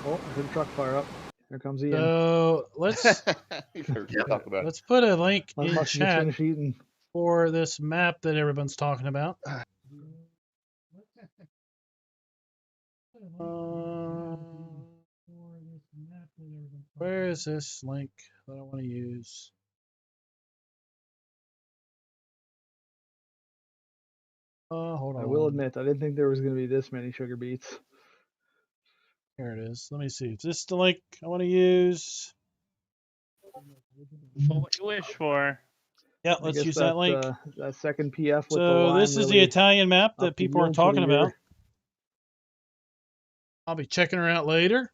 Oh, I heard a truck fire up. Here comes Ian. So let's You've heard me talk about it. let's put a link I in must just chat finish eating. for this map that everyone's talking about. Where is this link that I want to use? Hold on. I will admit, I didn't think there was going to be this many sugar beets. Here it is. Let me see. Is this the link I want to use? What you wish for. Yeah, I let's guess use that link. That second PF with the So line this is the really Italian map upped that the people are yield for the talking year. about. I'll be checking her out later.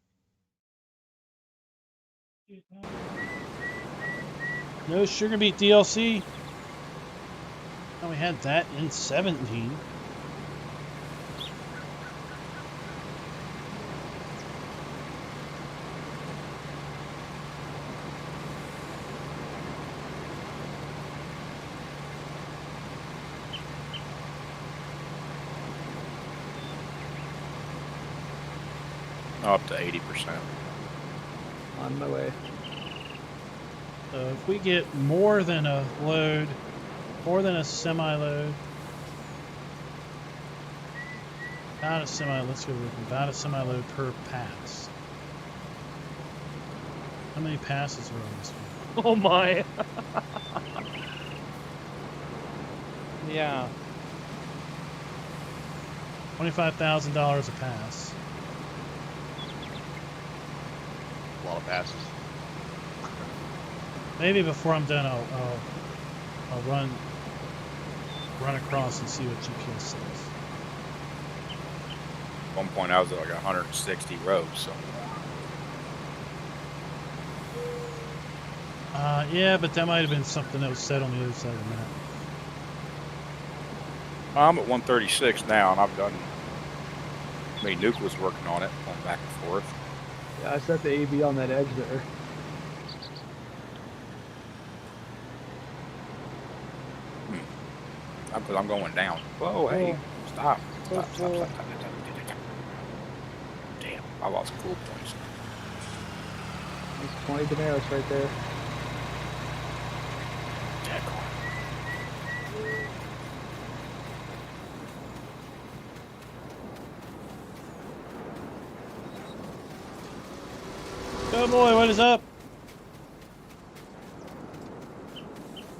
No sugar beet DLC. Oh, we had that in 17. Up to 80%. On my way. So if we get more than a load, more than a semi-load, about a semi, let's go with about a semi-load per pass. How many passes are on this one? Oh my. Yeah. $25,000 a pass. A lot of passes. Maybe before I'm done, I'll run across and see what GPS says. At one point I was at like 160 rows, so. Yeah, but that might have been something that was said on the other side of the map. I'm at 136 now, and I've done. I mean, Nuke was working on it, going back and forth. Yeah, I set the AB on that edge there. Because I'm going down. Whoa, hey, stop. Stop. Damn, I lost cool points. There's 20 Daenerys right there. Oh boy, what is up?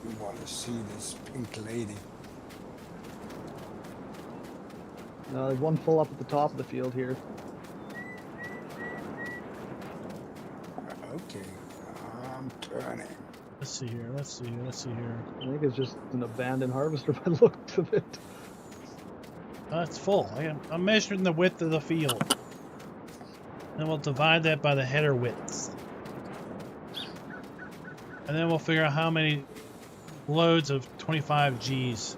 We want to see this pink lady. There's one full up at the top of the field here. Okay, I'm turning. Let's see here. I think it's just an abandoned harvester by the looks of it. It's full. I'm measuring the width of the field. And we'll divide that by the header widths. And then we'll figure out how many loads of 25 Gs.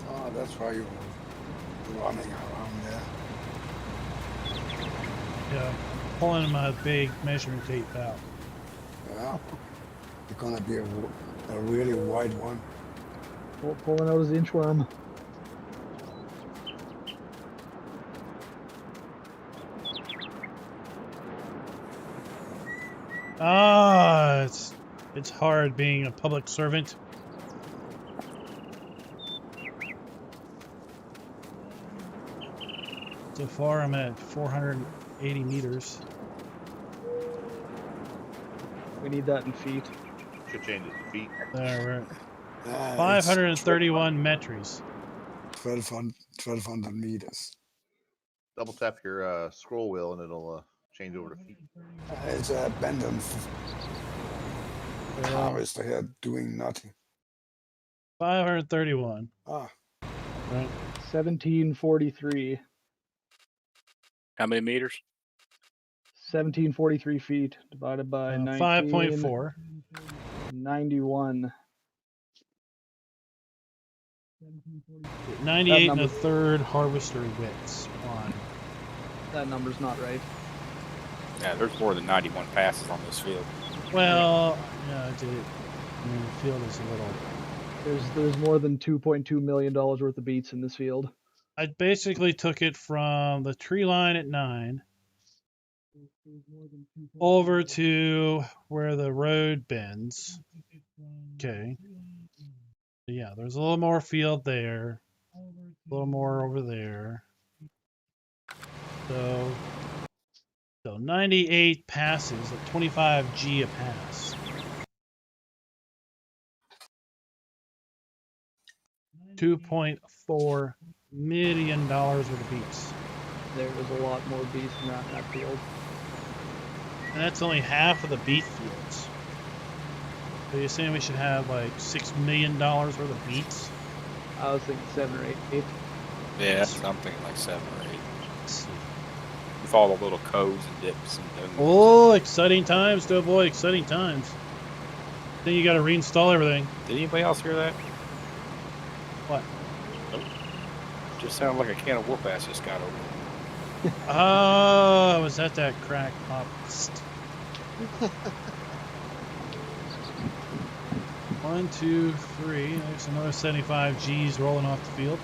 Oh, that's why you're running around there. Yeah, pulling my big measuring tape out. Yeah, it's gonna be a really wide one. Pulling out his inchworm. Ah, it's hard being a public servant. So far, I'm at 480 meters. We need that in feet. Should change it to feet. There, we're at It's 531 meters. 1,200 meters. Double tap your scroll wheel and it'll change over to feet. It's a abandoned harvester here doing nothing. 531. Ah, Right. 1743. How many meters? 1743 feet divided by 19. 5.4. 91. 98 and a third harvester widths on. That number's not right. Yeah, there's more than 91 passes on this field. Well, yeah, I did it. I mean, the field is a little. There's more than $2.2 million worth of beets in this field. I basically took it from the tree line at 9 over to where the road bends. Okay. Yeah, there's a little more field there, a little more over there. So 98 passes at 25 G a pass. $2.4 million worth of beets. There was a lot more beets around that field. And that's only half of the beet fields. So you're saying we should have like $6 million worth of beets? I was thinking 7 or 8. Yeah, something like 7 or 8. With all the little coves and dips and things. Oh, exciting times, Doughboy, exciting times. Then you gotta reinstall everything. Did anybody else hear that? What? Nope. Just sounded like a can of whoop ass just got open. Oh, was that crack pop? 1, 2, 3. There's another 75 G's rolling off the field.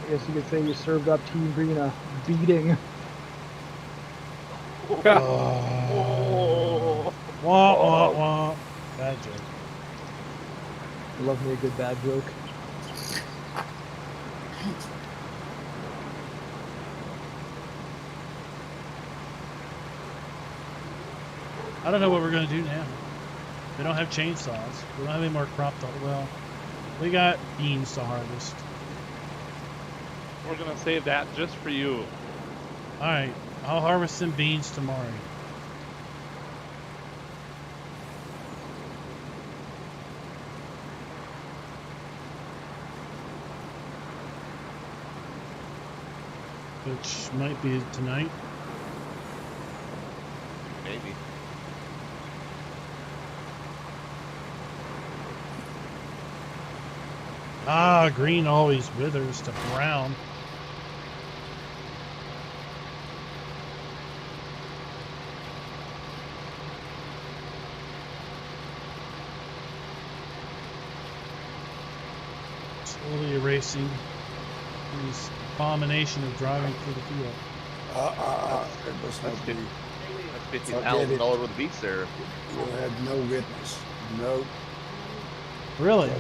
I guess you could say you served up Team Green a beating. Oh. Wah, wah, wah. Bad joke. Love me a good bad joke. I don't know what we're gonna do now. We don't have chainsaws. We don't have any more crop. Well, we got beans to harvest. We're gonna save that just for you. All right, I'll harvest some beans tomorrow. Which might be tonight. Maybe. Ah, green always withers to brown. Slowly erasing this abomination of driving through the field. it was not me. That's $50,000 worth of beets there. You had no witness. No. Really?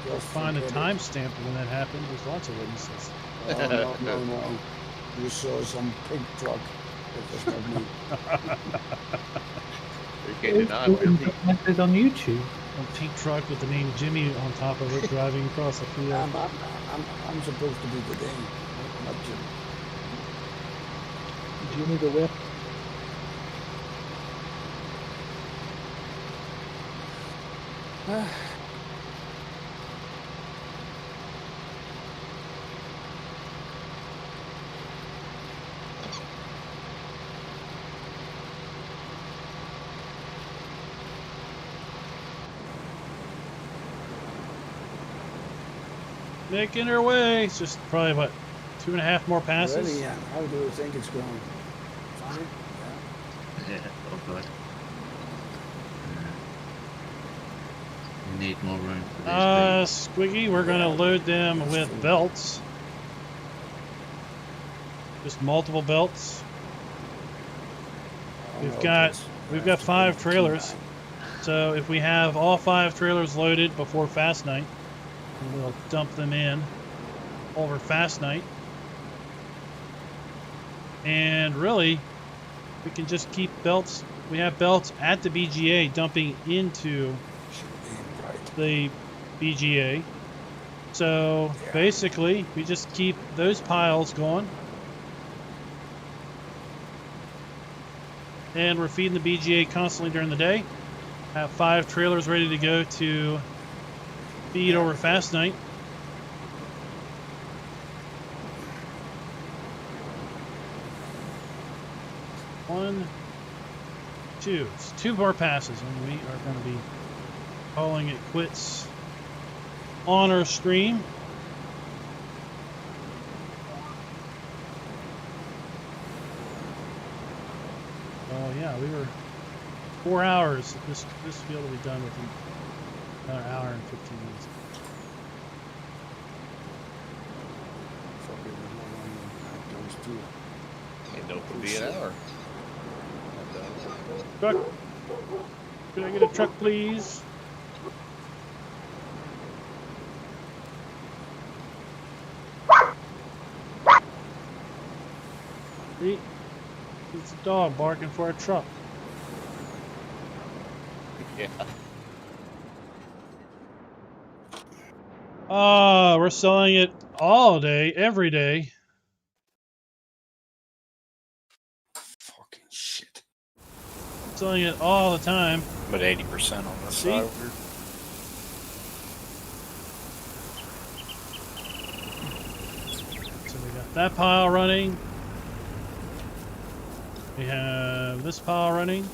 Just Find a forget it. timestamp when that happened. There's lots of witnesses. Oh, no. You saw some pig truck. It was not me. You can't deny it. Documented on YouTube. A pink truck with the name Jimmy on top of it driving across the field. I'm supposed to be the Dane, not Jim. Jimmy the Whip. Making her way. It's just probably, what, 2.5 more passes? Really, yeah. How do you think it's going? Fine? Yeah, oh god. We need more room for these Squiggy, we're gonna load them with belts. just multiple belts. We've Oh, got just we've have got to 5 put the trailers. key So if we have all 5 trailers loaded before fast night, we'll dump them in over fast night. And really, we can just keep belts. We have belts at the BGA dumping into back. Should be right. the BGA. So Yeah. basically, we just keep those piles going. And we're feeding the BGA constantly during the day. Have 5 trailers ready to go to feed over fast night. One, two. It's 2 more passes, and we are going to be calling it quits on our stream. Oh yeah, we were 4 hours. This field will be done within another hour and 15 minutes. Fucking one those two. Ain't no could be an hour. Truck. Could I get a truck, please? See? It's a dog barking for a truck. Yeah. Oh, we're selling it all day, every day. Fucking shit. Selling it all the time. But 80% on this See? side over here. So we got that pile running. We have this pile running.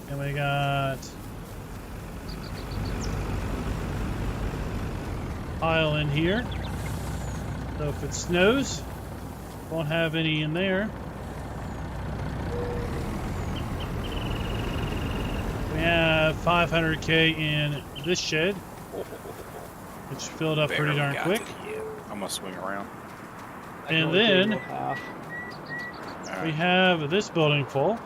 And we got pile in here. So if it snows, won't have any in there. We have 500K in this shed, which filled up pretty Barely darn got quick. to the end. I'm gonna swing around. I can And only take then about half. All we right. have this building full.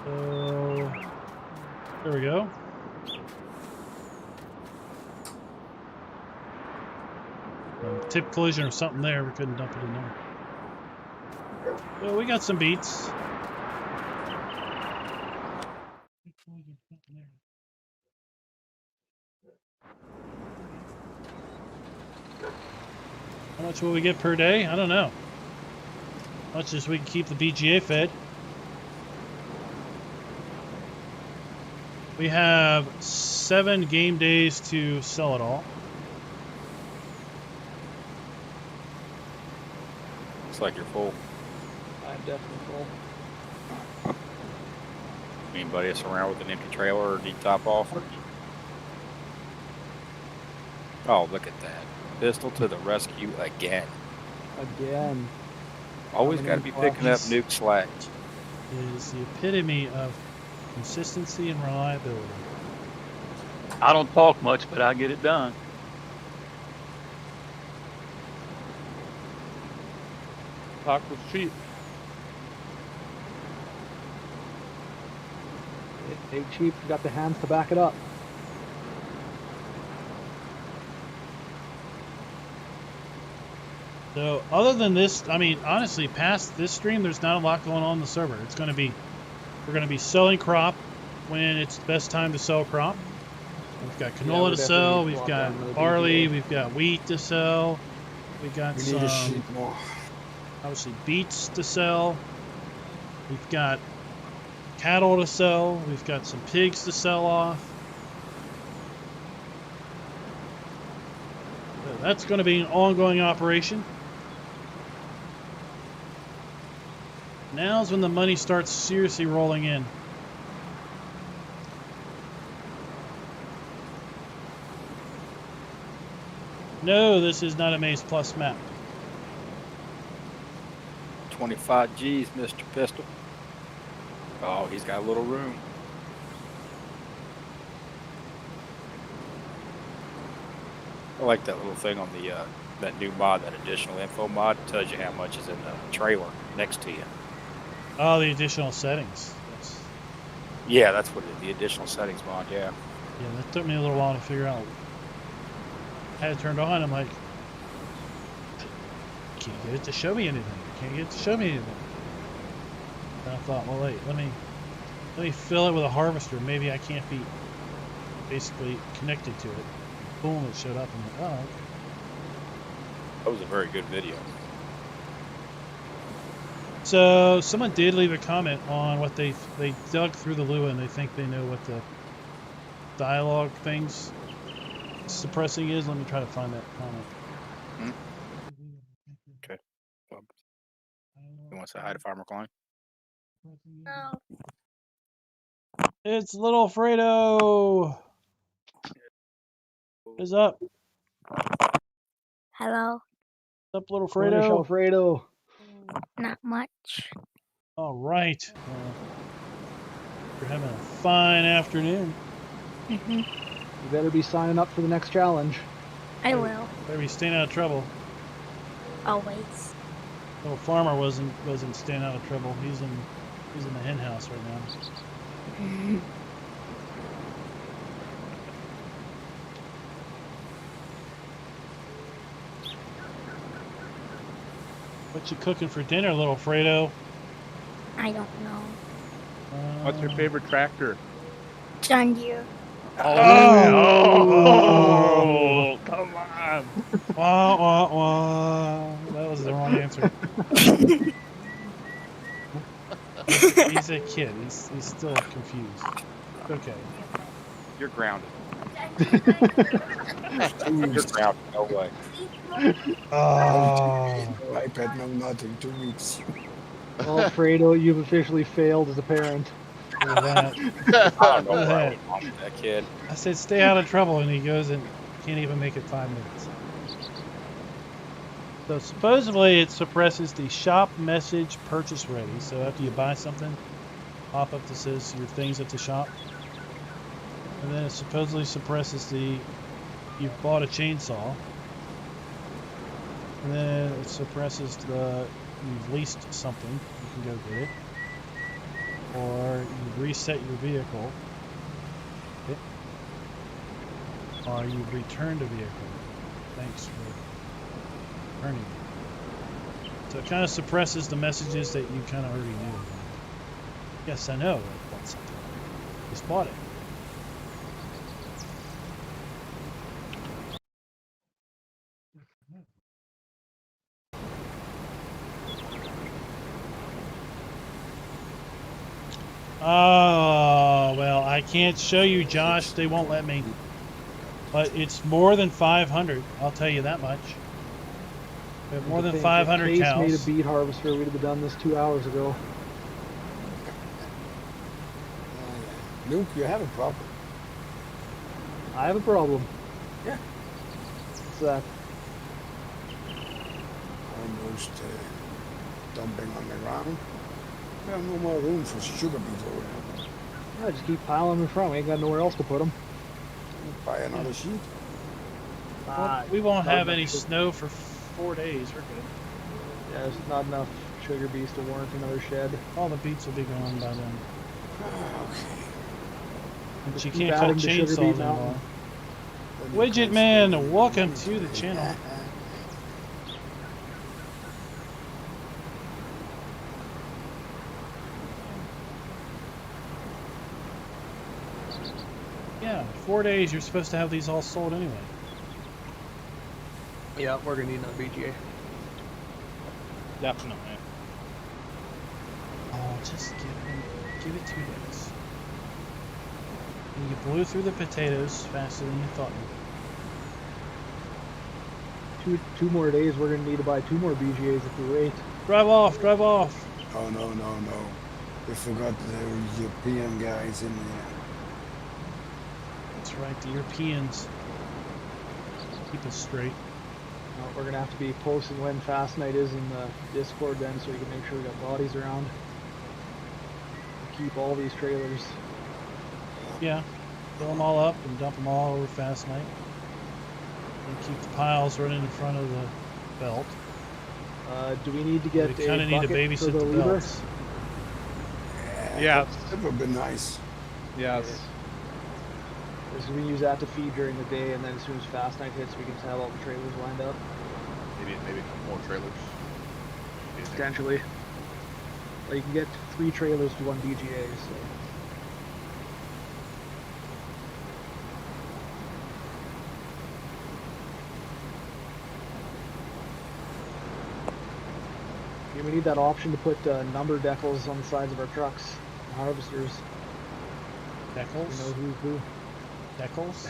So there we go. Tip collision or something there. We couldn't dump it in there. So we got some beets. How much will we get per day? I don't know. Much as we can keep the BGA fed. We have 7 game days to sell it all. Looks like you're full. I'm definitely full. Anybody else around with an empty trailer or deep top off? Oh, look at that. Pistol to the rescue again. Again. Always Coming got to in be clutch. picking up nuke slack. Is the epitome of consistency and reliability. I don't talk much, but I get it done. Talk was cheap. It ain't cheap. You got the hands to back it up. So other than this, I mean, honestly, past this stream, there's not a lot going on the server. It's going to be, we're going to be selling crop when it's the best time to sell crop. We've got Yeah, canola we to sell. definitely We've walk got down to the barley. BGA. We've got wheat to sell. We got We need a some, sheet more. obviously, beets to sell. We've got cattle to sell. We've got some pigs to sell off. So that's going to be an ongoing operation. Now's when the money starts seriously rolling in. No, this is not a Maze Plus map. 25 G's, Mr. Pistol. Oh, he's got a little room. I like that little thing on the that new mod, that additional info mod. Tells you how much is in the trailer next to you. Oh, the additional settings. Yes. Yeah, that's what it is. The additional settings mod. Yeah. Yeah, that took me a little while to figure out. I had it turned on. I'm like, can't get it to show me anything. Can't get it to show me anything. And I thought, well, wait, let me fill it with a harvester. Maybe I can't be basically connected to it. Boom, it showed up. I'm like, oh, okay. That was a very good video. So someone did leave a comment on what they dug through the Lua and they think they know what the dialogue things suppressing is. Let me try to find that comment. Okay. Well, you want to say hi to Farmer Klein? No. It's little Fredo. What is up? Hello. What's up, little Cornish Fredo? Alfredo. Not much. All right. You're having a fine afternoon. You better be signing up for the next challenge. I will. Better be staying out of trouble. Always. Little farmer wasn't staying out of trouble. He's in the hen house right now. What you cooking for dinner, little Fredo? I don't know. What's your favorite tractor? John Deere. Oh, come on. Wah, wah, wah. That was the wrong answer. He's a kid. He's still confused. Okay. You're grounded. You're grounded. No way. No iPad, no nothing. 2 weeks. Well, Fredo, you've officially failed as a parent. Look at that. I don't know where I was wrong with that kid. I said stay out of trouble, and he goes and can't even make it 5 minutes. So supposedly it suppresses the shop message purchase ready. So after you buy something, pop up that says your things at the shop. And then it supposedly suppresses the you've bought a chainsaw. And then it suppresses the you've leased something, you can go get it. Or you've reset your vehicle. Okay. Or you've returned a vehicle. Thanks for returning it. So it kind of suppresses the messages that you kind of already knew. Yes, I know I bought something. Just bought it. Oh, well, I can't show you, Josh. They won't let me. But it's more than 500. I'll tell you that much. We have more than 500 If cows. Case made a beet harvester, we'd have done this 2 hours ago. Luke, you have a problem. I have a problem. Yeah. What's that? Almost dumping on the ground. We have no more room for sugar beets over there. Yeah, just keep piling them in front. We ain't got nowhere else to put them. Buy another sheet. We won't not have enough any sugar. snow for 4 days. We're good. Yeah, there's not enough sugar beets to warrant another shed. All the beets will be gone by then. And Just you keep can't cut adding to sugar chainsaws beet anymore. mountain. Widget Man, welcome to the channel. Yeah, 4 days. You're supposed to have these all sold anyway. Yeah, we're gonna need another BGA. Definitely. Oh, just give it 2 days. And you blew through the potatoes faster than you thought you would. 2 more days, we're gonna need to buy 2 more BGAs if we wait. Drive off, drive off. Oh, no. We forgot the European guys in there. That's right, the Europeans. Keep us straight. We're gonna have to be posting when Fast Night is in the Discord then, so we can make sure we got bodies around. Keep all these trailers. Yeah, fill them all up and dump them all over Fast Night. And keep the piles running in front of the belt. Do we need to get We kind of need to bucket for babysit the lever? belts. Yeah. That would be nice. Yes. Because we use that to feed during the day, and then as soon as fast night hits, we can have all the trailers lined up. Maybe a couple more trailers. What do you think? Potentially. Like you can get 3 trailers to 1 BGA, so. Yeah, we need that option to put number decals on the sides of our trucks, harvesters. Decals? You know who's who. Decals?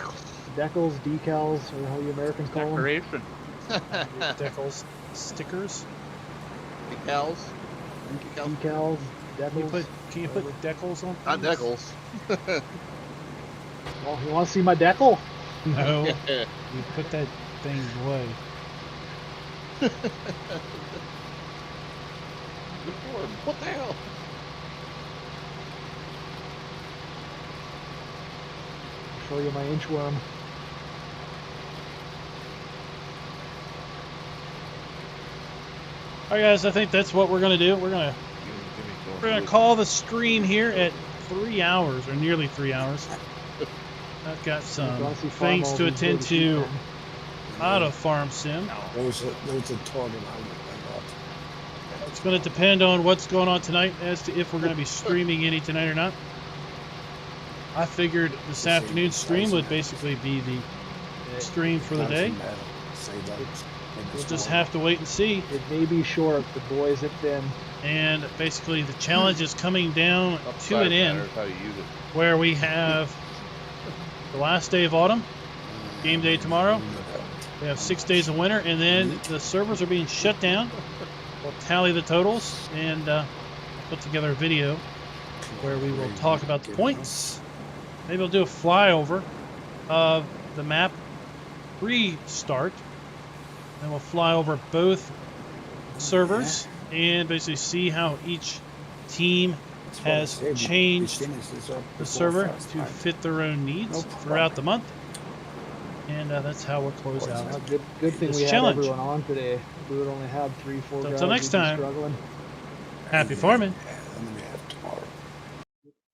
Decals, decals, or how you Americans call them. Decoration. Decals. Stickers? Decals? Decals, decals. Can you put decals on Not things? decals. Well, you want to see my decal? No. You put that thing away. What the hell? I'll show you my inchworm. All right, guys. I think that's what we're gonna do. We're gonna call the stream here at 3 hours, or nearly 3 hours. I've got some things to attend to out of Farm Sim. There was a target I got. It's going to depend on what's going on tonight as to if we're going to be streaming any tonight or not. I figured this afternoon's stream would basically be the stream for the day. We'll just have to wait and see. It may be short, the boys at thin. And basically the challenge is coming down to Upside an end matters how you use it. where we have the last day of autumn, game day tomorrow. We have 6 days of winter, and then the servers are being shut down. We'll tally the totals and put together a video where we will talk about the points. Maybe we'll do a flyover of the map pre-start. Then we'll fly over both servers and basically see how each team has changed the server to fit their own needs throughout the month. And that's how we'll close out Good thing this we had challenge. everyone on today. We would only have 3-4 guys. Until next we'd be time. struggling. Happy farming.